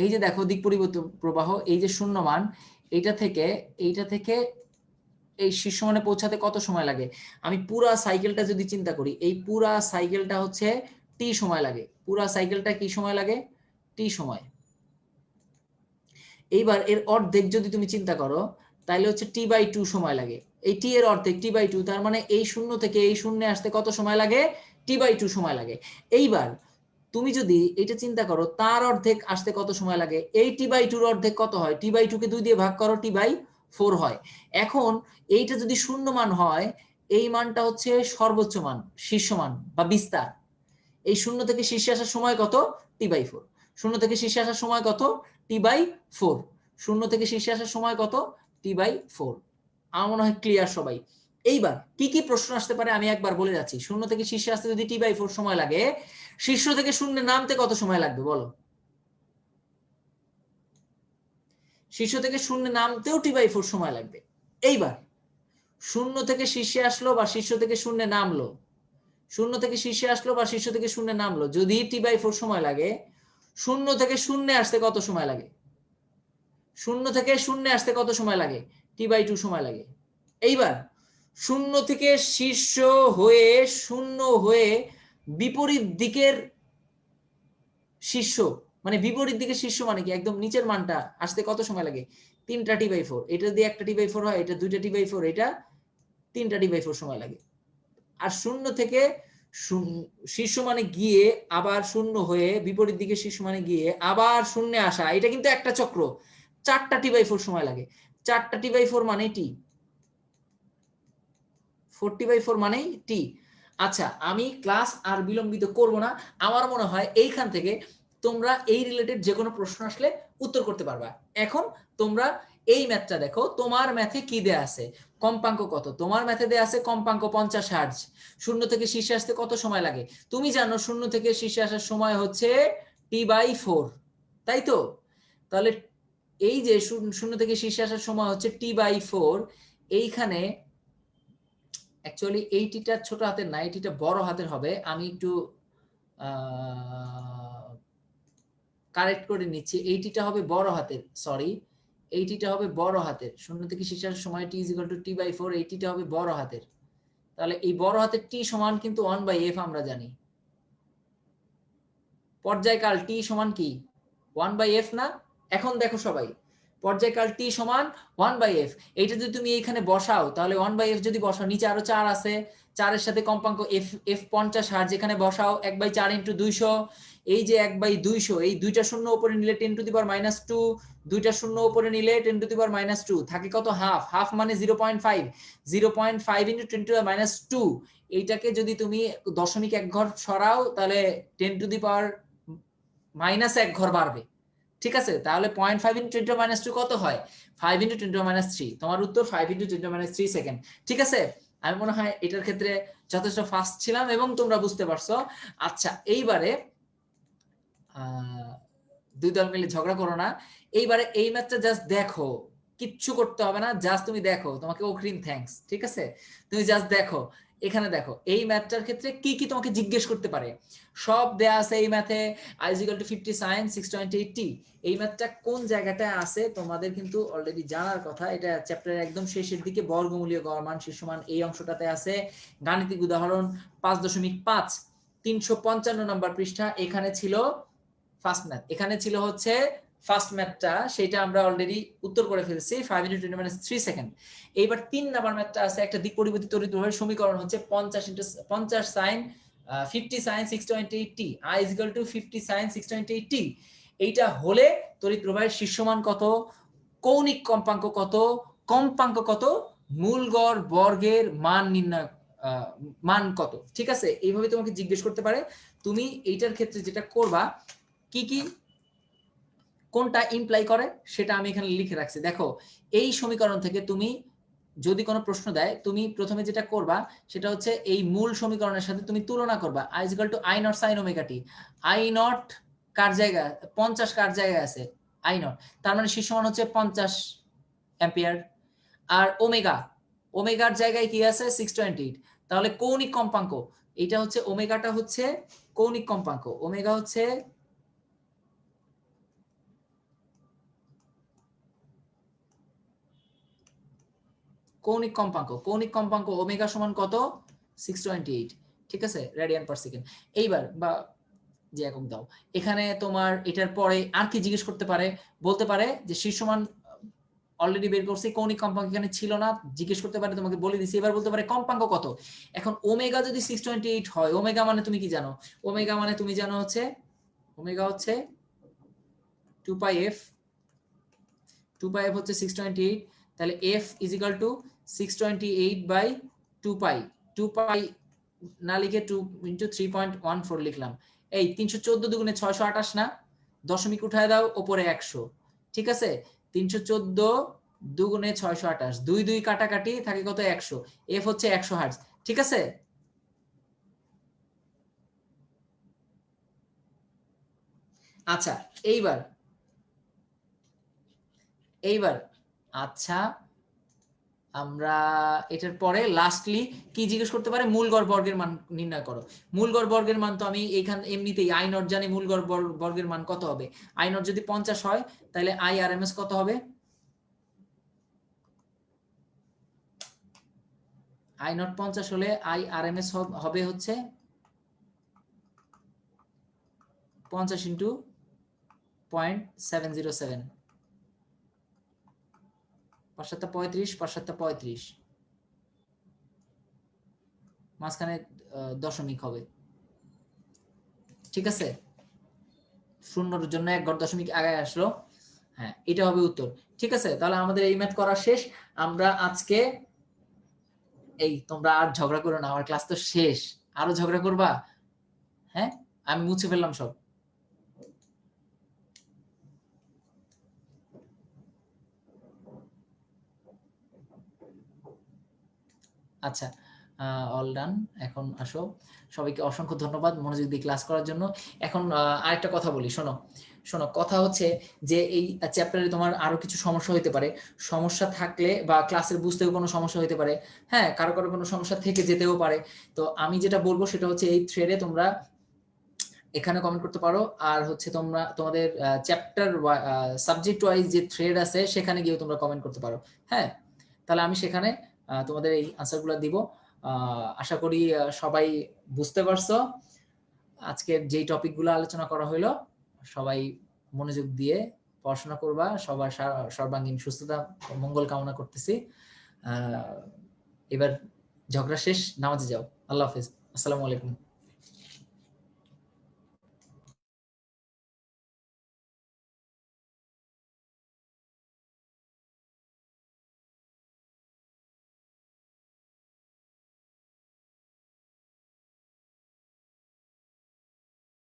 এই যে দেখো দিক পরিবর্তী প্রবাহ, এই যে শূন্য মান, এইটা থেকে এই শীর্ষ মানে পৌঁছাতে কত সময় লাগে। আমি পুরা সাইকেলটা যদি চিন্তা করি, এই পুরা সাইকেলটা হচ্ছে টি সময় লাগে, পুরা সাইকেলটা কি সময় লাগে, টি সময়। এইবার এর অর্ধেক যদি তুমি চিন্তা করো, তাহলে হচ্ছে T/2 সময় লাগে। এই টি এর অর্ধেক T/2, তার মানে এই শূন্য থেকে এই শূন্যে আসতে কত সময় লাগে, T/2 সময় লাগে। এইবার তুমি যদি এটা চিন্তা করো, তার অর্ধেক আসতে কত সময় লাগে, এই T/2 অর্ধেক কত হয়, T/2 কে 2 দিয়ে ভাগ করো, T/4 হয়। এখন এইটা যদি শূন্য মান হয়, এই মানটা হচ্ছে সর্বোচ্চ মান, শীর্ষ মান বা বিস্তার। এই শূন্য থেকে শীর্ষে আসার সময় কত? t/4। শূন্য থেকে শীর্ষে আসার সময় কত? t/4। শূন্য থেকে শীর্ষে আসার সময় কত? t/4। আমার মনে হয় ক্লিয়ার সবাই। এইবার কি কি প্রশ্ন আসতে পারে আমি একবার বলে যাচ্ছি। শূন্য থেকে শীর্ষে আসতে যদি t/4 সময় লাগে, শীর্ষ থেকে শূন্যে নামতে কত সময় লাগবে বলো? শীর্ষ থেকে শূন্যে নামতেও t/4 সময় লাগবে। এইবার শূন্য থেকে শীর্ষে আসলো বা শীর্ষ থেকে শূন্যে নামলো, শূন্য থেকে শীর্ষে আসলো বা শীর্ষ থেকে শূন্যে নামলো, যদি t/4 সময় লাগে, শূন্য থেকে শূন্যে আসতে কত সময় লাগে? শূন্য থেকে শূন্যে আসতে কত সময় লাগে? t/2 সময় লাগে। এইবার শূন্য থেকে শীর্ষ হয়ে শূন্য হয়ে বিপরীত দিকের শীর্ষ, মানে বিপরীত দিকের শীর্ষ মানে কি একদম নিচের মানটা আসতে কত সময় লাগে? 3টা t/4। এটা যদি একটা t/4 হয়, এটা 2টা t/4, এটা 3টা t/4 সময় লাগে। আর শূন্য থেকে শীর্ষ মানে গিয়ে আবার শূন্য হয়ে বিপরীত দিকে শীর্ষ মানে গিয়ে আবার শূন্যে আসা, এটা কিন্তু একটা চক্র, 4টা t/4 সময় লাগে। 4টা t/4 মানে টি, 4t/4 মানেই টি। আচ্ছা, আমি ক্লাস আর বিলম্বিত করব না। আমার মনে হয় এইখান থেকে তোমরা এই রিলেটেড যে কোনো প্রশ্ন আসলে উত্তর করতে পারবা। এখন তোমরা এই ম্যাথটা দেখো, তোমার ম্যাথে কি দেয়া আছে? কম্পাঙ্ক কত? তোমার ম্যাথে দেয়া আছে কম্পাঙ্ক 50 হার্টজ। শূন্য থেকে শীর্ষে আসতে কত সময় লাগে? তুমি জানো শূন্য থেকে শীর্ষে আসার সময় হচ্ছে t/4, তাই তো? তাহলে এই যে শূন্য থেকে শীর্ষে আসার সময় হচ্ছে t/4, এইখানে অ্যাকচুয়ালি এই টিটা ছোট হাতের না, এই টিটা বড় হাতের হবে। আমি একটু কারেক্ট করে নিচ্ছি। এই টিটা হবে বড় হাতের, সরি, এই টিটা হবে বড় হাতের। শূন্য থেকে শীর্ষে আসার সময় t = t/4, এই টিটা হবে বড় হাতের। তাহলে এই বড় হাতের টি সমান কিন্তু 1/f আমরা জানি। পর্যায়কাল টি সমান কি 1/f না? এখন দেখো সবাই, পর্যায়কাল টি সমান 1/f। এইটা যদি তুমি এখানে বসাও, তাহলে 1/f যদি বসাও, নিচে আরো 4 আছে, 4 এর সাথে কম্পাঙ্ক f 50 হার্জ, যেখানে বসাও 1/4 × 200, এই যে 1/200, এই দুইটা শূন্য উপরে নিলে 10⁻², দুইটা শূন্য উপরে নিলে 10⁻², থাকে কত? হাফ। হাফ মানে 0.5, 0.5 × 10⁻²। এইটাকে যদি তুমি দশমিক এক ঘর সরাও, তাহলে 10⁻⁻1 ঘর বাড়বে। ঠিক আছে, তাহলে 0.5 × 10⁻² কত হয়? 5 × 10⁻3। তোমার উত্তর 5 × 10⁻3 সেকেন্ড। ঠিক আছে, আমি মনে হয় এটার ক্ষেত্রে যথেষ্ট ফাস্ট ছিলাম এবং তোমরা বুঝতে পারছো। আচ্ছা, এইবারে দুই দল মিলে ঝগড়া করো না। এইবারে এই ম্যাচটা জাস্ট দেখো, কিচ্ছু করতে হবে না, জাস্ট তুমি দেখো, তোমাকে অগ্রিম থ্যাঙ্কস। ঠিক আছে, তুমি জাস্ট দেখো, এখানে দেখো এই ম্যাথটার ক্ষেত্রে কি কি তোমাকে জিজ্ঞেস করতে পারে, সব দেয়া আছে এই ম্যাথে। i = 50 sin 628t, এই ম্যাথটা কোন জায়গাটায় আছে তোমাদের কিন্তু অলরেডি জানার কথা। এটা চ্যাপ্টারের একদম শেষের দিকে, বর্গমূলীয় গড় মান শীর্ষ মান, এই অংশটাতে আছে। গাণিতিক উদাহরণ 5.5, 355 নম্বর পৃষ্ঠা। এখানে ছিল ফার্স্ট ম্যাথ, এখানে ছিল হচ্ছে ফার্স্ট ম্যাথটা, সেটা আমরা অলরেডি উত্তর করে ফেলছি 5 × 10⁻³ সেকেন্ড। এইবার 3 নাম্বার ম্যাথটা আছে, একটা দিক পরিবর্তিত তড়িৎ প্রবাহের সমীকরণ হচ্ছে 50 sin 628t, i = 50 sin 628t। এইটা হলে তড়িৎ প্রবাহের শীর্ষমান কত, কৌণিক কম্পাঙ্ক কত, কম্পাঙ্ক কত, মূল গড় বর্গের মান নির্ণয় মান কত। ঠিক আছে, এইভাবে তোমাকে জিজ্ঞেস করতে পারে। তুমি এইটার ক্ষেত্রে যেটা করবা, কি কি কোনটা ইমপ্লাই করে সেটা আমি এখানে লিখে রাখছি। দেখো, এই সমীকরণ থেকে তুমি যদি কোনো প্রশ্ন দেয়, তুমি প্রথমে যেটা করবা সেটা হচ্ছে এই মূল সমীকরণের সাথে তুমি তুলনা করবা। i = I0 sin ωt। I0 কার জায়গায়? 50 কার জায়গায় আছে? I0, তার মানে শীর্ষ মান হচ্ছে 50 অ্যাম্পিয়ার। আর ওমেগার জায়গায় কি আছে? 628। তাহলে কৌণিক কম্পাঙ্ক, এটা হচ্ছে ওমেগাটা হচ্ছে কৌণিক কম্পাঙ্ক। ওমেগা হচ্ছে কৌণিক কম্পাঙ্ক। কৌণিক কম্পাঙ্ক ওমেগা সমান কত? 628। ঠিক আছে, রেডিয়ান পার সেকেন্ড। এইবার বা যে একক দাও, এখানে তোমার এটার পরে আর কি জিজ্ঞেস করতে পারে? বলতে পারে যে শীর্ষমান অলরেডি বের করছি, কৌণিক কম্পাঙ্ক এখানে ছিল না, জিজ্ঞেস করতে পারে, তোমাকে বলে দিছি। এবার বলতে পারে কম্পাঙ্ক কত। এখন ওমেগা যদি 628 হয়, ওমেগা মানে তুমি কি জানো? ওমেগা মানে তুমি জানো হচ্ছে, ওমেগা হচ্ছে 2πf, 2πf হচ্ছে 628। তাহলে f = 628/2π, 2π না লিখে 2 ইন্টু 3.14 লিখলাম। এই 314 দুগুণে 628 না, দশমিক উঠায় দাও, ওপরে 100। ঠিক আছে, 314 দুগুণে 628, 2 2 কাটাকাটি থাকে কত, 100। এফ হচ্ছে 100 হার্টজ। ঠিক আছে, আচ্ছা এইবার এইবার আচ্ছা আমরা এটার পরে লাস্টলি কি জিজ্ঞেস করতে পারে, মূল গড় বর্গের মান নির্ণয় করো। মূল গড় বর্গের মান তো আমি এইখান এমনিতেই আই নট জানি, মূল গড় বর্গের মান কত হবে। আই নট যদি 50 হয় তাহলে আই আর এম এস কত হবে, আই নট 50 হলে আই আর এম এস হবে হচ্ছে 50 ইন্টু 0.707, 5 7 35, মাঝখানে দশমিক হবে। ঠিক আছে, শূন্যর জন্য এক ঘর দশমিক আগে আসলো। হ্যাঁ, এটা হবে উত্তর। ঠিক আছে, তাহলে আমাদের এই ম্যাথ করা শেষ। আমরা আজকে এই, তোমরা আর ঝগড়া করো না, আমার ক্লাস তো শেষ। আরো ঝগড়া করবা? হ্যাঁ, আমি মুছে ফেললাম সব। আচ্ছা, অল ডান। এখন আসো, সবাইকে অসংখ্য ধন্যবাদ মনোযোগ দিয়ে ক্লাস করার জন্য। এখন আরেকটা কথা বলি, শোনো শোনো, কথা হচ্ছে যে এই চ্যাপ্টারে তোমার আরো কিছু সমস্যা হতে পারে। সমস্যা থাকলে বা ক্লাসের বুঝতেও কোনো সমস্যা হতে পারে, হ্যাঁ, কারো কারো কোনো সমস্যা থেকে যেতেও পারে। তো আমি যেটা বলবো সেটা হচ্ছে এই থ্রেডে তোমরা এখানে কমেন্ট করতে পারো, আর হচ্ছে তোমরা তোমাদের চ্যাপ্টার সাবজেক্ট ওয়াইজ যে থ্রেড আছে সেখানে গিয়েও তোমরা কমেন্ট করতে পারো। হ্যাঁ, তাহলে আমি সেখানে তোমাদের এই আনসারগুলো দিব। আশা করি সবাই বুঝতে পারছো আজকের যেই টপিকগুলো আলোচনা করা হলো। সবাই মনোযোগ দিয়ে পড়াশোনা করবা, সবার সর্বাঙ্গীন সুস্থতা মঙ্গল কামনা করতেছি। এবার ঝগড়া শেষ, নামাজে যাও। আল্লাহ হাফেজ, আসসালামু আলাইকুম।